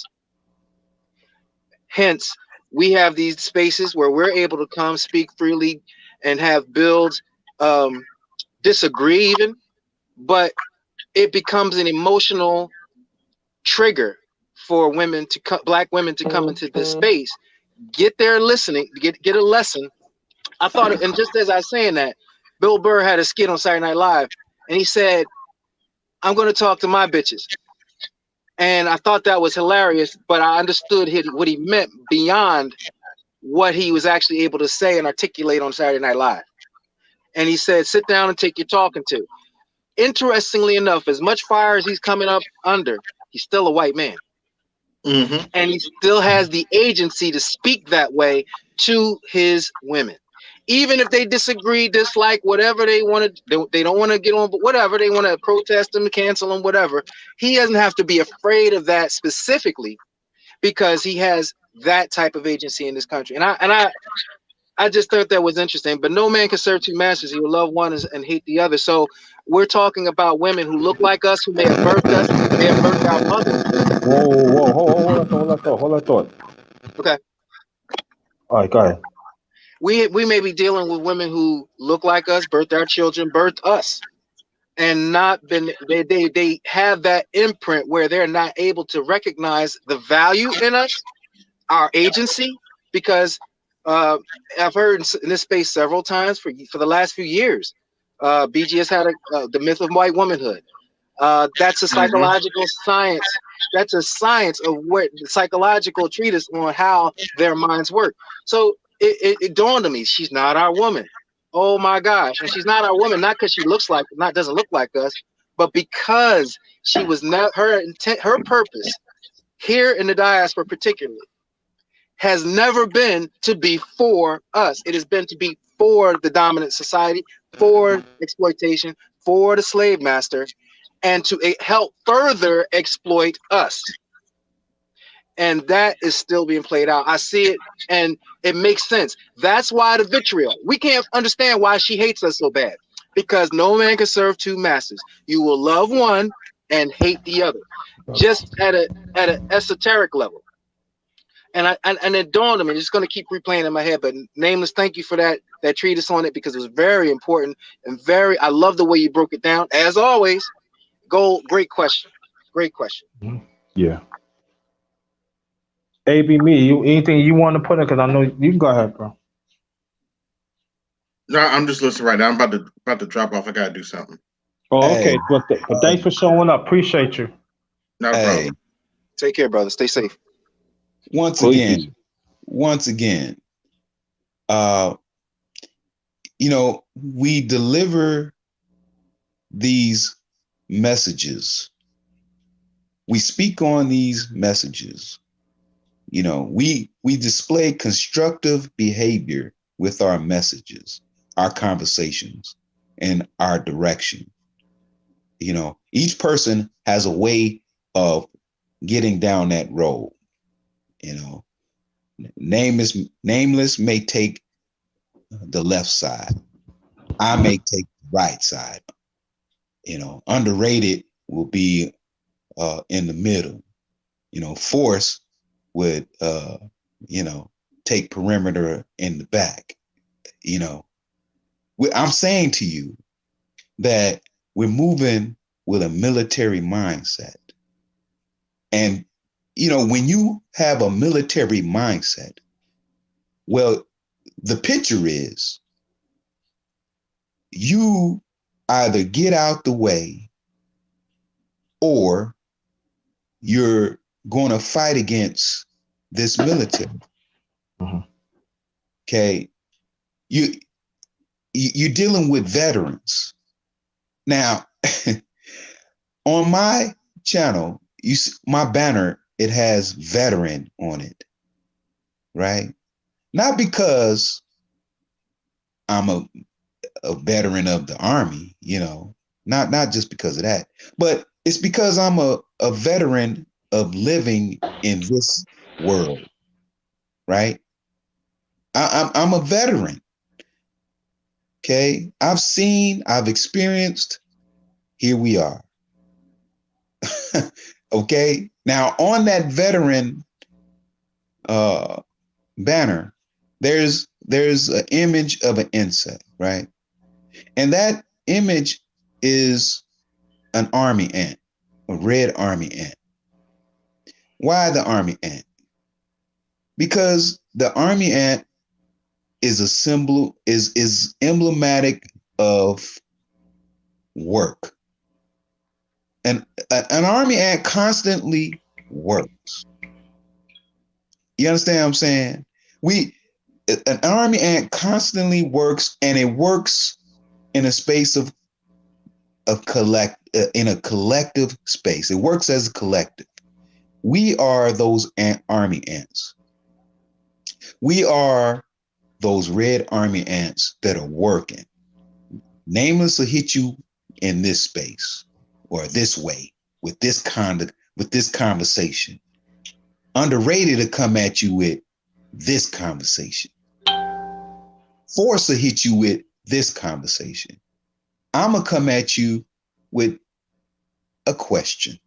Hence, we have these spaces where we're able to come speak freely and have builds, disagree even, but it becomes an emotional trigger for black women to come into this space, get their listening, get a lesson. I thought, and just as I was saying that, Bill Burr had a skit on Saturday Night Live, and he said, "I'm going to talk to my bitches." And I thought that was hilarious, but I understood what he meant beyond what he was actually able to say and articulate on Saturday Night Live. And he said, "Sit down and take your talking to." Interestingly enough, as much fire as he's coming up under, he's still a white man. Mm-hmm. And he still has the agency to speak that way to his women. Even if they disagree, dislike, whatever they want to, they don't want to get on, but whatever, they want to protest him, cancel him, whatever. He doesn't have to be afraid of that specifically, because he has that type of agency in this country. And I just thought that was interesting. But no man can serve two masters. He will love one and hate the other. So we're talking about women who look like us, who may have birthed us, may have birthed our mothers. Whoa, hold that thought. Okay. All right, go ahead. We may be dealing with women who look like us, birthed our children, birthed us, and not been they have that imprint where they're not able to recognize the value in us, our agency, because I've heard in this space several times for the last few years, BGS had the myth of white womanhood. That's a psychological science. That's a science of what the psychological treatise on how their minds work. So it dawned on me, she's not our woman. Oh my gosh. And she's not our woman, not because she doesn't look like us, but because she was not her intent, her purpose here in the diaspora particularly has never been to be for us. It has been to be for the dominant society, for exploitation, for the slave master, and to help further exploit us. And that is still being played out. I see it, and it makes sense. That's why the vitriol. We can't understand why she hates us so bad, because no man can serve two masters. You will love one and hate the other, just at an esoteric level. and it dawned on me. It's going to keep replaying in my head. But Nameless, thank you for that treatise on it, because it was very important and very. I love the way you broke it down. As always, Gold, great question. Great question. Yeah. AB me, anything you want to put in? Because I know you can go ahead, bro. No, I'm just listening right now. I'm about to drop off. I gotta do something. Oh, Hey, okay. But thanks for showing up. Appreciate you. Not a hey, problem. Take care, brother. Stay safe. once Please. again, we deliver these messages. We speak on these messages. We display constructive behavior with our messages, our conversations, and our direction. Each person has a way of getting down that road. Nameless may take the left side. I may take the right side. Underrated will be in the middle. Force would take perimeter in the back. I'm saying to you that we're moving with a military mindset. And when you have a military mindset, well, the picture is you either get out the way or you're going to fight against this military. Okay. You're dealing with veterans. Now, on my channel, my banner, it has veteran on it, right? Not because I'm a veteran of the Army, not just because of that, but it's because I'm a veteran of living in this world, right? I'm a veteran. Okay. I've experienced, here we are. Okay. Now on that veteran banner, there's an image of an insect, right? And that image is an army ant, a red army ant. Why the army ant? Because the army ant is a symbol, is emblematic of work. And an army ant constantly works. You understand what I'm saying? An army ant constantly works, and it works in a space of in a collective space. It works as a collective. We are those army ants. We are those red army ants that are working. Nameless will hit you in this space or this way with this conversation. Underrated to come at you with this conversation. Force will hit you with this conversation. I'm gonna come at you with a question.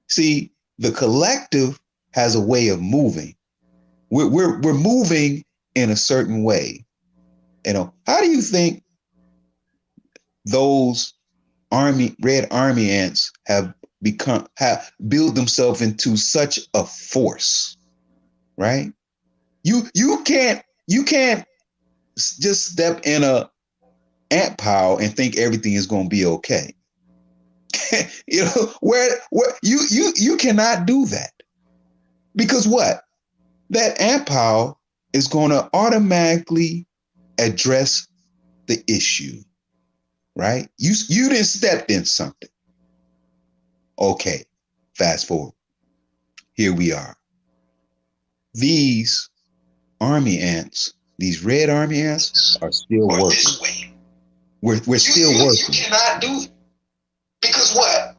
See, the collective has a way of moving. We're moving in a certain way. How do you think those red army ants have built themselves into such a force, right? You can't just step in a ant pile and think everything is going to be okay. Where you cannot do that, because what? That ant pile is going to automatically address the issue, right? You didn't step in something. Okay, fast forward. Here we are. These army ants, these red army ants, are still working. We're still working. You cannot do it. Because what?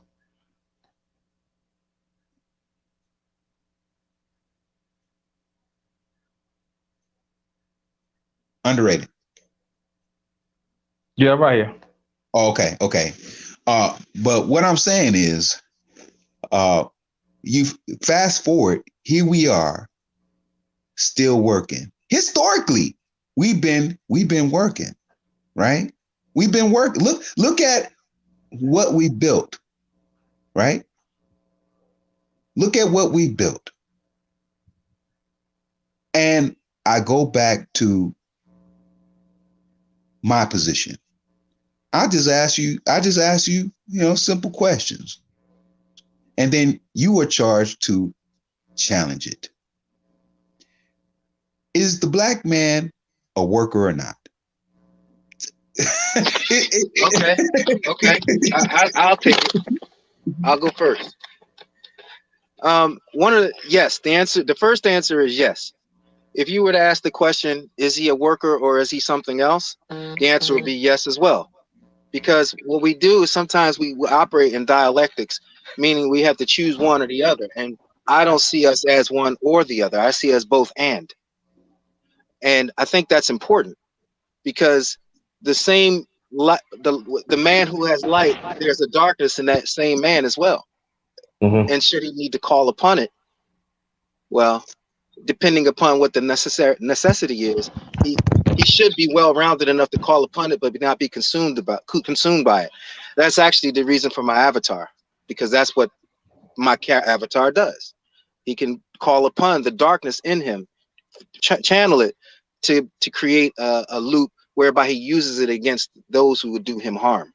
Underrated. Yeah, right here. Okay. But what I'm saying is, you fast forward, here we are. still working. Historically, we've been working, right? We've been working. Look at what we built, right? Look at what we built. And I go back to my position. I just ask you, simple questions. And then you are charged to challenge it. Is the black man a worker or not? Okay. I'll take it. I'll go first. The first answer is yes. If you were to ask the question, is he a worker or is he something else? The answer would be yes as well. Because what we do is sometimes we operate in dialectics, meaning we have to choose one or the other. And I don't see us as one or the other. I see us both and. And I think that's important because the same the man who has light, there's a darkness in that same man as well. Mm-hmm. And should he need to call upon it, well, depending upon what the necessity is, he should be well rounded enough to call upon it, but not be consumed by it. That's actually the reason for my avatar, because that's what my avatar does. He can call upon the darkness in him, channel it to create a loop whereby he uses it against those who would do him harm.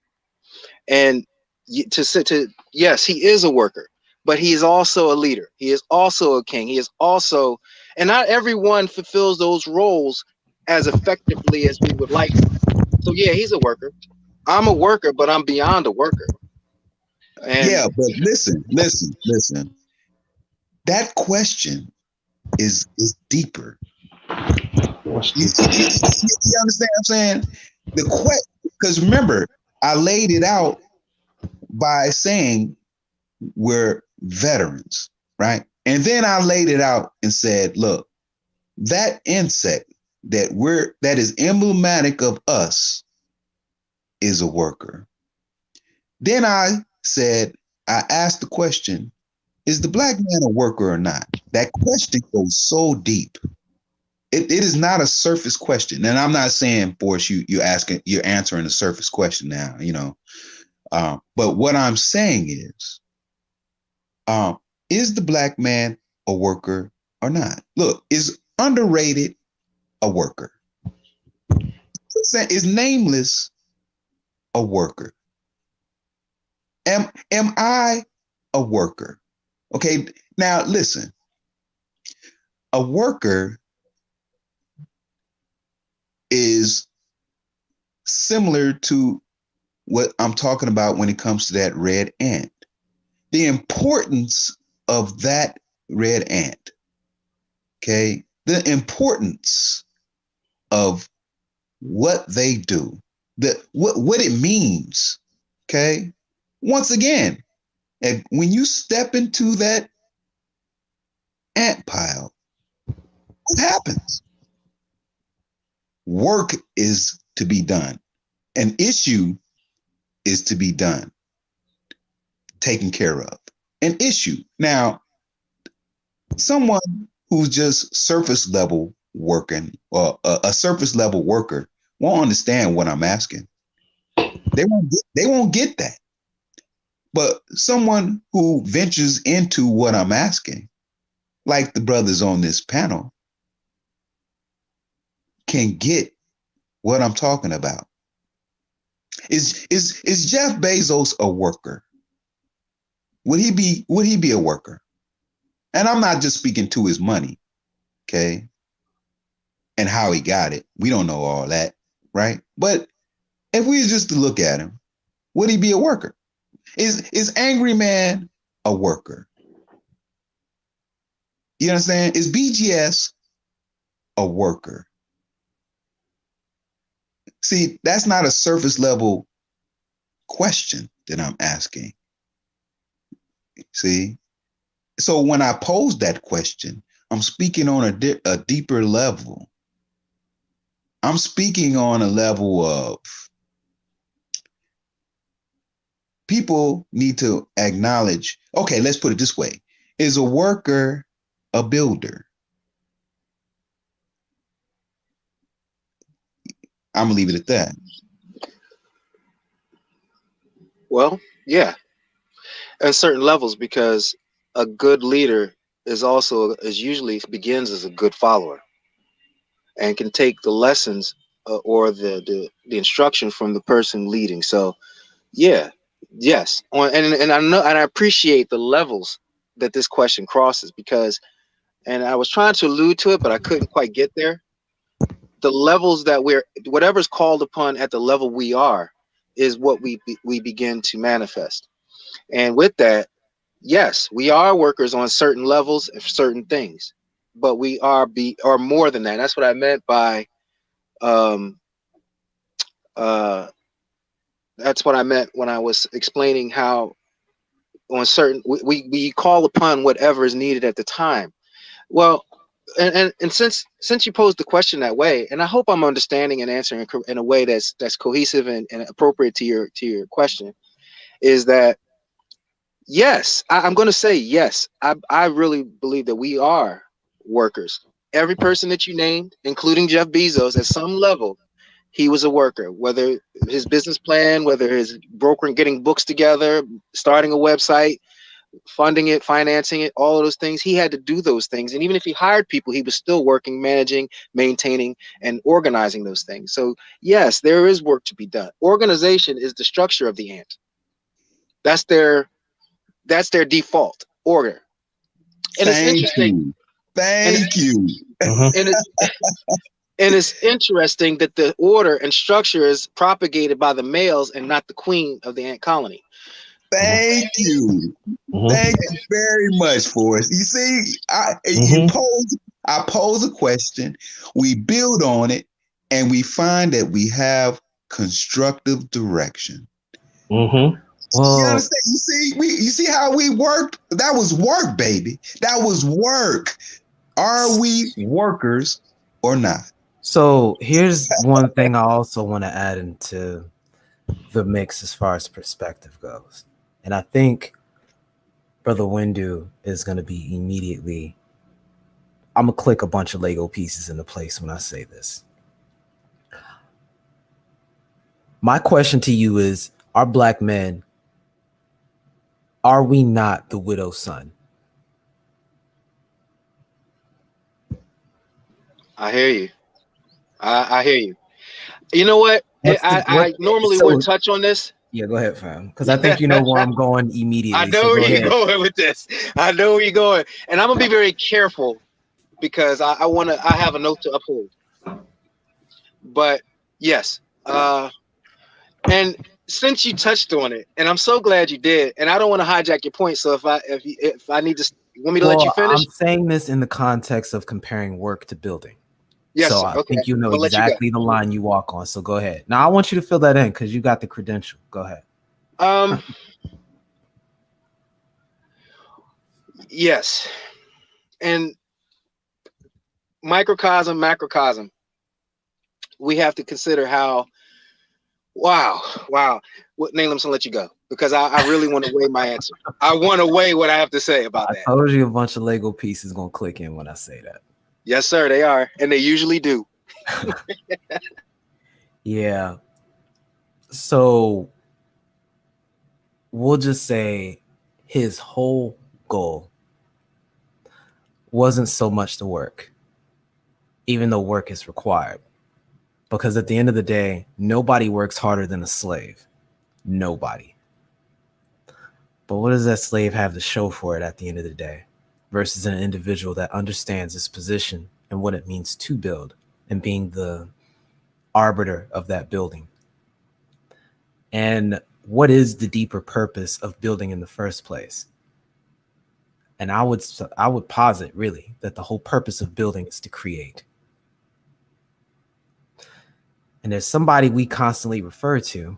And yes, he is a worker, but he is also a leader. He is also a king. He is also, and not everyone fulfills those roles as effectively as we would like. So yeah, he's a worker. I'm a worker, but I'm beyond a worker. And yeah, but listen. That question is deeper. You understand what I'm saying? The question, because remember, I laid it out by saying we're veterans, right? And then I laid it out and said, look, that insect that is emblematic of us is a worker. Then I asked the question, is the black man a worker or not? That question goes so deep. It is not a surface question. And I'm not saying, Boris, you're answering a surface question now, but what I'm saying is the black man a worker or not? Look, is Underrated a worker? Is Nameless a worker? Am I a worker? Okay, now listen. A worker is similar to what I'm talking about when it comes to that red ant. The importance of that red ant, okay? The importance of what they do, what it means, okay? Once again, when you step into that ant pile, what happens? Work is to be done. An issue is to be done, taken care of. An issue. Now, someone who's just surface level working, or a surface level worker, won't understand what I'm asking. They won't get that. But someone who ventures into what I'm asking, like the brothers on this panel, can get what I'm talking about. Is Jeff Bezos a worker? Would he be a worker? And I'm not just speaking to his money, okay? And how he got it. We don't know all that, right? But if we just to look at him, would he be a worker? Is Angry Man a worker? You understand? Is BGS a worker? See, that's not a surface level question that I'm asking. See? So when I pose that question, I'm speaking on a deeper level. I'm speaking on a level of people need to acknowledge, okay, let's put it this way. Is a worker a builder? I'm gonna leave it at that. Well, yeah, at certain levels, because a good leader is usually begins as a good follower and can take the lessons or the instruction from the person leading. So yeah, yes, and I know and I appreciate the levels that this question crosses because, and I was trying to allude to it, but I couldn't quite get there. The levels that whatever's called upon at the level we are, is what we begin to manifest. And with that, yes, we are workers on certain levels of certain things, but we are more than that. That's what I meant by um uh that's what I meant when I was explaining how on certain we call upon whatever is needed at the time. Well, and since you posed the question that way, and I hope I'm understanding and answering in a way that's cohesive and appropriate to your question, is that yes, I'm going to say yes. I really believe that we are workers. Every person that you named, including Jeff Bezos, at some level, he was a worker. Whether his business plan, whether his brokering, getting books together, starting a website, funding it, financing it, all of those things, he had to do those things. And even if he hired people, he was still working, managing, maintaining, and organizing those things. So yes, there is work to be done. Organization is the structure of the ant. That's their default order. And it's Thank interesting. you. And Thank you. and it's and it's interesting that the order and structure is propagated by the males and not the queen of the ant colony. Thank you. Thank you very much, Forrest. You see, I pose a question, we build on it, and we find that we have constructive direction. Mm-hmm. Well, you understand? You see how we worked? That was work, baby. That was work. Are we workers or not? So here's one thing I also want to add into the mix as far as perspective goes. And I think Brother Windu is going to be immediately, I'm going to click a bunch of Lego pieces into place when I say this. My question to you is, are black men, are we not the widow's son? I hear you. I hear you. You know what? I normally wouldn't touch on this. Yeah, go ahead, fam. Because I think you know where I'm going immediately. I know where you're going with this. I know where you're going. And I'm going to be very careful because I have a note to uphold. But yes. And since you touched on it, and I'm so glad you did, and I don't want to hijack your point. So if I need to, you want me to let you finish? I'm saying this in the context of comparing work to building. Yes, so sir. I think you know exactly the line you walk on. So go ahead. Now I want you to fill that in because you got the credential. Go ahead. Yes. And microcosm, macrocosm. We have to consider how. Wow. What name? I'm gonna let you go because I really want to weigh my answer. I want to weigh what I have to say about that. I told you a bunch of Lego pieces gonna click in when I say that. Yes, sir. They are, and they usually do. Yeah. So we'll just say his whole goal wasn't so much the work, even though work is required. Because at the end of the day, nobody works harder than a slave. Nobody. But what does that slave have to show for it at the end of the day versus an individual that understands his position and what it means to build and being the arbiter of that building? And what is the deeper purpose of building in the first place? And I would posit really that the whole purpose of building is to create. And there's somebody we constantly refer to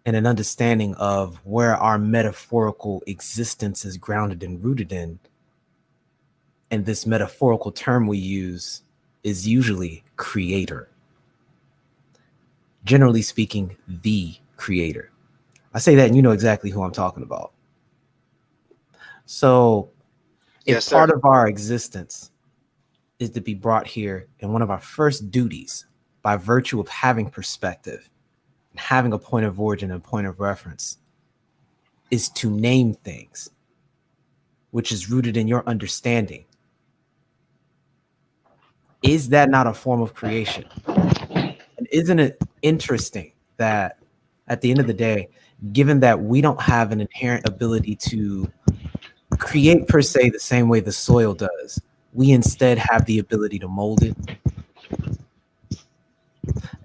and an understanding of where our metaphorical existence is grounded and rooted in. And this metaphorical term we use is usually creator. Generally speaking, the creator. I say that and you know exactly who I'm talking about. So if part of our existence is to be brought here, and one of our first duties by virtue of having perspective and having a point of origin and point of reference is to name things, which is rooted in your understanding. Is that not a form of creation? And isn't it interesting that at the end of the day, given that we don't have an inherent ability to create per se the same way the soil does, we instead have the ability to mold it?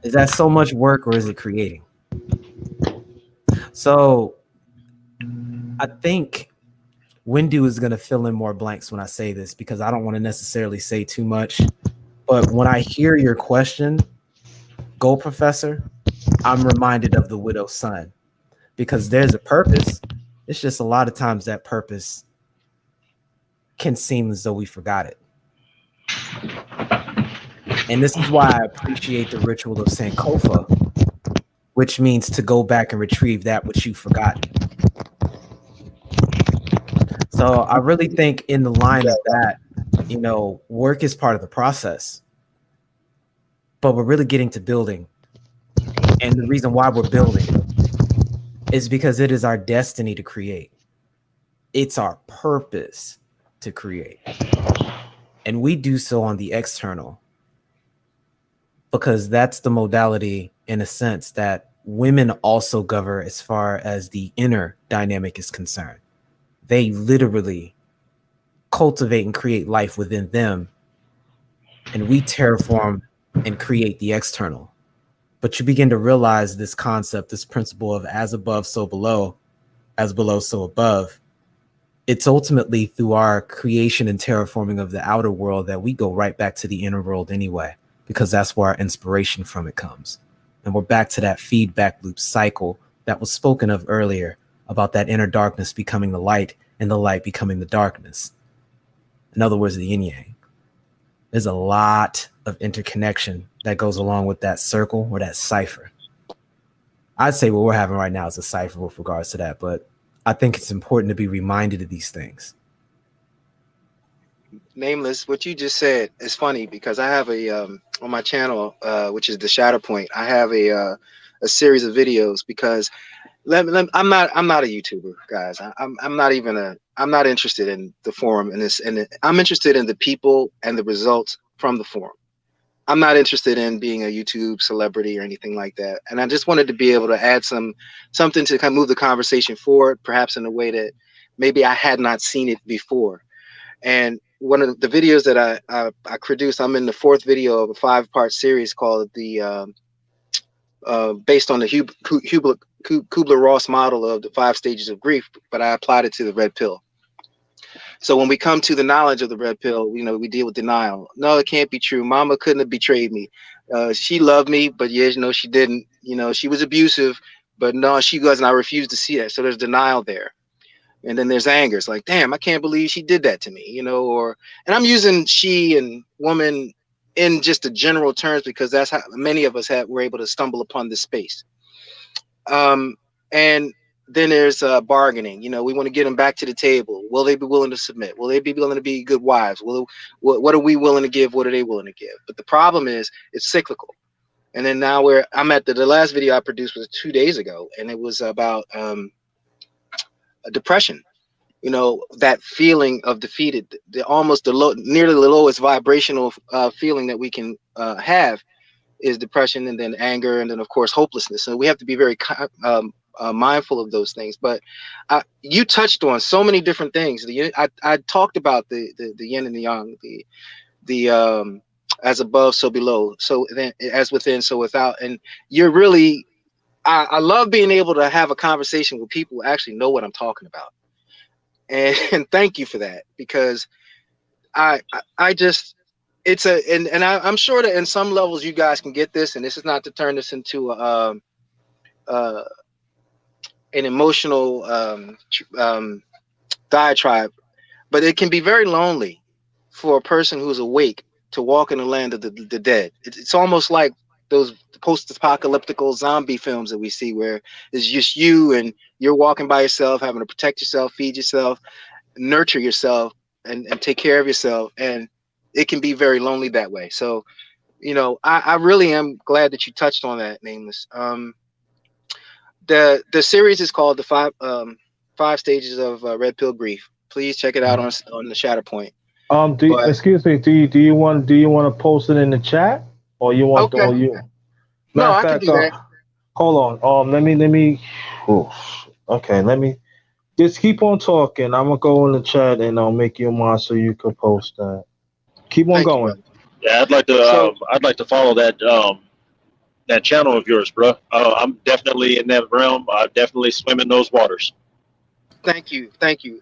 Is that so much work, or is it creating? So I think Windu is going to fill in more blanks when I say this, because I don't want to necessarily say too much. But when I hear your question, Go Professor, I'm reminded of the widow's son, because there's a purpose. It's just a lot of times that purpose can seem as though we forgot it. And this is why I appreciate the ritual of Sankofa, which means to go back and retrieve that which you've forgotten. So I really think in the line of that, work is part of the process, but we're really getting to building. And the reason why we're building is because it is our destiny to create. It's our purpose to create. And we do so on the external, because that's the modality, in a sense, that women also govern as far as the inner dynamic is concerned. They literally cultivate and create life within them, and we terraform and create the external. But you begin to realize this concept, this principle of as above, so below, as below, so above. It's ultimately through our creation and terraforming of the outer world that we go right back to the inner world anyway, because that's where our inspiration from it comes. And we're back to that feedback loop cycle that was spoken of earlier, about that inner darkness becoming the light and the light becoming the darkness. In other words, the yin yang. There's a lot of interconnection that goes along with that circle or that cipher. I'd say what we're having right now is a cipher with regards to that, but I think it's important to be reminded of these things. Nameless, what you just said is funny, because I have a on my channel, which is the Shadow Point. I have a series of videos, because I'm not a YouTuber, guys. I'm not interested in the forum and this, and I'm interested in the people and the results from the forum. I'm not interested in being a YouTube celebrity or anything like that. And I just wanted to be able to add something to kind of move the conversation forward, perhaps in a way that maybe I had not seen it before. And one of the videos that I produced, I'm in the 4th video of a 5-part series called the based on the Kubler-Ross model of the 5 stages of grief, but I applied it to the red pill. So when we come to the knowledge of the red pill, we deal with denial. No, it can't be true. Mama couldn't have betrayed me. She loved me, but she didn't. She was abusive, but no, she wasn't. I refuse to see that. So there's denial there. And then there's anger. It's like, damn, I can't believe she did that to me, and I'm using she and woman in just the general terms, because that's how many of us were able to stumble upon this space. And then there's bargaining. We want to get them back to the table. Will they be willing to submit? Will they be willing to be good wives? What are we willing to give? What are they willing to give? But the problem is, it's cyclical. And then now I'm at the last video I produced was 2 days ago, and it was about depression. That feeling of defeated, nearly the lowest vibrational feeling that we can have is depression, and then anger, and then of course hopelessness. So we have to be very mindful of those things. But you touched on so many different things. I talked about the yin and the yang, the as above, so below, so then as within, so without. And you're really, I love being able to have a conversation with people who actually know what I'm talking about. And thank you for that, because I'm sure that in some levels you guys can get this, and this is not to turn this into an emotional diatribe, but it can be very lonely for a person who's awake to walk in the land of the dead. It's almost like those post-apocalyptical zombie films that we see, where it's just you and you're walking by yourself, having to protect yourself, feed yourself, nurture yourself, and take care of yourself. And it can be very lonely that way. So you know, I really am glad that you touched on that, Nameless. The series is called the five stages of red pill grief. Please check it out on the Shatterpoint. But Excuse me. Do you want to post it in the chat, or you want okay, or you? no, Matter of I can fact, do that. hold on. Let me. Oof. Okay, let me just keep on talking. I'm gonna go in the chat and I'll make you a mod so you can post that. Keep on Thank you, going. brother. Yeah, So I'd like to follow that channel of yours, bro. I'm definitely in that realm. I definitely swim in those waters. thank you, thank you.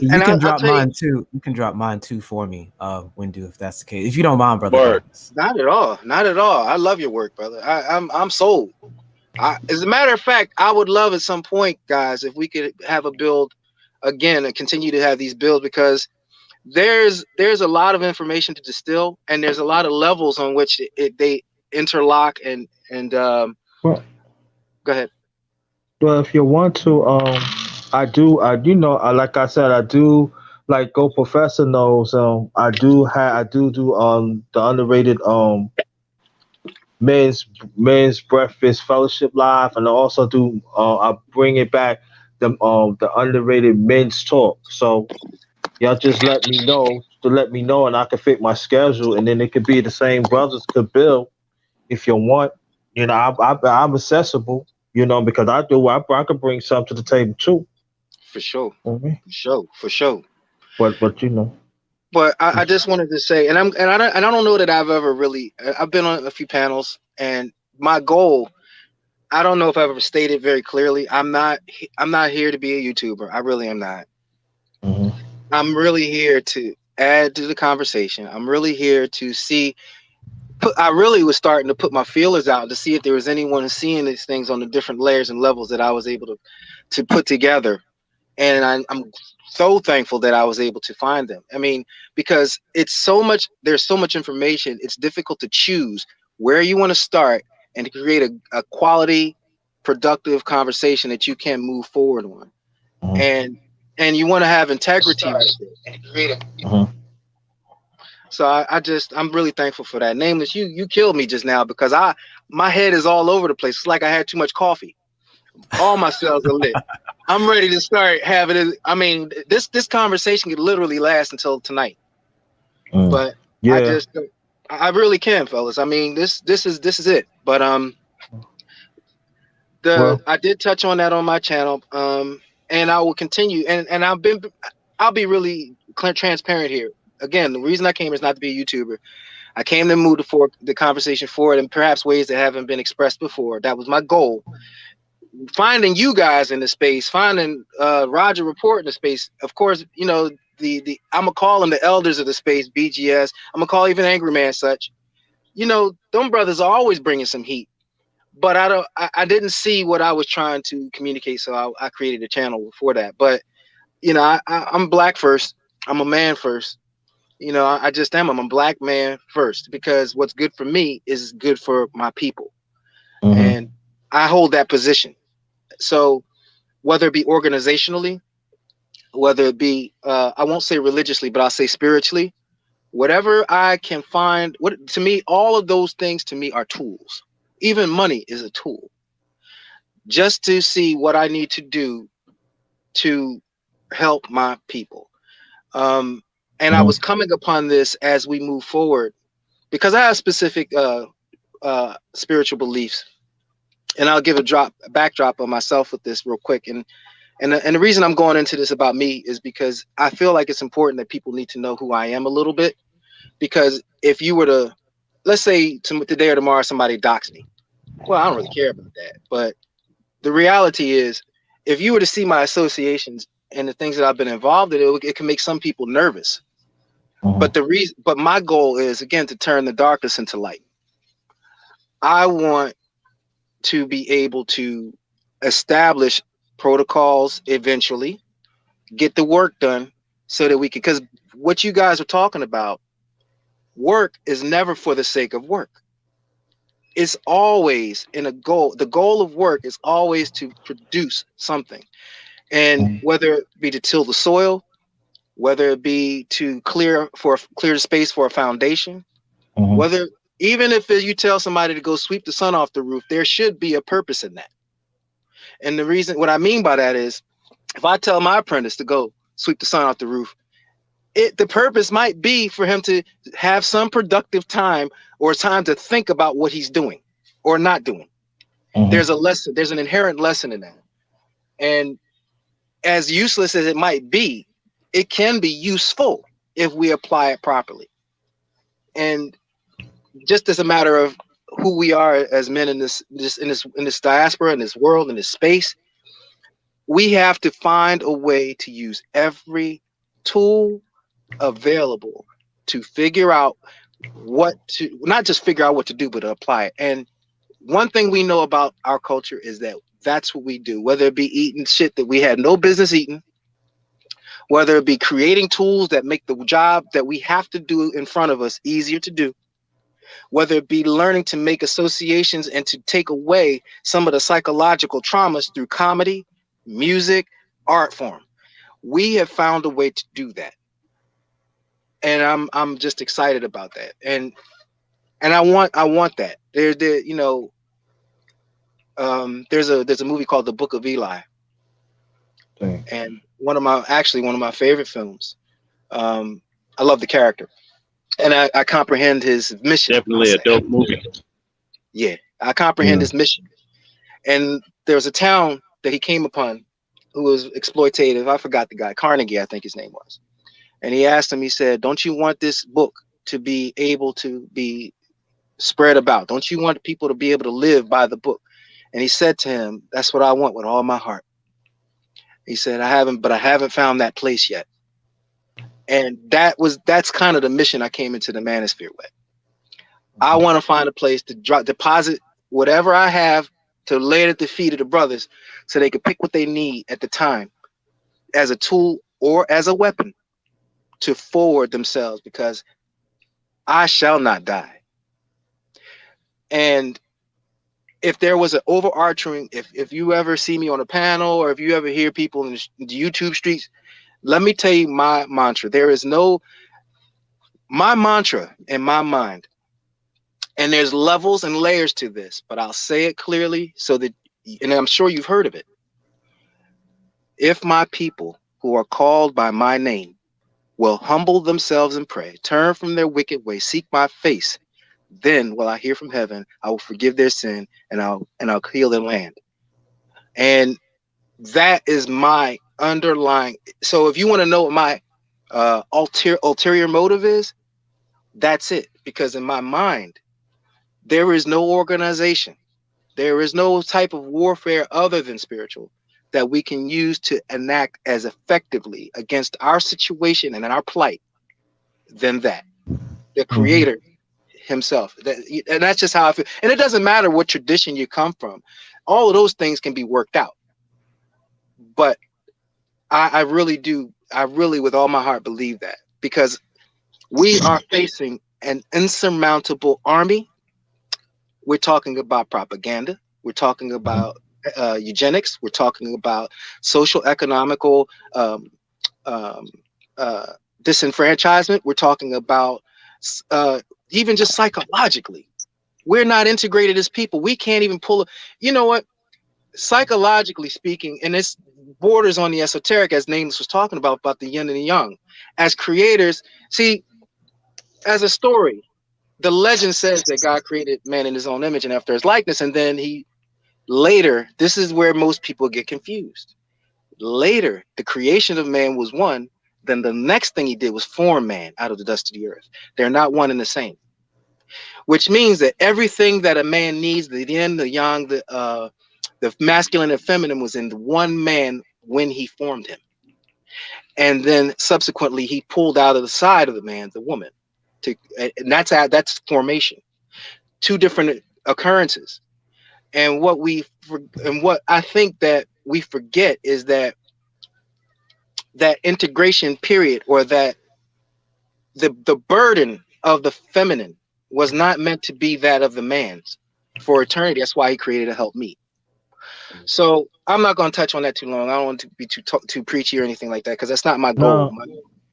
You can I'll drop tell you, mine too. You can drop mine too for me, Windu, if that's the case. If you don't mind, brother Word. Darkness. not at all, not at all. I love your work, brother. I'm sold. As a matter of fact, I would love at some point, guys, if we could have a build again and continue to have these builds, because there's a lot of information to distill, and there's a lot of levels on which they interlock and Well, go ahead. well, if you want to, like I said, I do like Go Professor knows. I do the underrated men's breakfast fellowship live, and I also do I bring it back the underrated men's talk. So y'all just let me know, and I can fit my schedule, and then it could be the same brothers could build if you want. You know, I'm accessible. You know, because I could bring something to the table too. For sure, Mhm. for sure, for sure. But you know, But I just wanted to say, and I don't know that I've ever really. I've been on a few panels, and my goal. I don't know if I've ever stated very clearly. I'm not here to be a YouTuber. I really am not. mhm, I'm really here to add to the conversation. I'm really here to see. I really was starting to put my feelers out to see if there was anyone seeing these things on the different layers and levels that I was able to put together. And I'm so thankful that I was able to find them. I mean, because it's so much. There's so much information. It's difficult to choose where you want to start and to create a quality, productive conversation that you can move forward on. mhm, And you want to have integrity with it. mhm. So I'm really thankful for that. Nameless, you killed me just now because my head is all over the place. It's like I had too much coffee. All my cells are lit. I'm ready to start having it. I mean, this conversation could literally last until tonight. Mm. But Yeah. I really can, fellas. I mean, this is it. But Well. I did touch on that on my channel. And I will continue. And I'll be really transparent here. Again, the reason I came is not to be a YouTuber. I came to move the conversation forward in perhaps ways that haven't been expressed before. That was my goal. Finding you guys in the space, finding Roger Report in the space. Of course, you know the I'm gonna call them the elders of the space, BGS. I'm gonna call even Angry Man such. You know, them brothers are always bringing some heat. But I didn't see what I was trying to communicate, so I created a channel for that. But you know, I'm black first. I'm a man first. You know, I just am. I'm a black man first because what's good for me is good for my people, Mhm, and I hold that position. So whether it be organizationally, whether it be I won't say religiously, but I'll say spiritually, whatever I can find. What to me, all of those things to me are tools. Even money is a tool. Just to see what I need to do to help my people. Um, and I was mhm, coming upon this as we move forward because I have specific spiritual beliefs, and I'll give a backdrop of myself with this real quick. And the reason I'm going into this about me is because I feel like it's important that people need to know who I am a little bit. Because if you were to, let's say today or tomorrow somebody docks me, well, I don't really care about that. But the reality is, if you were to see my associations and the things that I've been involved in, it can make some people nervous. mhm, But my goal is again to turn the darkness into light. I want to be able to establish protocols eventually, get the work done so that we can, because what you guys are talking about, work is never for the sake of work. It's always in a goal. The goal of work is always to produce something. And mhm, whether it be to till the soil, whether it be to clear the space for a foundation, mhm, whether Even if you tell somebody to go sweep the sun off the roof, there should be a purpose in that. And the reason, what I mean by that is, if I tell my apprentice to go sweep the sun off the roof, the purpose might be for him to have some productive time or time to think about what he's doing or not doing. There's a lesson, there's an inherent lesson in that. And as useless as it might be, it can be useful if we apply it properly. And just as a matter of who we are as men in this diaspora, in this world, in this space, we have to find a way to use every tool available to figure out what to, not just figure out what to do, but to apply it. And one thing we know about our culture is that that's what we do, whether it be eating shit that we had no business eating, whether it be creating tools that make the job that we have to do in front of us easier to do, whether it be learning to make associations and to take away some of the psychological traumas through comedy, music, art form. We have found a way to do that. And I'm just excited about that. And I want that. There's a movie called The Book of Eli. And one of my favorite films. I love the character. And I comprehend his mission. Definitely a dope movie. Yeah, I comprehend his mission. And there was a town that he came upon who was exploitative. I forgot the guy, Carnegie, I think his name was. And he asked him, he said, don't you want this book to be able to be spread about? Don't you want people to be able to live by the book? And he said to him, that's what I want with all my heart. He said, I haven't found that place yet. And that's kind of the mission I came into the manosphere with. I want to find a place to deposit whatever I have to lay it at the feet of the brothers so they can pick what they need at the time as a tool or as a weapon to forward themselves, because I shall not die. And if there was an overarching, if you ever see me on a panel or if you ever hear people in the YouTube streets, let me tell you my mantra. My mantra in my mind, and there's levels and layers to this, but I'll say it clearly so that, and I'm sure you've heard of it. If my people who are called by my name will humble themselves and pray, turn from their wicked way, seek my face, then will I hear from heaven, I will forgive their sin, and I'll heal their land. And that is my underlying. So if you want to know what my ulterior motive is, that's it. Because in my mind, there is no organization, there is no type of warfare other than spiritual that we can use to enact as effectively against our situation and our plight than that. The Creator himself. And that's just how I feel. And it doesn't matter what tradition you come from. All of those things can be worked out. But I really do. I really, with all my heart, believe that, because we are facing an insurmountable army. We're talking about propaganda. We're talking about eugenics. We're talking about social economical disenfranchisement. We're talking about even just psychologically. We're not integrated as people. We can't even pull you know what? Psychologically speaking, and this borders on the esoteric, as Nameless was talking about the yin and the yang. As creators, see, as a story, the legend says that God created man in his own image and after his likeness, and then later, this is where most people get confused. Later, the creation of man was one, then the next thing he did was form man out of the dust of the earth. They're not one and the same. Which means that everything that a man needs, the yin, the yang, the masculine and feminine, was in one man when he formed him. And then subsequently he pulled out of the side of the man the woman. And that's formation. Two different occurrences. And what I think that we forget is that integration period, or that the burden of the feminine was not meant to be that of the man's for eternity. That's why he created a helpmeet. So I'm not going to touch on that too long. I don't want to be too preachy or anything like that, because that's not my goal.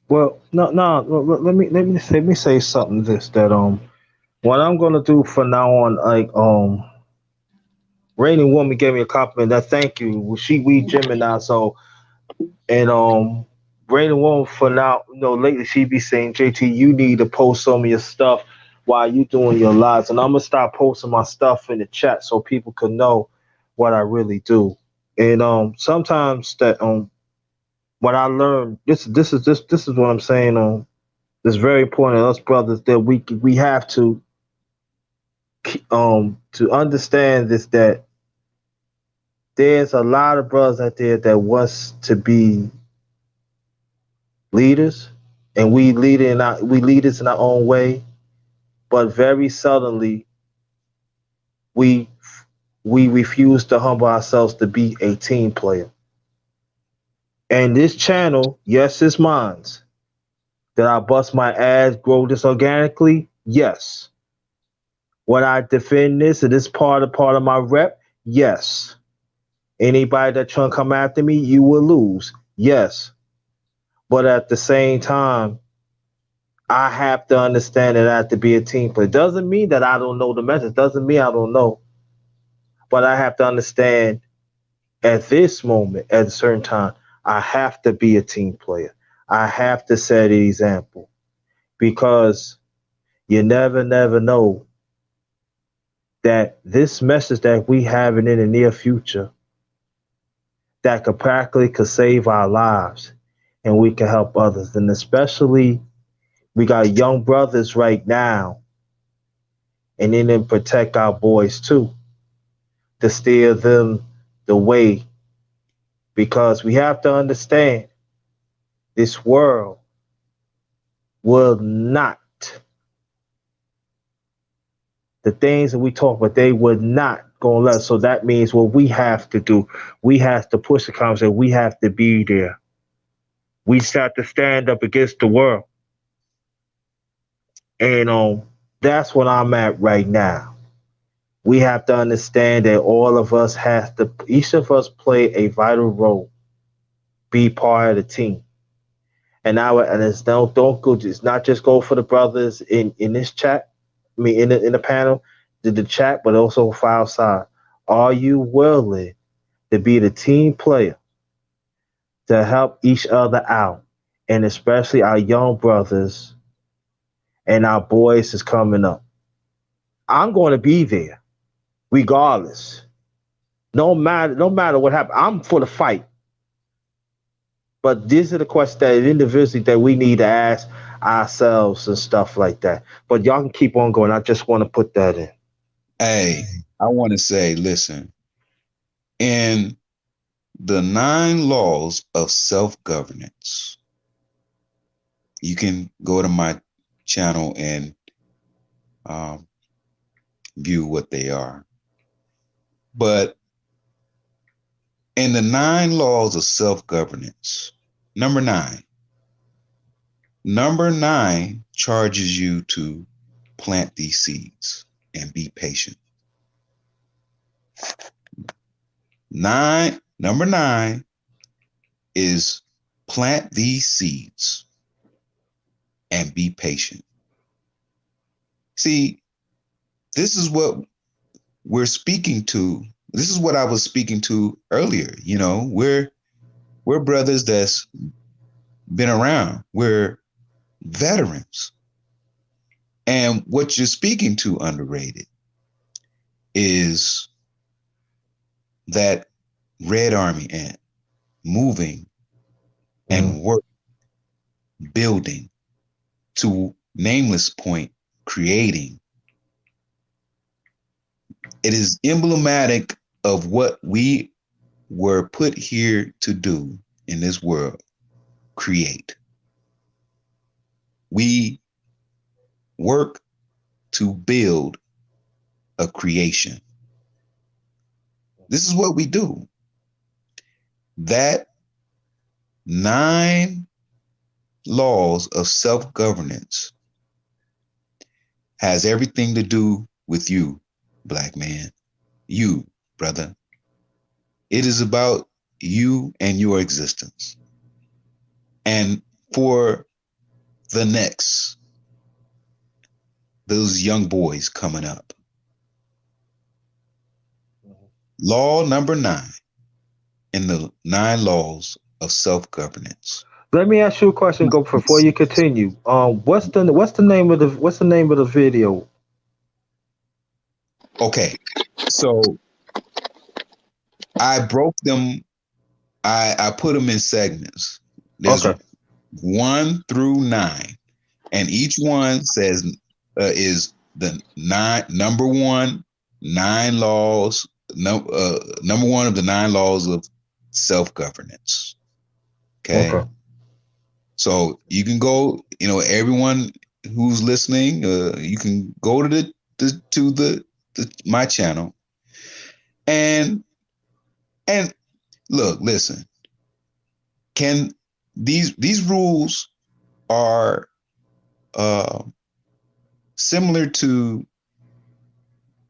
Well, no. Let me say something. That What I'm gonna do from now on, like Rainy Woman gave me a compliment. That thank you. We Gemini, so and Rainy Woman for now, lately she be saying, JT, you need to post some of your stuff while you doing your lives, and I'm gonna start posting my stuff in the chat so people can know what I really do. And sometimes that what I learned, this is what I'm saying. It's very important, us brothers, that we have to understand this, that there's a lot of brothers out there that wants to be leaders, and we leaders in our own way, but very seldomly we we refuse to humble ourselves to be a team player. And this channel, yes, it's mine. Did I bust my ass, grow this organically? Yes. When I defend this and this part of my rep, yes. Anybody that trying to come after me, you will lose. Yes. But at the same time, I have to understand that I have to be a team player. Doesn't mean that I don't know the message. Doesn't mean I don't know. But I have to understand at this moment, at a certain time, I have to be a team player. I have to set an example, because you never know that this message that we have in the near future that could save our lives, and we can help others. And especially we got young brothers right now, and then protect our boys too, to steer them the way, because we have to understand this world will not, the things that we talk about, they would not go let. So that means what we have to do, we have to push the conversation, we have to be there. We just have to stand up against the world. And that's what I'm at right now. We have to understand that all of us have to, each of us play a vital role, be part of the team. And now, and it's don't go, just not just go for the brothers in this chat, I mean in the panel, the chat, but also for outside. Are you willing to be the team player to help each other out, and especially our young brothers and our boys is coming up? I'm going to be there regardless. No matter what happens, I'm for the fight. But these are the questions that individually that we need to ask ourselves and stuff like that. But y'all can keep on going. I just want to put that in. Hey, I want to say, listen, in the 9 laws of self-governance, you can go to my channel and um, view what they are. But in the 9 laws of self-governance, number 9 charges you to plant these seeds and be patient. Number 9 is plant these seeds and be patient. See, this is what we're speaking to. This is what I was speaking to earlier. We're brothers that's been around. We're veterans. And what you're speaking to, Underrated, is that Red Army ant moving and work, building, to Nameless point, creating. It is emblematic of what we were put here to do in this world: create. We work to build a creation. This is what we do. That 9 laws of self-governance has everything to do with you, black man. You, brother. It is about you and your existence. And for the next those young boys coming up. Law number 9 in the 9 laws of self-governance. Let me ask you a question, go before you continue. What's the name of the video? Okay, so I broke them. I put them in segments. There's Okay. 1 through 9, and each one says is the number 1 9 laws. Number 1 of the 9 laws of self-governance. Okay. So you can go, everyone who's listening, you can go to my channel and look, listen. Can these rules are similar to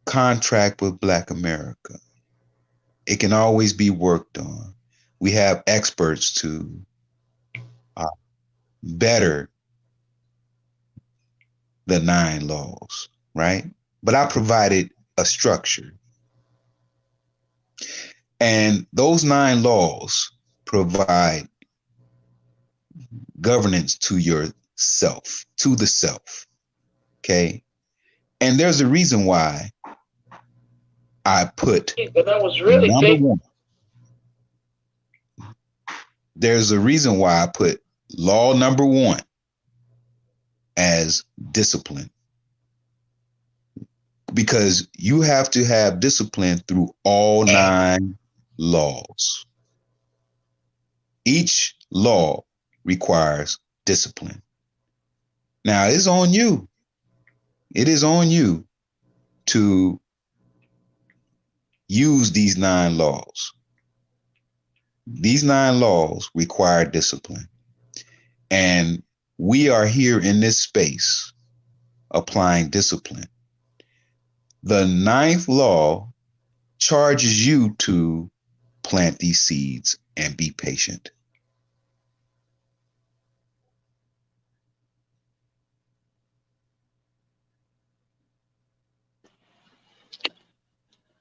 contract with Black America. It can always be worked on. We have experts to better the 9 laws, right? But I provided a structure. And those 9 laws provide governance to yourself, to the self. Okay. And there's a reason why I put number 1. There's a reason why I put law number 1 as discipline. Because you have to have discipline through all 9 laws. Each law requires discipline. Now, it's on you. It is on you to use these 9 laws. These 9 laws require discipline. And we are here in this space applying discipline. The 9th law charges you to plant these seeds and be patient.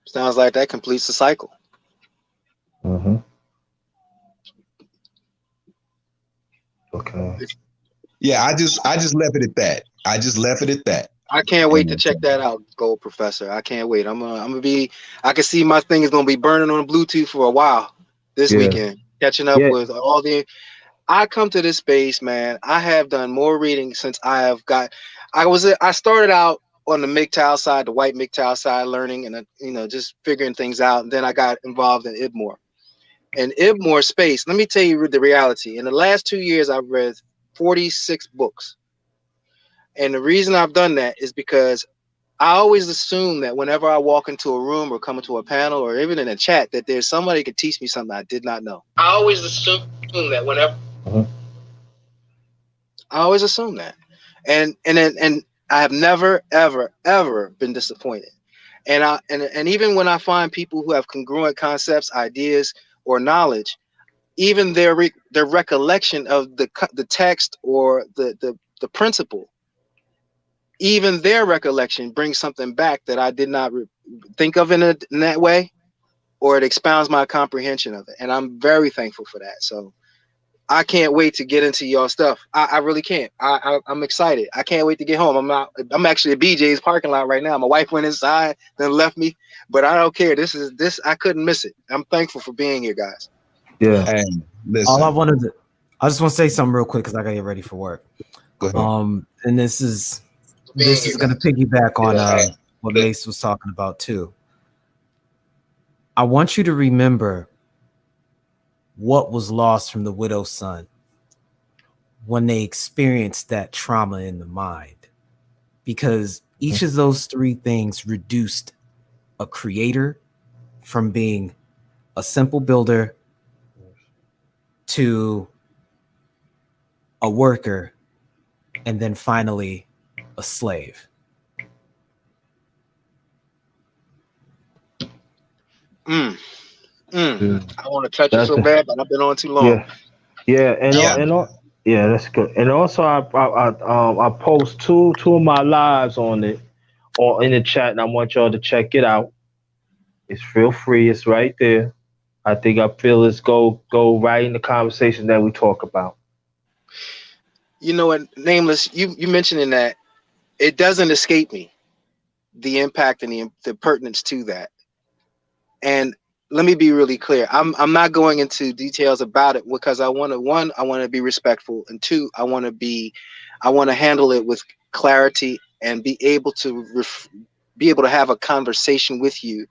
Sounds like that completes the cycle. Mm-hmm. Okay. Yeah, I just left it at that. I just left it at that. I can't wait to check that out, Gold Professor. I can't wait. I'm gonna be. I can see my thing is gonna be burning on Bluetooth for a while this weekend. Catching up with all the. I come to this space, man. I have done more reading since I have got. I started out on the MGTOW side, the white MGTOW side, learning and just figuring things out. And then I got involved in IBMOR. And IBMOR space. Let me tell you the reality. In the last 2 years, I've read 46 books. And the reason I've done that is because I always assume that whenever I walk into a room or come into a panel or even in a chat, that there's somebody who could teach me something I did not know. I always assume that whenever. I always assume that, and I have never ever been disappointed. And even when I find people who have congruent concepts, ideas, or knowledge, even their recollection of the text or the principle. Even their recollection brings something back that I did not think of in that way, or it expounds my comprehension of it. And I'm very thankful for that. So I can't wait to get into y'all stuff. I really can't. I'm excited. I can't wait to get home. I'm actually at BJ's parking lot right now. My wife went inside, then left me, but I don't care. This I couldn't miss it. I'm thankful for being here, guys. Yeah. And listen, I just want to say something real quick because I gotta get ready for work. Go ahead. And this is going to piggyback on what Mace was talking about too. I want you to remember what was lost from the widow's son when they experienced that trauma in the mind, because each of those 3 things reduced a creator from being a simple builder to a worker, and then finally a slave. I want to touch it so bad, but I've been on too long. Yeah. And Yeah, that's good. And also, I post two of my lives on it or in the chat, and I want y'all to check it out. It's feel free. It's right there. I think I feel it's go right in the conversation that we talk about. You know what, Nameless, you mentioning that, it doesn't escape me, the impact and the pertinence to that. And let me be really clear. I'm not going into details about it because I want to, one, I want to be respectful, and two, I want to handle it with clarity and be able to be able to have a conversation with you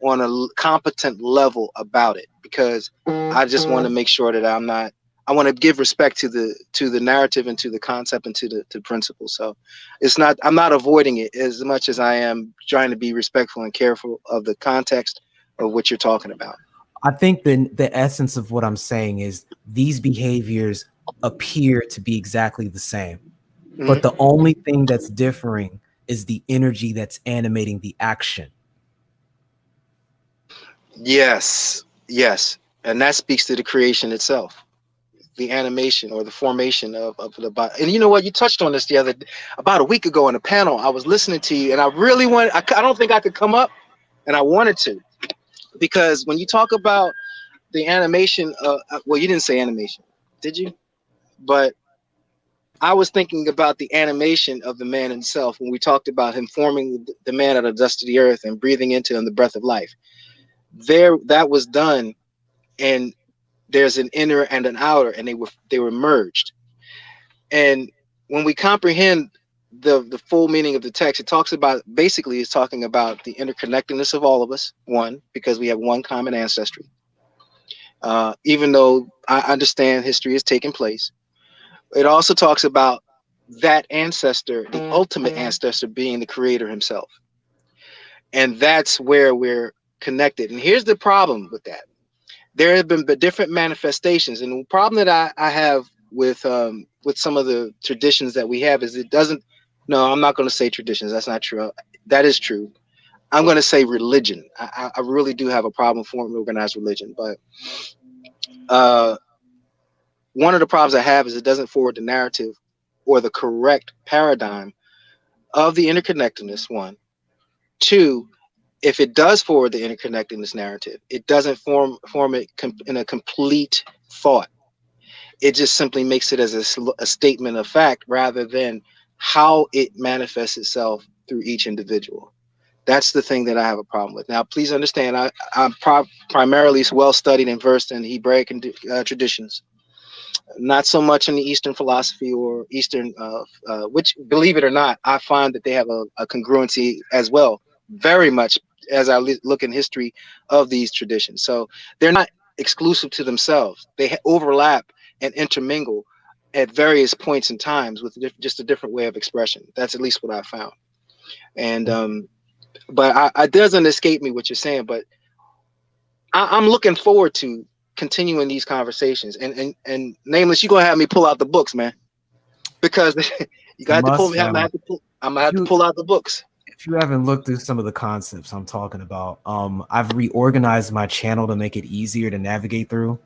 on a competent level about it, because I just want to make sure that I'm not. I want to give respect to the narrative and to the concept and to principle. So it's not. I'm not avoiding it as much as I am trying to be respectful and careful of the context of what you're talking about. I think the essence of what I'm saying is these behaviors appear to be exactly the same, but the only thing that's differing is the energy that's animating the action. Yes, yes, and that speaks to the creation itself, the animation or the formation of the body. And you know what? You touched on this about a week ago in a panel. I was listening to you, and I really wanted. I don't think I could come up, and I wanted to, because when you talk about the animation, well, you didn't say animation, did you? But I was thinking about the animation of the man himself when we talked about him forming the man out of the dust of the earth and breathing into him the breath of life. There, that was done, and there's an inner and an outer, and they were merged. And when we comprehend the full meaning of the text, it talks about, basically it's talking about the interconnectedness of all of us, one, because we have one common ancestry. Even though I understand history is taking place, it also talks about that ancestor, the ultimate ancestor, being the creator himself. And that's where we're connected. And here's the problem with that. There have been different manifestations, and the problem that I have with some of the traditions that we have is it doesn't. No, I'm not going to say traditions. That's not true. That is true. I'm going to say religion. I really do have a problem forming organized religion, but one of the problems I have is it doesn't forward the narrative or the correct paradigm of the interconnectedness. One, two, if it does forward the interconnectedness narrative, it doesn't form it in a complete thought. It just simply makes it as a statement of fact rather than how it manifests itself through each individual. That's the thing that I have a problem with. Now, please understand, I'm primarily well studied and versed in Hebraic traditions, not so much in the Eastern philosophy or Eastern, which, believe it or not, I find that they have a congruency as well, very much as I look in history of these traditions. So they're not exclusive to themselves. They overlap and intermingle at various points and times with just a different way of expression. That's at least what I found. And but it doesn't escape me what you're saying. But I'm looking forward to continuing these conversations. And Nameless, you're gonna have me pull out the books, man, because you got to pull me. I'm gonna have to pull out the books. If you haven't looked through some of the concepts I'm talking about, I've reorganized my channel to make it easier to navigate through.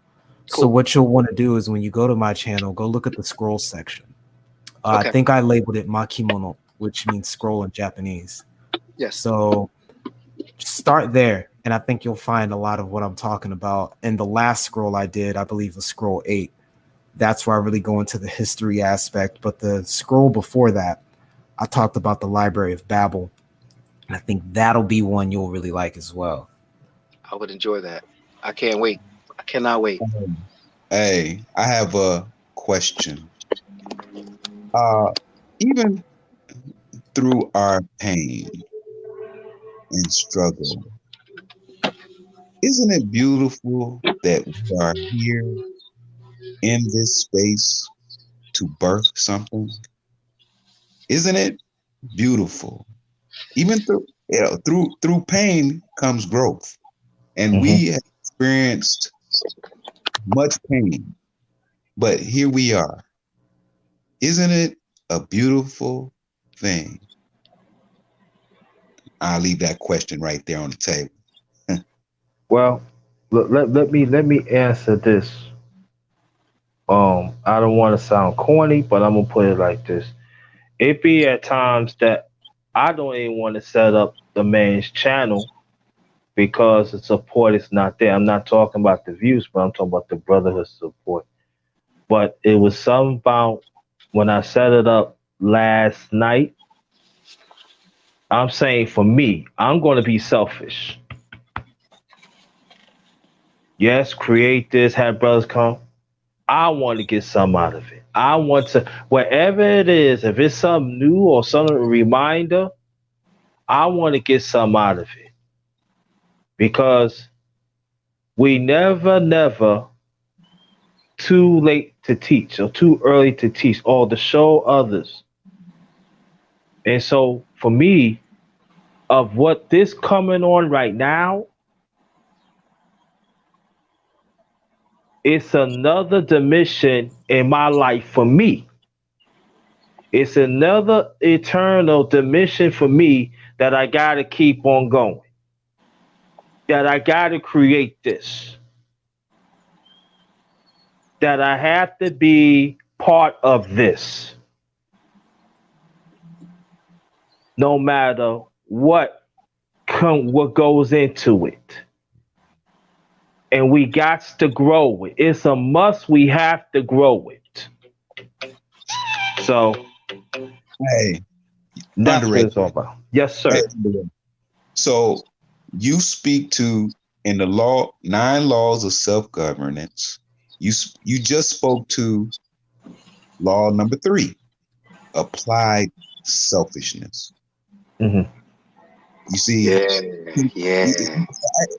Cool. So what you'll want to do is when you go to my channel, go look at the scroll section. Okay. I think I labeled it makimono, which means scroll in Japanese. Yes. So start there, and I think you'll find a lot of what I'm talking about. And the last scroll I did, I believe, was scroll 8. That's where I really go into the history aspect. But the scroll before that, I talked about the Library of Babel. And I think that'll be one you'll really like as well. I would enjoy that. I can't wait. I cannot wait. Hey, I have a question. Even through our pain and struggle, isn't it beautiful that we are here in this space to birth something? Isn't it beautiful? Even through pain comes growth, and we have experienced much pain, but here we are. Isn't it a beautiful thing? I'll leave that question right there on the table. Well, let me answer this. I don't want to sound corny, but I'm gonna put it like this. It be at times that I don't even want to set up the man's channel because the support is not there. I'm not talking about the views, but I'm talking about the brotherhood support. But it was something about when I set it up last night. I'm saying for me, I'm going to be selfish. Yes, create this, have brothers come. I want to get some out of it. I want to, whatever it is, if it's something new or some reminder, I want to get some out of it because we never too late to teach or too early to teach or to show others. And so for me, of what this coming on right now, it's another dimension in my life for me. It's another eternal dimension for me that I got to keep on going. That I got to create this. That I have to be part of this. No matter what goes into it. And we got to grow it. It's a must. We have to grow it. So Hey, that's what underrated. it's all about. Yes, sir. Hey, so you speak to in the law 9 laws of self-governance. You just spoke to law number 3, applied selfishness. Mm-hmm. You see, Yeah.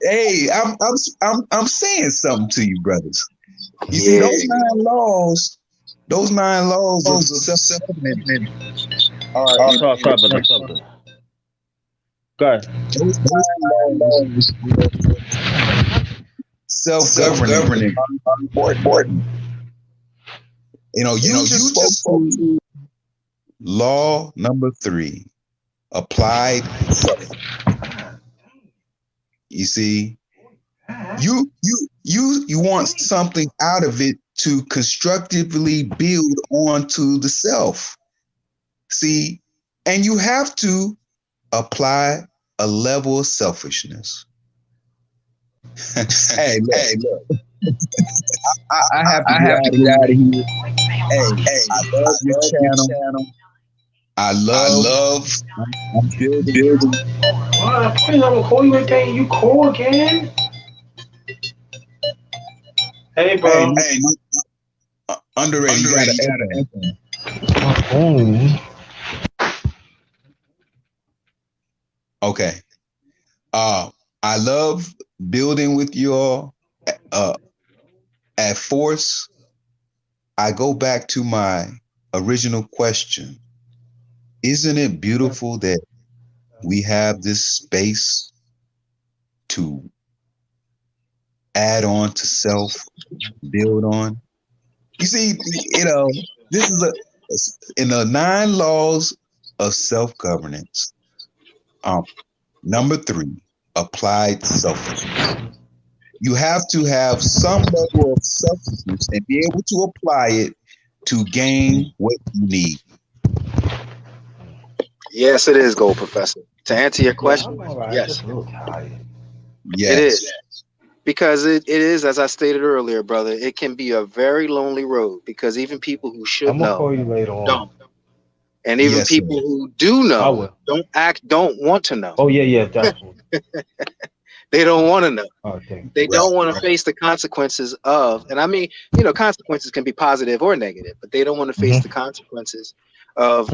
hey, I'm saying something to you, brothers. You see, Yeah. those 9 laws of self-governance are Oh, in sorry, brother. Sorry, brother. Go ahead. those 9 laws of self-governance are important. You just spoke to law number 3, applied selfishness. You see, you want something out of it to constructively build onto the self. See, and you have to apply a level of selfishness. Hey, look, I have to get out of here. Hey, I love your channel. I love I'm building. What? Please, I'm gonna call you again. You call again? Hey, Hey, bro. underrated. You got to Oh. Okay. I love building with you all. At Force, I go back to my original question. Isn't it beautiful that we have this space to add on to self, build on? You see, this is in the 9 laws of self-governance. Number 3, applied selfishness. You have to have some level of selfishness and be able to apply it to gain what you need. Yes, it is, Gold Professor. To answer your question, yes, it Yes. is. Because it is, as I stated earlier, brother, it can be a very lonely road because even people who should I'm gonna know call you later on. don't. And even Yes, sir. people who do I know will. don't want to know. Oh yeah, definitely. They don't want to know. Okay. They don't want to Right. face the consequences of, and I mean, consequences can be positive or negative, but they don't want to face the consequences of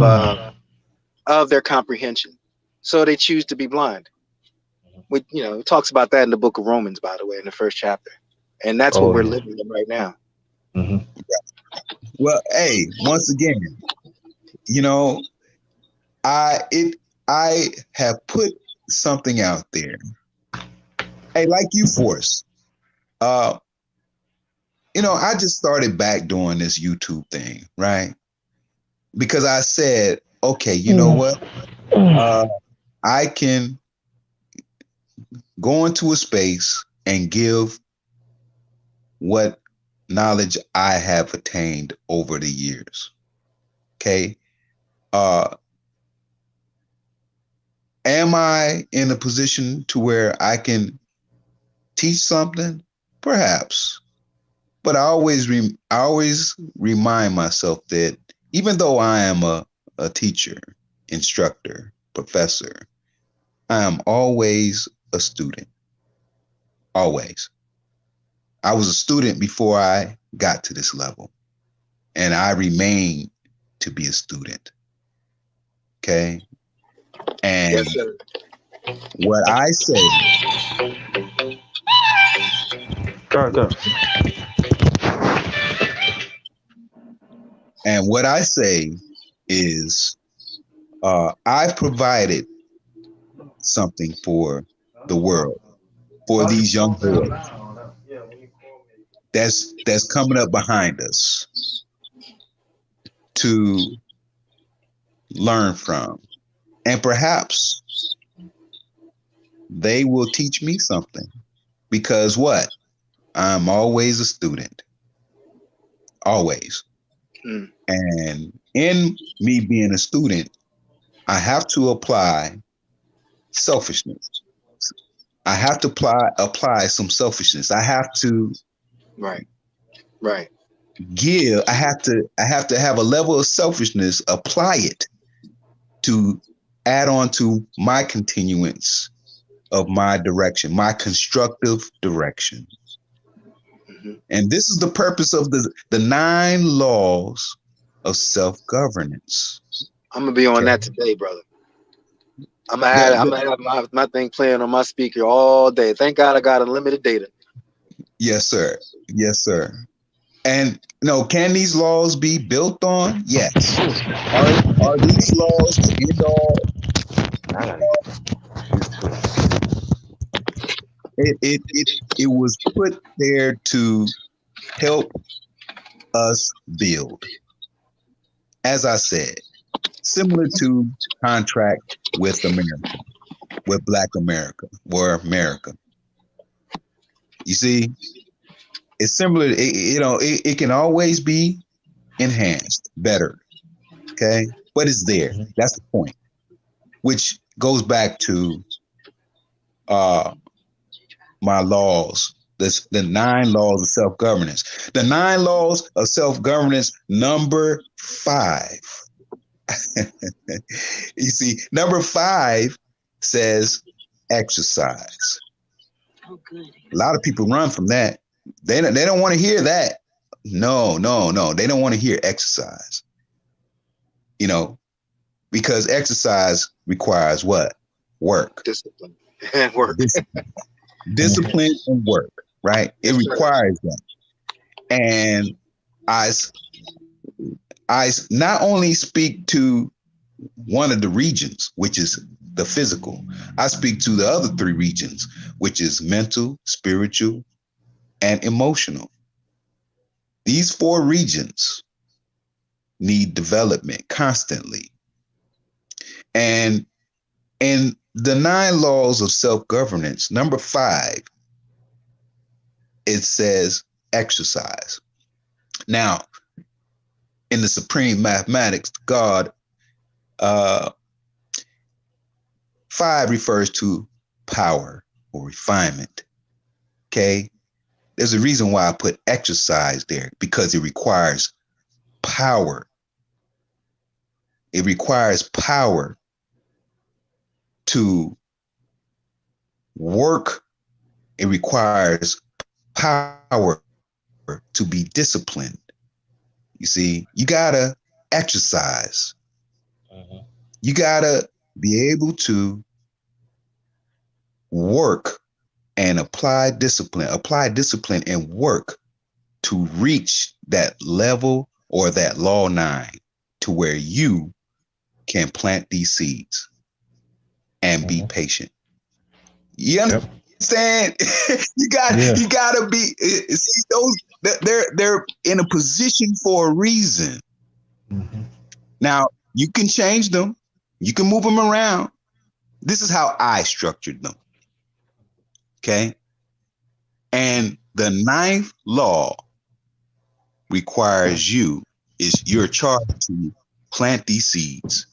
their comprehension. So they choose to be blind. It talks about that in the book of Romans, by the way, in the first chapter. And that's what we're living in right now. Mm-hmm. Well, hey, once again, I have put something out there. Hey, like you, Force. I just started back doing this YouTube thing, right? Because I said, okay, you know what? I can go into a space and give what knowledge I have attained over the years. Okay. Am I in a position to where I can teach something? Perhaps. But I always remind myself that even though I am a teacher, instructor, professor, I am always a student. Always. I was a student before I got to this level, and I remain to be a student. Okay. And Yes, sir. what I say, Go. and what I say is, I've provided something for the world, for these young boys that's coming up behind us to learn from. And perhaps they will teach me something, because what? I'm always a student. Always. Mm. And in me being a student, I have to apply selfishness. I have to apply some selfishness. I have to Right. give. I have to have a level of selfishness, apply it to add on to my continuance of my direction, my constructive direction. Mm-hmm. And this is the purpose of the 9 laws of self-governance. I'm gonna be on that today, brother. I'm gonna have my thing playing on my speaker all day. Thank God I got unlimited data. Yes, sir. Yes, sir. And can these laws be built on? Yes. Are these laws the end all? It was put there to help us build. As I said, similar to contract with America, with Black America or America. You see, it's similar. It can always be enhanced, better. Okay, but it's there. That's the point. Which goes back to my laws. The 9 laws of self-governance. The 9 laws of self-governance, number 5. You see, number 5 says exercise. Oh, good. A lot of people run from that. They don't want to hear that. No. They don't want to hear exercise. Because exercise requires what? Work. Discipline and work. Discipline and work, right? It requires that. And I not only speak to one of the regions, which is the physical, I speak to the other 3 regions, which is mental, spiritual, and emotional. These 4 regions need development constantly. And in the 9 laws of self-governance, number 5, it says exercise. Now, in the supreme mathematics, God, 5 refers to power or refinement. Okay. There's a reason why I put exercise there, because it requires power. It requires power to work. It requires power to be disciplined. You see, you gotta exercise. You gotta be able to work and apply discipline and work to reach that level or that law 9 to where you can plant these seeds and be patient. You understand? You gotta be, see, those, they're in a position for a reason. Now you can change them, you can move them around. This is how I structured them. Okay. And the 9th law requires you is you're charged to plant these seeds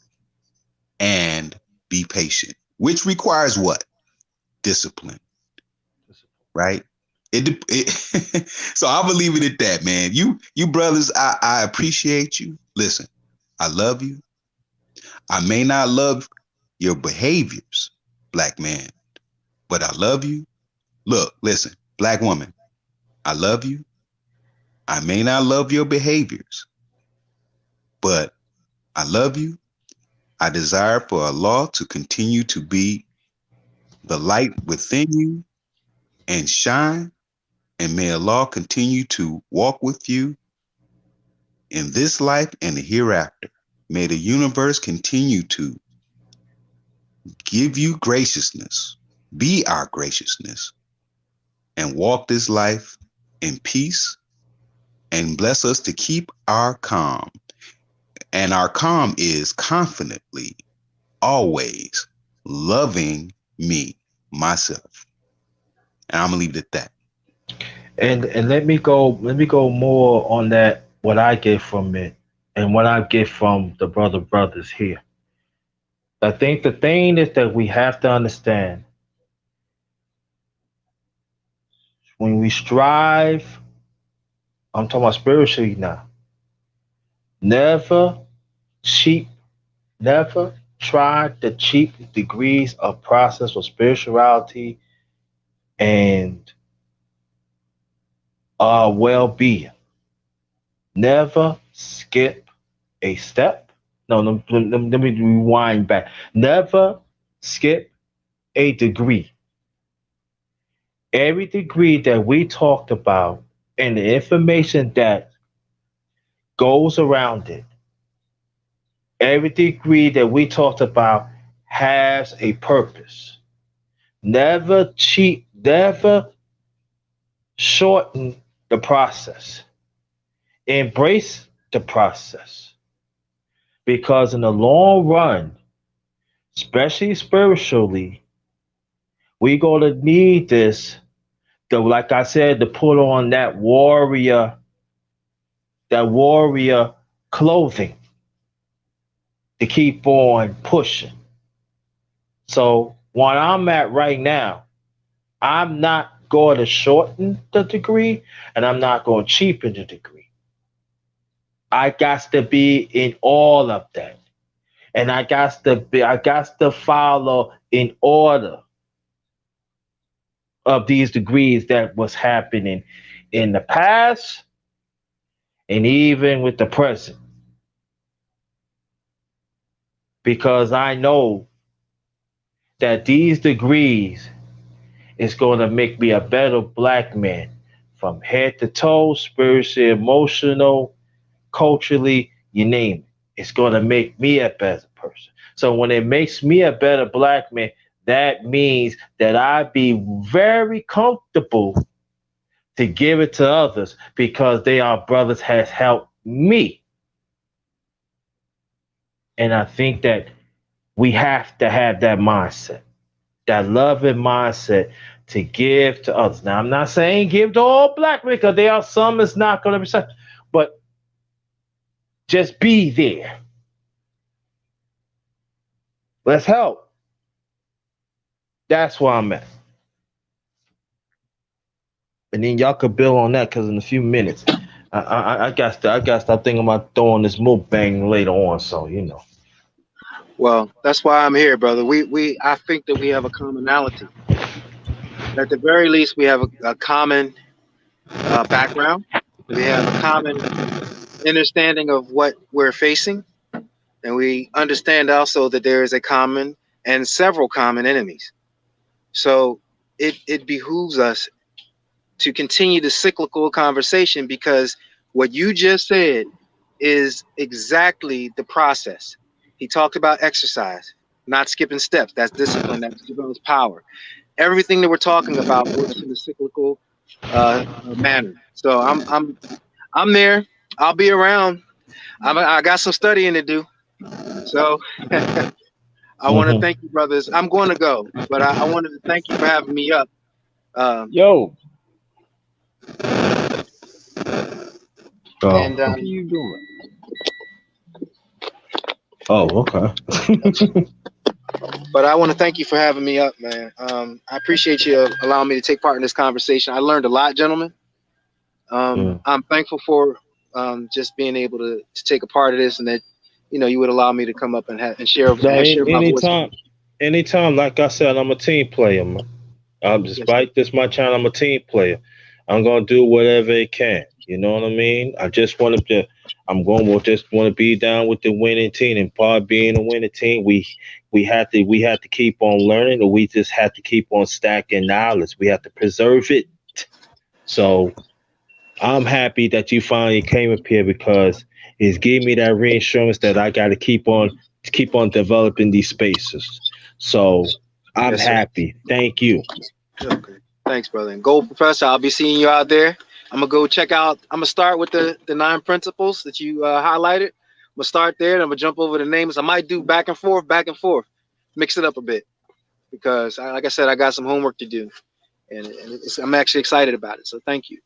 and be patient, which requires what? Discipline, right? So I will leave it at that, man. You brothers, I appreciate you. Listen, I love you. I may not love your behaviors, black man, but I love you. Look, listen, black woman, I love you. I may not love your behaviors, but I love you. I desire for Allah to continue to be the light within you and shine. And may Allah continue to walk with you in this life and the hereafter. May the universe continue to give you graciousness, be our graciousness, and walk this life in peace and bless us to keep our calm. And our calm is confidently, always loving me, myself. And I'm gonna leave it at that. And let me go more on that, what I get from it and what I get from the brothers here. I think the thing is that we have to understand, when we strive, I'm talking about spiritually now, never cheap, never try the cheap degrees of process or spirituality and well being. Never skip a step. No, let me rewind back. Never skip a degree. Every degree that we talked about and the information that goes around it, every degree that we talked about has a purpose. Never cheat, never shorten the process. Embrace the process. Because in the long run, especially spiritually, we're going to need this, to, like I said, to put on that warrior clothing to keep on pushing. So, what I'm at right now, I'm not going to shorten the degree and I'm not going to cheapen the degree. I got to be in all of that. And I got to follow in order of these degrees that was happening in the past and even with the present. Because I know that these degrees is going to make me a better black man from head to toe, spiritually, emotional, culturally, you name it. It's going to make me a better person. So when it makes me a better black man, that means that I be very comfortable to give it to others because they are brothers has helped me. And I think that we have to have that mindset, that loving mindset to give to others. Now, I'm not saying give to all black men because there are some that's not going to be such, but just be there. Let's help. That's where I'm at. And then y'all could build on that because in a few minutes, I got to start thinking about throwing this mukbang later on. So you know. Well, that's why I'm here, brother. I think that we have a commonality. At the very least, we have a common background. We have a common understanding of what we're facing, and we understand also that there is a common and several common enemies. So it behooves us to continue the cyclical conversation because what you just said is exactly the process. He talked about exercise, not skipping steps. That's discipline. That develops power. Everything that we're talking about works in a cyclical manner. So I'm there. I'll be around. I got some studying to do. So I want to Mm-hmm. thank you, brothers. I'm going to go, but I wanted to thank you for having me up. Yo, Oh, And What are you doing? okay. but I want to thank you for having me up, man. I appreciate you allowing me to take part in this conversation. I learned a lot, gentlemen. Mm. I'm thankful for just being able to take a part of this, and that you would allow me to come up and No, share my voice with you. anytime. Like I said, I'm a team player, man. Yes, sir. Despite this, my channel, I'm a team player. I'm gonna do whatever it can. You know what I mean? I just want to. I'm going to just want to be down with the winning team, and part of being a winning team, we had to keep on learning, or we just had to keep on stacking knowledge. We have to preserve it. So I'm happy that you finally came up here because it's giving me that reassurance that I got to keep on developing these spaces. So I'm Yes, sir. happy. Thank you. Okay. Thanks, brother. And Gold Professor, I'll be seeing you out there. I'm gonna go check out. I'm gonna start with the 9 principles that you highlighted. I'm gonna start there, and I'm gonna jump over the names. I might do back and forth, mix it up a bit because, like I said, I got some homework to do, and I'm actually excited about it. So thank you.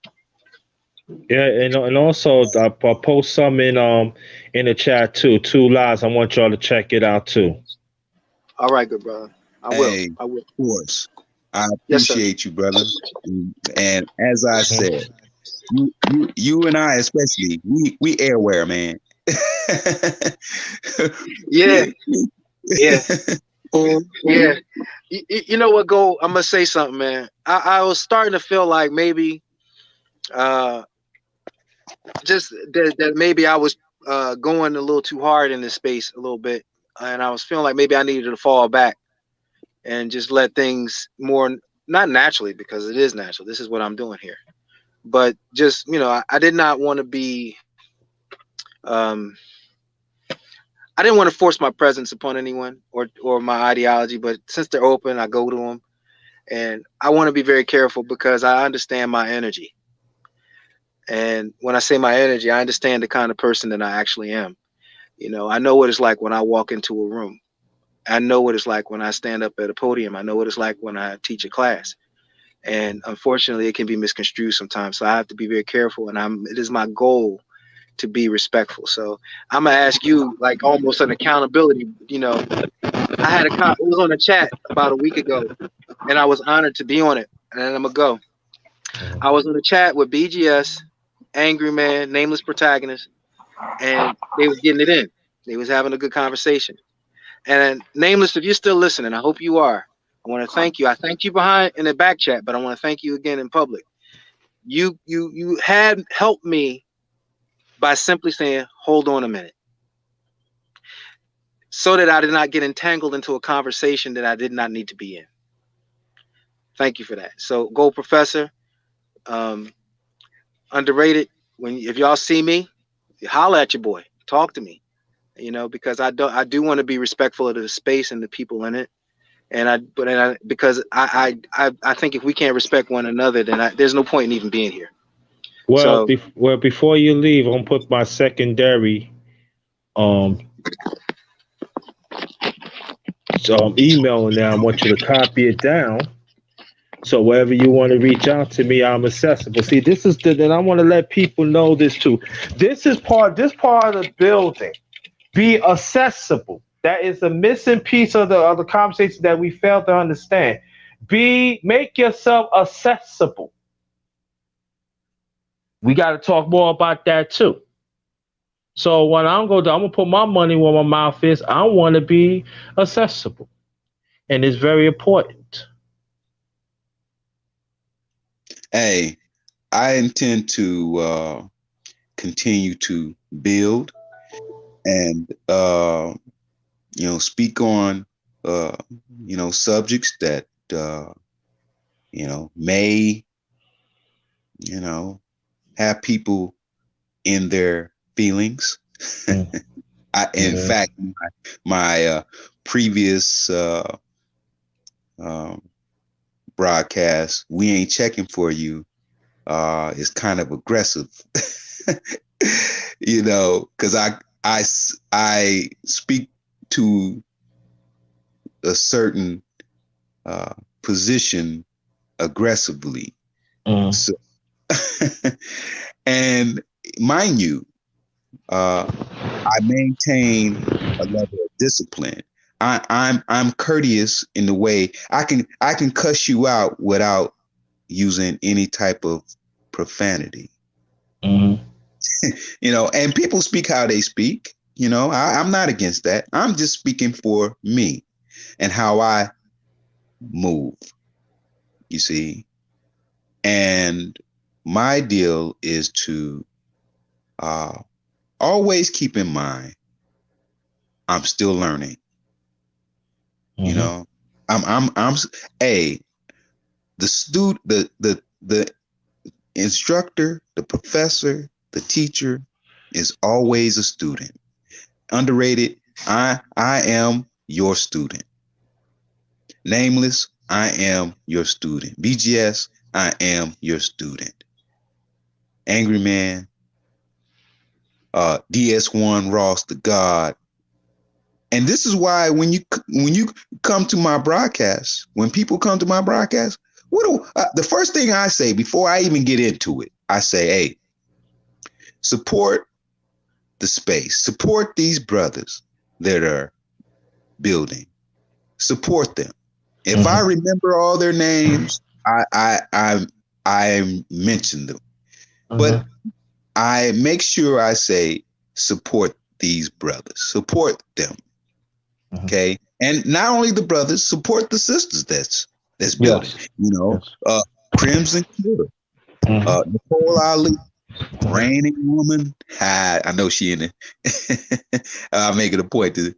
Yeah, and also I'll post some in the chat too. Two lies. I want y'all to check it out too. All right, good brother. I will. Hey, I will. of course. I Yes, sir. appreciate you, brother. And as I said, you and I especially, we airware, man. Yeah, yeah, Or yeah. You know what, Gold? I'm gonna say something, man. I was starting to feel like maybe uh just that maybe I was going a little too hard in this space a little bit, and I was feeling like maybe I needed to fall back and just let things more not naturally because it is natural. This is what I'm doing here, but just I did not want to be um I didn't want to force my presence upon anyone or my ideology, but since they're open, I go to them, and I want to be very careful because I understand my energy. And when I say my energy, I understand the kind of person that I actually am. I know what it's like when I walk into a room. I know what it's like when I stand up at a podium. I know what it's like when I teach a class. And unfortunately, it can be misconstrued sometimes. So I have to be very careful. And it is my goal to be respectful. So I'm gonna ask you, like almost an accountability. I had it was on a chat about a week ago, and I was honored to be on it. And I'm gonna go. I was on a chat with BGS, Angry Man, Nameless Protagonist, and they was getting it in. They was having a good conversation. And Nameless, if you're still listening, I hope you are. I want to thank you. I thanked you behind in the back chat, but I want to thank you again in public. You had helped me by simply saying, "Hold on a minute," so that I did not get entangled into a conversation that I did not need to be in. Thank you for that. So, Gold Professor, um, Underrated. If y'all see me, holler at your boy. Talk to me. Because I do want to be respectful of the space and the people in it. And because I think if we can't respect one another, then there's no point in even being here. Well, So before you leave, I'm gonna put my secondary um email in there. I want you to copy it down. So wherever you want to reach out to me, I'm accessible. See, this is and I want to let people know this too. This part of the building. Be accessible. That is a missing piece of the conversation that we fail to understand. Make yourself accessible. We got to talk more about that too. So what I'm gonna do, I'm gonna put my money where my mouth is. I want to be accessible, and it's very important. hey, I intend to continue to build and speak on subjects that may have people in their feelings. Mm. In Yeah. fact, my previous um, broadcast, "We Ain't Checking for You," is kind of aggressive, because I speak to a certain position aggressively. Mm. So, and mind you, I maintain a level of discipline. I'm courteous in the way I can cuss you out without using any type of profanity. Mm-hmm. And people speak how they speak. I'm not against that. I'm just speaking for me and how I move, you see. And my deal is to always keep in mind I'm still learning. You Mm-hmm. know, I'm a the student, the instructor, the professor, the teacher is always a student. Underrated. I am your student. Nameless. I am your student. BGS. I am your student. Angry Man. DS1 Ross the God. And this is why when you come to my broadcast, when people come to my broadcast, the first thing I say before I even get into it, I say, hey, support the space, support these brothers that are building, support them. If I Mm-hmm. remember all their names, I mention them, but Mm-hmm. I make sure I say support these brothers, support them. Mm-hmm. Okay. And not only the brothers, support the sisters that's building. Yes. Yes. Crimson Cure, Mm-hmm. Nicole Ali, Mm-hmm. Raining Woman. I know she in it. I'll make it a point to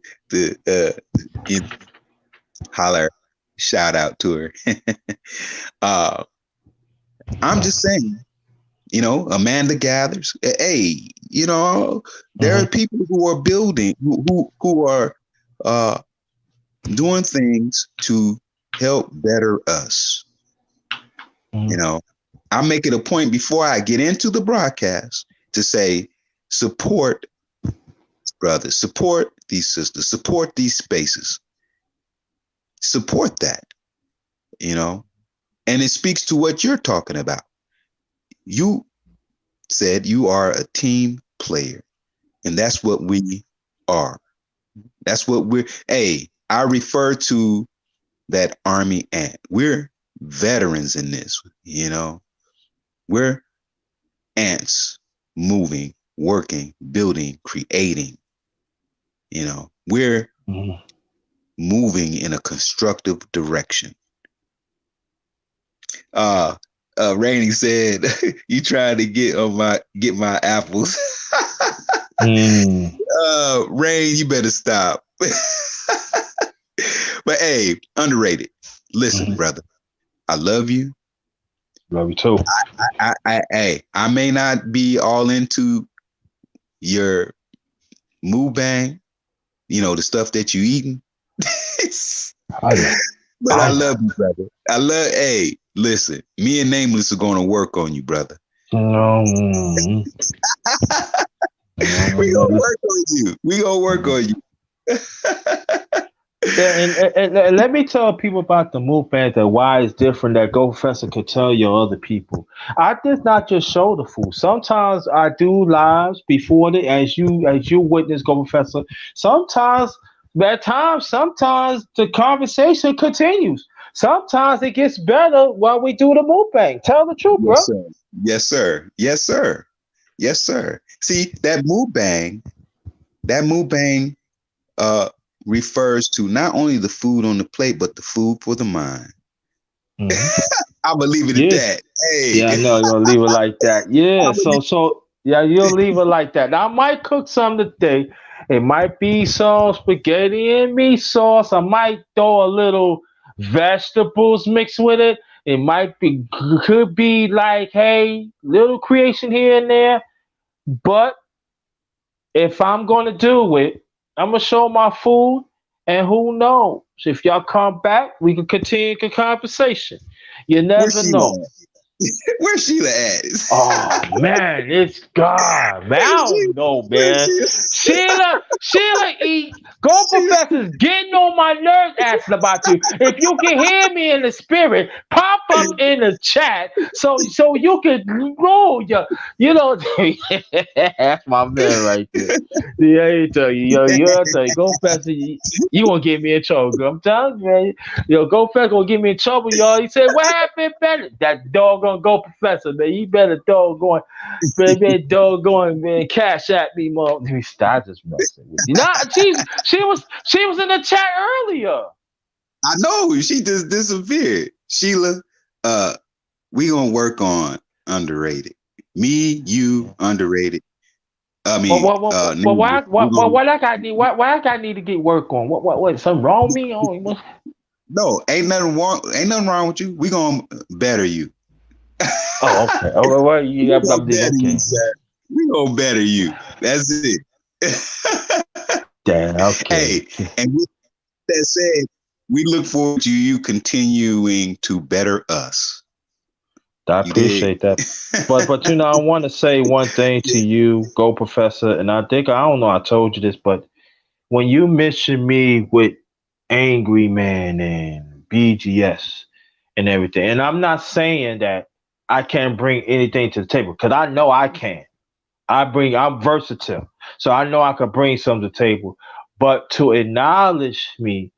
holler, shout out to her. I'm just saying, Amanda Gathers. Hey, there are Mm-hmm. people who are building, who are doing things to help better us. Mm-hmm. I make it a point before I get into the broadcast to say, support brothers, support these sisters, support these spaces, support that, and it speaks to what you're talking about. You said you are a team player, and that's what we are. That's what hey, I refer to that army ant. We're veterans in this, we're ants moving, working, building, creating. We're Mm-hmm. moving in a constructive direction. Rainey said, "You trying to get my apples?" Mm. Rain, you better stop. But hey, underrated. Listen, Mm-hmm. brother, I love you. Love you too. I may not be all into your mukbang, the stuff that you eating. Oh yeah. But I Oh love you, brother. Hey, listen, me and Nameless are going to work on you, brother. yeah. No. We gonna work on you. We gonna work on you. Yeah, and let me tell people about the movement that why it's different that Go Professor could tell your other people. I did not just show the food. Sometimes I do lives before the as you witness Go Professor. Sometimes sometimes the conversation continues. Sometimes it gets better while we do the mukbang. Tell the truth, Yes, bro. sir. Yes, sir. Yes, sir. Yes, sir. See, that mukbang uh refers to not only the food on the plate, but the food for the mind. Hmm. I'm gonna leave it at Yeah. that. Hey, Yeah, I know you're gonna leave it like that. Yeah, I'm gonna so yeah, you'll leave it like that. Now I might cook some today. It might be some spaghetti and meat sauce. I might throw a little vegetables mixed with it. It might be could be like, hey, little creation here and there. But if I'm gonna do it, I'm gonna show my food, and who knows? If y'all come back, we can continue the conversation. You Where's never Sheila know. at? Where's Sheila at? Oh man, it's God, man. I don't know, man. Go Professor's getting on my nerves asking about you. If you can hear me in the spirit, pop up in the chat so you can roll your, you know, that's my man right there. Yeah, I tell you, I tell you, Go Professor, you gonna get me in trouble. Girl. I'm telling you, man. Go Professor gonna get me in trouble, y'all. He said, "What happened, man? That doggone Go Professor, man. You better doggone, man, doggone, man, cash at me, mom." Let me stop just messing with you. Nah, she was in the chat earlier. I know she just disappeared. Sheila, we gonna work on Underrated. Me, you, Underrated. I mean, Why, we gonna, why I got need to get work on? What? Something wrong with me? Oh, no, ain't nothing wrong with you. We gonna better you. oh okay. Oh, well, We yeah, gonna better you, okay. sir. We gonna better you. That's it. Damn, Hey, okay. and with that said, we look forward to you continuing to better us. I You dig? appreciate that. But I want to say one thing to you, Go Professor, and I don't know I told you this, but when you mention me with Angry Man and BGS and everything, and I'm not saying that I can't bring anything to the table, because I know I can. I'm versatile. So I know I can bring something to the table. But to acknowledge me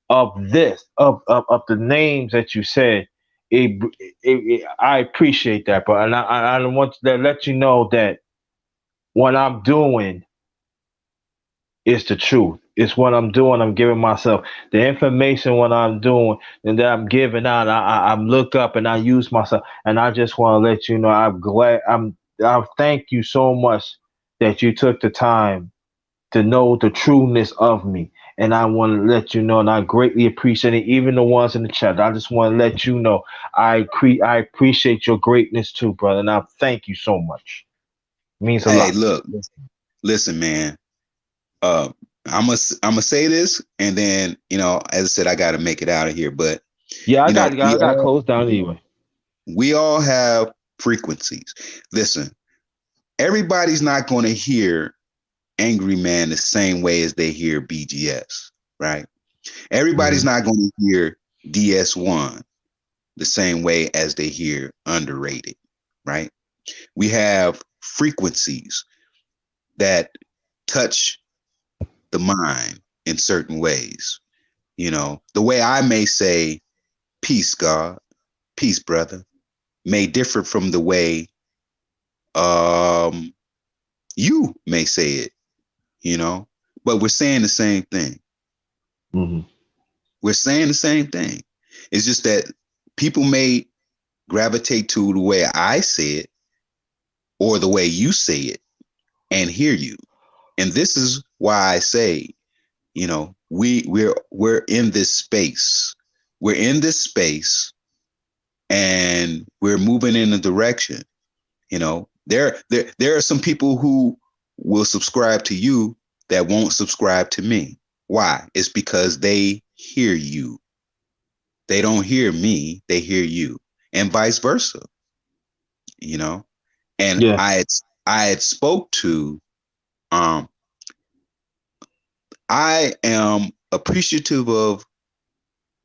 of this, of the names that you said, I appreciate that, but I want to let you know that what I'm doing is the truth. It's what I'm doing. I'm giving myself the information. What I'm doing and that I'm giving out. I'm look up and I use myself. And I just want to let you know I'm glad. I thank you so much that you took the time to know the trueness of me. And I want to let you know, and I greatly appreciate it. Even the ones in the chat, I just want to let you know I appreciate your greatness too, brother. And I thank you so much. It means a Hey, lot. look, listen, man. Uh, I'm gonna say this, and then as I said, I got to make it out of here. But Yeah, I got we I got all closed down anyway. we all have frequencies. Listen, everybody's not going to hear Angry Man the same way as they hear BGS, right? Everybody's Mhm. not going to hear DS1 the same way as they hear Underrated, right? We have frequencies that touch the mind in certain ways. The way I may say peace, God, peace, brother, may differ from the way um you may say it, but we're saying the same thing. Mhm. We're saying the same thing. It's just that people may gravitate to the way I say it or the way you say it and hear you. And this is why I say, we're in this space. We're in this space and we're moving in a direction. There are some people who will subscribe to you that won't subscribe to me. Why? It's because they hear you. They don't hear me, they hear you. And vice versa, you know. And Yeah. I had spoke to um I am appreciative of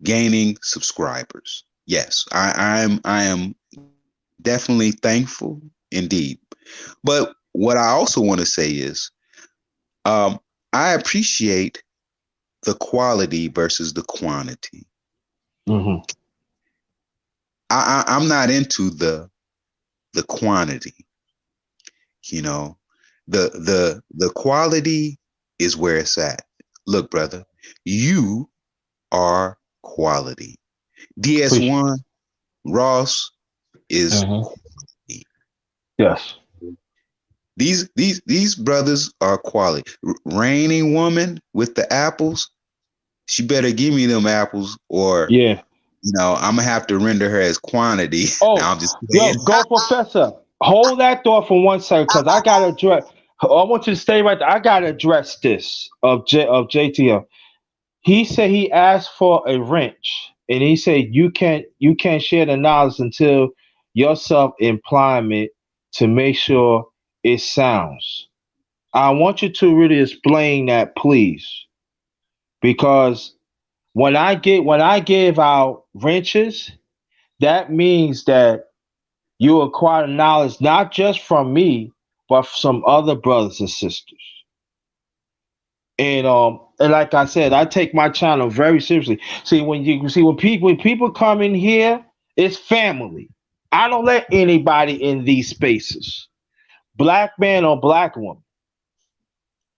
gaining subscribers. Yes, I am definitely thankful indeed. But what I also want to say is um I appreciate the quality versus the quantity. Mhm. I'm not into the quantity, you know. The quality is where it's at. Look, brother, you are quality. Appreciate. DS1 Ross is Mhm. quality. Yes. These brothers are quality. Raining woman with the apples, she better give me them apples, or Yeah. I'm gonna have to render her as quantity. Now I'm Oh, just yo, saying. Go Professor. Hold that thought for 1 second, because I gotta address. I want you to stay right there. I gotta address this of JTF. He said he asked for a wrench, and he said you can't share the knowledge until your self-employment to make sure it sounds. I want you to really explain that, please, because when I give out wrenches, that means that you acquire knowledge not just from me, but from some other brothers and sisters. And like I said, I take my channel very seriously. See, when people come in here, it's family. I don't let anybody in these spaces, black man or black woman.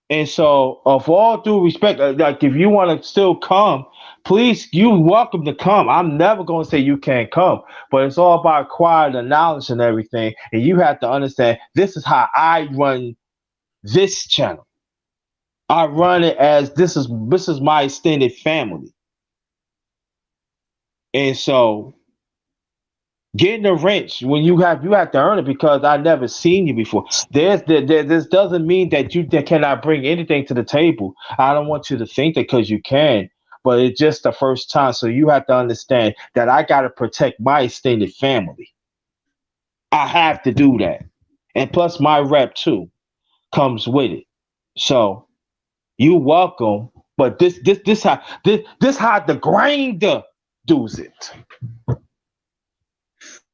And so, of all due respect, like if you want to still come, please, you welcome to come. I'm never going to say you can't come, but it's all about acquiring the knowledge and everything. And you have to understand this is how I run this channel. I run it as this is my extended family. And so getting a wrench when you have to earn it because I never seen you before. This doesn't mean that you cannot bring anything to the table. I don't want you to think that because you can, but it's just the first time. So you have to understand that I gotta protect my extended family. I have to do that. And plus my rep too comes with it. So you welcome, but this how the grinder does it.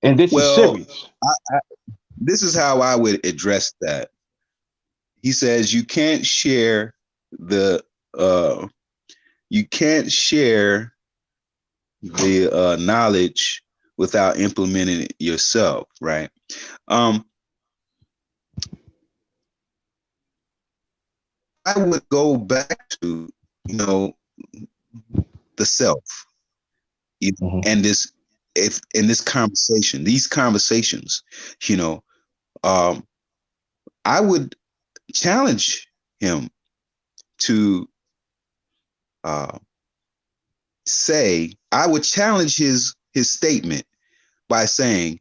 And this is Well, serious. this is how I would address that. He says uh, you can't share the knowledge without implementing it yourself, right? Um, I would go back to the self, Mhm. and this if in these conversations, you know, um, I would challenge him to uh, I would challenge his statement by saying,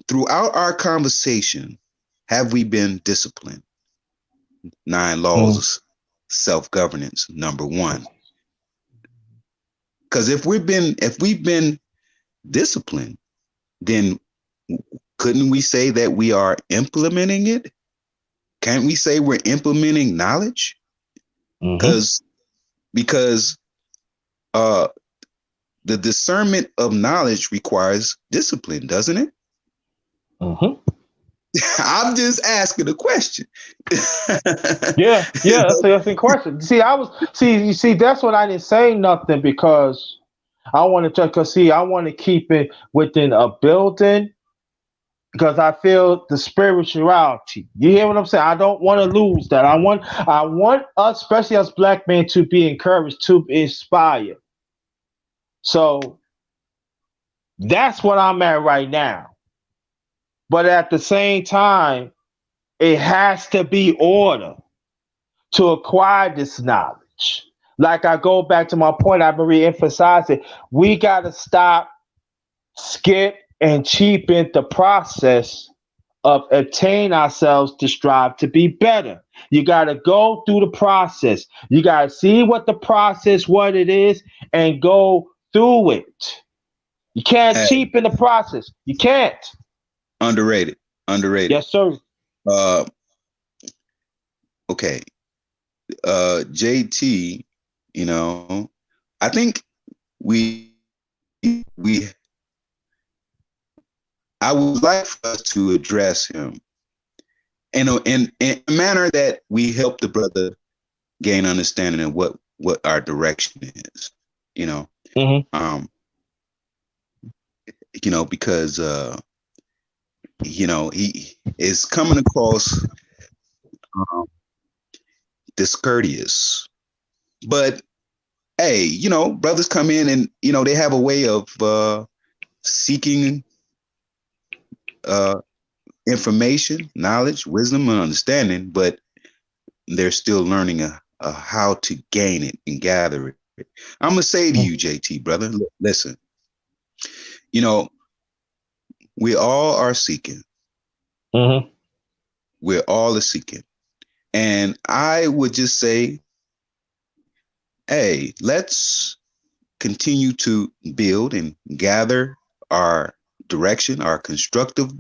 throughout our conversation, have we been disciplined? 9 laws Mm. of self-governance, number 1. Because if we've been disciplined, then couldn't we say that we are implementing it? Can't we say we're implementing knowledge? Mhm. Because uh, the discernment of knowledge requires discipline, doesn't it? Mhm. I'm just asking a question. Yeah, yeah, that's a question. You see that's what I didn't say nothing because I want to cause see I want to keep it within a building because I feel the spirituality. You hear what I'm saying? I don't want to lose that. I want us, especially us black men, to be encouraged, to be inspired. So that's what I'm at right now. But at the same time, it has to be order to acquire this knowledge. Like I go back to my point, I've been re-emphasizing, we got to stop, skip, and cheapen the process of attain ourselves to strive to be better. You got to go through the process. You got to see what the process, what it is, and go through it. You can't Hey, cheapen the process. You can't. underrated, underrated. Yes, sir. Uh, okay. JT, I think we we I would like for us to address him in a manner that we help the brother gain understanding of what our direction is. You know, Mm-hmm. um, because he is coming across um, discourteous, but hey, brothers come in and they have a way of seeking uh, information, knowledge, wisdom, and understanding, but they're still learning how to gain it and gather it. I'm gonna say to you, JT, brother, listen. You know, we all are seeking. Mm-hmm. We're all seeking, and I would just say, hey, let's continue to build and gather our direction, our constructive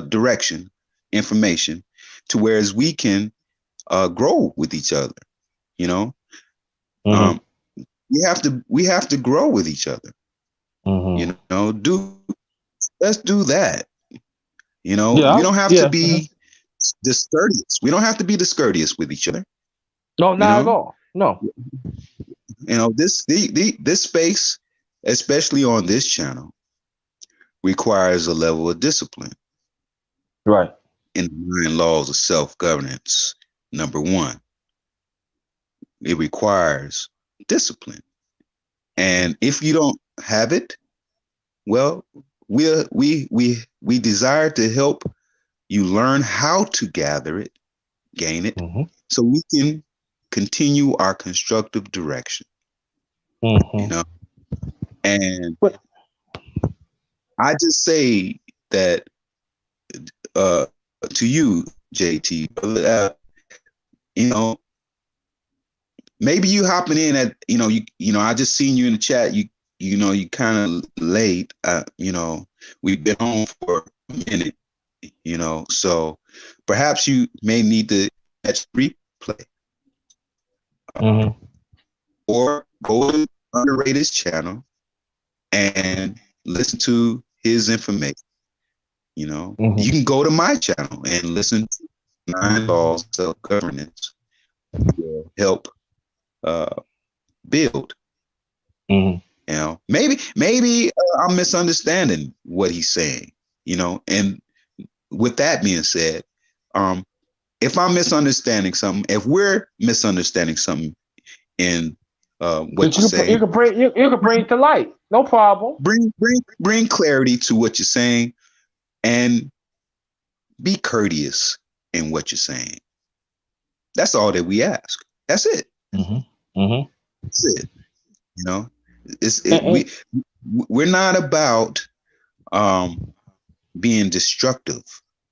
direction, information, to whereas we can grow with each other. You know, Mm-hmm. we have to grow with each other. Mm-hmm. You know, let's do that. You know, Yeah. we don't have to Yeah. Mm-hmm. be discourteous. We don't have to be discourteous with each other. No, You not at know, all. No. this space, especially on this channel, requires a level of discipline Right. in the 9 laws of self-governance. Number one, it requires discipline. And if you don't have it, well, we desire to help you learn how to gather it, gain it, Mm-hmm. so we can continue our constructive direction. You Mm-hmm. know, and But I just say that to you, JT, you know, maybe you hopping in at, I just seen you in the chat. You kind of late. We've been on for a minute. So perhaps you may need to catch replay, mm-hmm. or go to Underrated's channel and listen to his information. Mm-hmm. You can go to my channel and listen to 9 laws of self-governance will help build. Mm-hmm. Maybe I'm misunderstanding what he's saying. And with that being said, if I'm misunderstanding something, if we're misunderstanding something in what you're saying, You can bring it to light. No problem. bring clarity to what you're saying, and be courteous in what you're saying. That's all that we ask. That's it. Mm-hmm. Mm-hmm. That's it. We're not about being destructive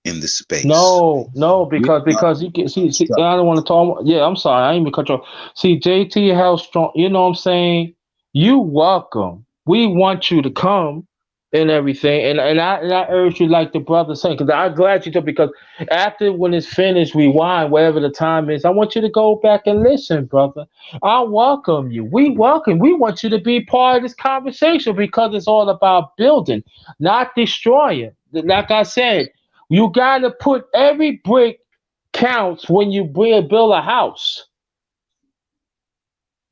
in the space. No, We're because you can see, constructive. I don't want to talk. Yeah, I'm sorry, I ain't even cut you off. See, JT, how strong? You know what I'm saying? You welcome. We want you to come and everything, and I urge you, like the brother saying, because I'm glad you took, because after when it's finished, rewind whatever the time is. I want you to go back and listen, brother. I welcome you. We welcome. We want you to be part of this conversation because it's all about building, not destroying. Like I said. You gotta put every brick counts when you build a house.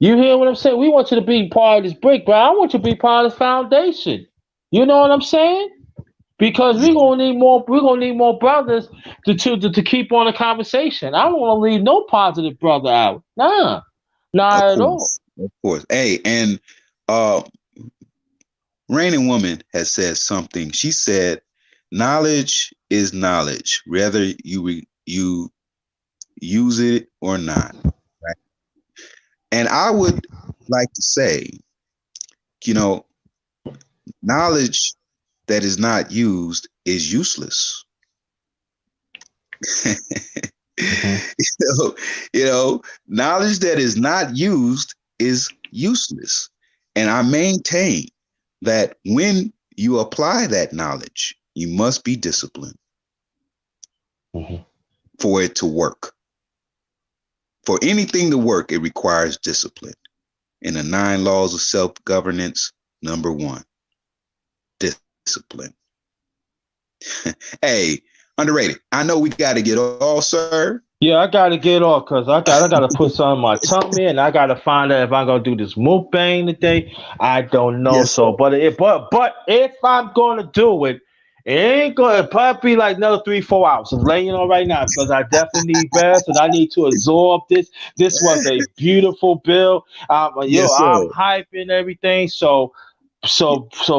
You hear what I'm saying? We want you to be part of this brick, but I want you to be part of this foundation. You know what I'm saying? Because Yeah, we're gonna need more brothers to keep on the conversation. I don't want to leave no positive brother out. Nah, of not at all. course, of course. Hey, and uh, Reigning Woman has said something. She said, "Knowledge is knowledge, whether you use it or not." Right? And I would like to say, you know, knowledge that is not used is useless. Mm-hmm. Knowledge that is not used is useless. And I maintain that when you apply that knowledge, you must be disciplined Mm-hmm. for it to work. For anything to work, it requires discipline. In the 9 laws of self-governance, number 1, discipline. Hey, Underrated. I know we got to get off, sir. Yeah, I gotta get off because I gotta put some in my tummy, and I gotta find out if I'm gonna do this mukbang today. I don't know. Yes, sir. So, but if I'm gonna do it, it ain't gonna probably be like another 3-4 hours. I'm letting you know right now because I definitely need rest and I need to absorb this. This was a beautiful bill. Yes, I'm sir. hyping everything. So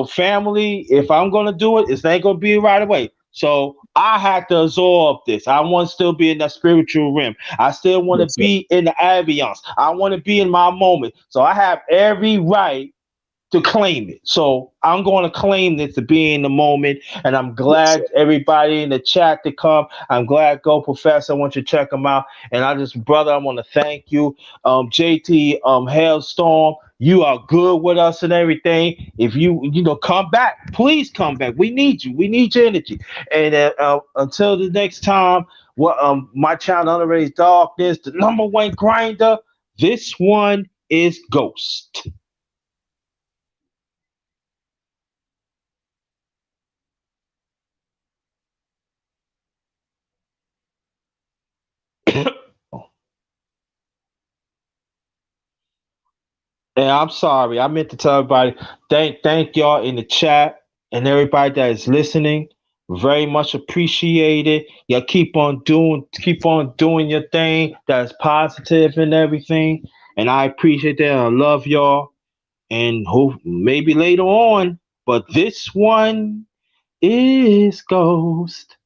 family, if I'm gonna do it, it ain't gonna be right away. So I had to absorb this. I want to still be in that spiritual realm. I still want to Yes, sir. be in the ambiance. I want to be in my moment. So I have every right to claim it. So I'm going to claim this to be in the moment. And I'm Yes, sir. glad everybody in the chat to come. I'm glad Go Professor. I want you to check them out. And brother, I want to thank you. JT, Hailstorm, You are good with us and everything. If you come back, please come back. We need you. We need your energy. And until the next time, my channel Underrated Darkness, the number one grinder. This one is Ghost. And I'm sorry, I meant to tell everybody. Thank y'all in the chat and everybody that is listening. Very much appreciated. Y'all keep on doing your thing that's positive and everything. And I appreciate that. I love y'all. And hope maybe later on. But this one is Ghost.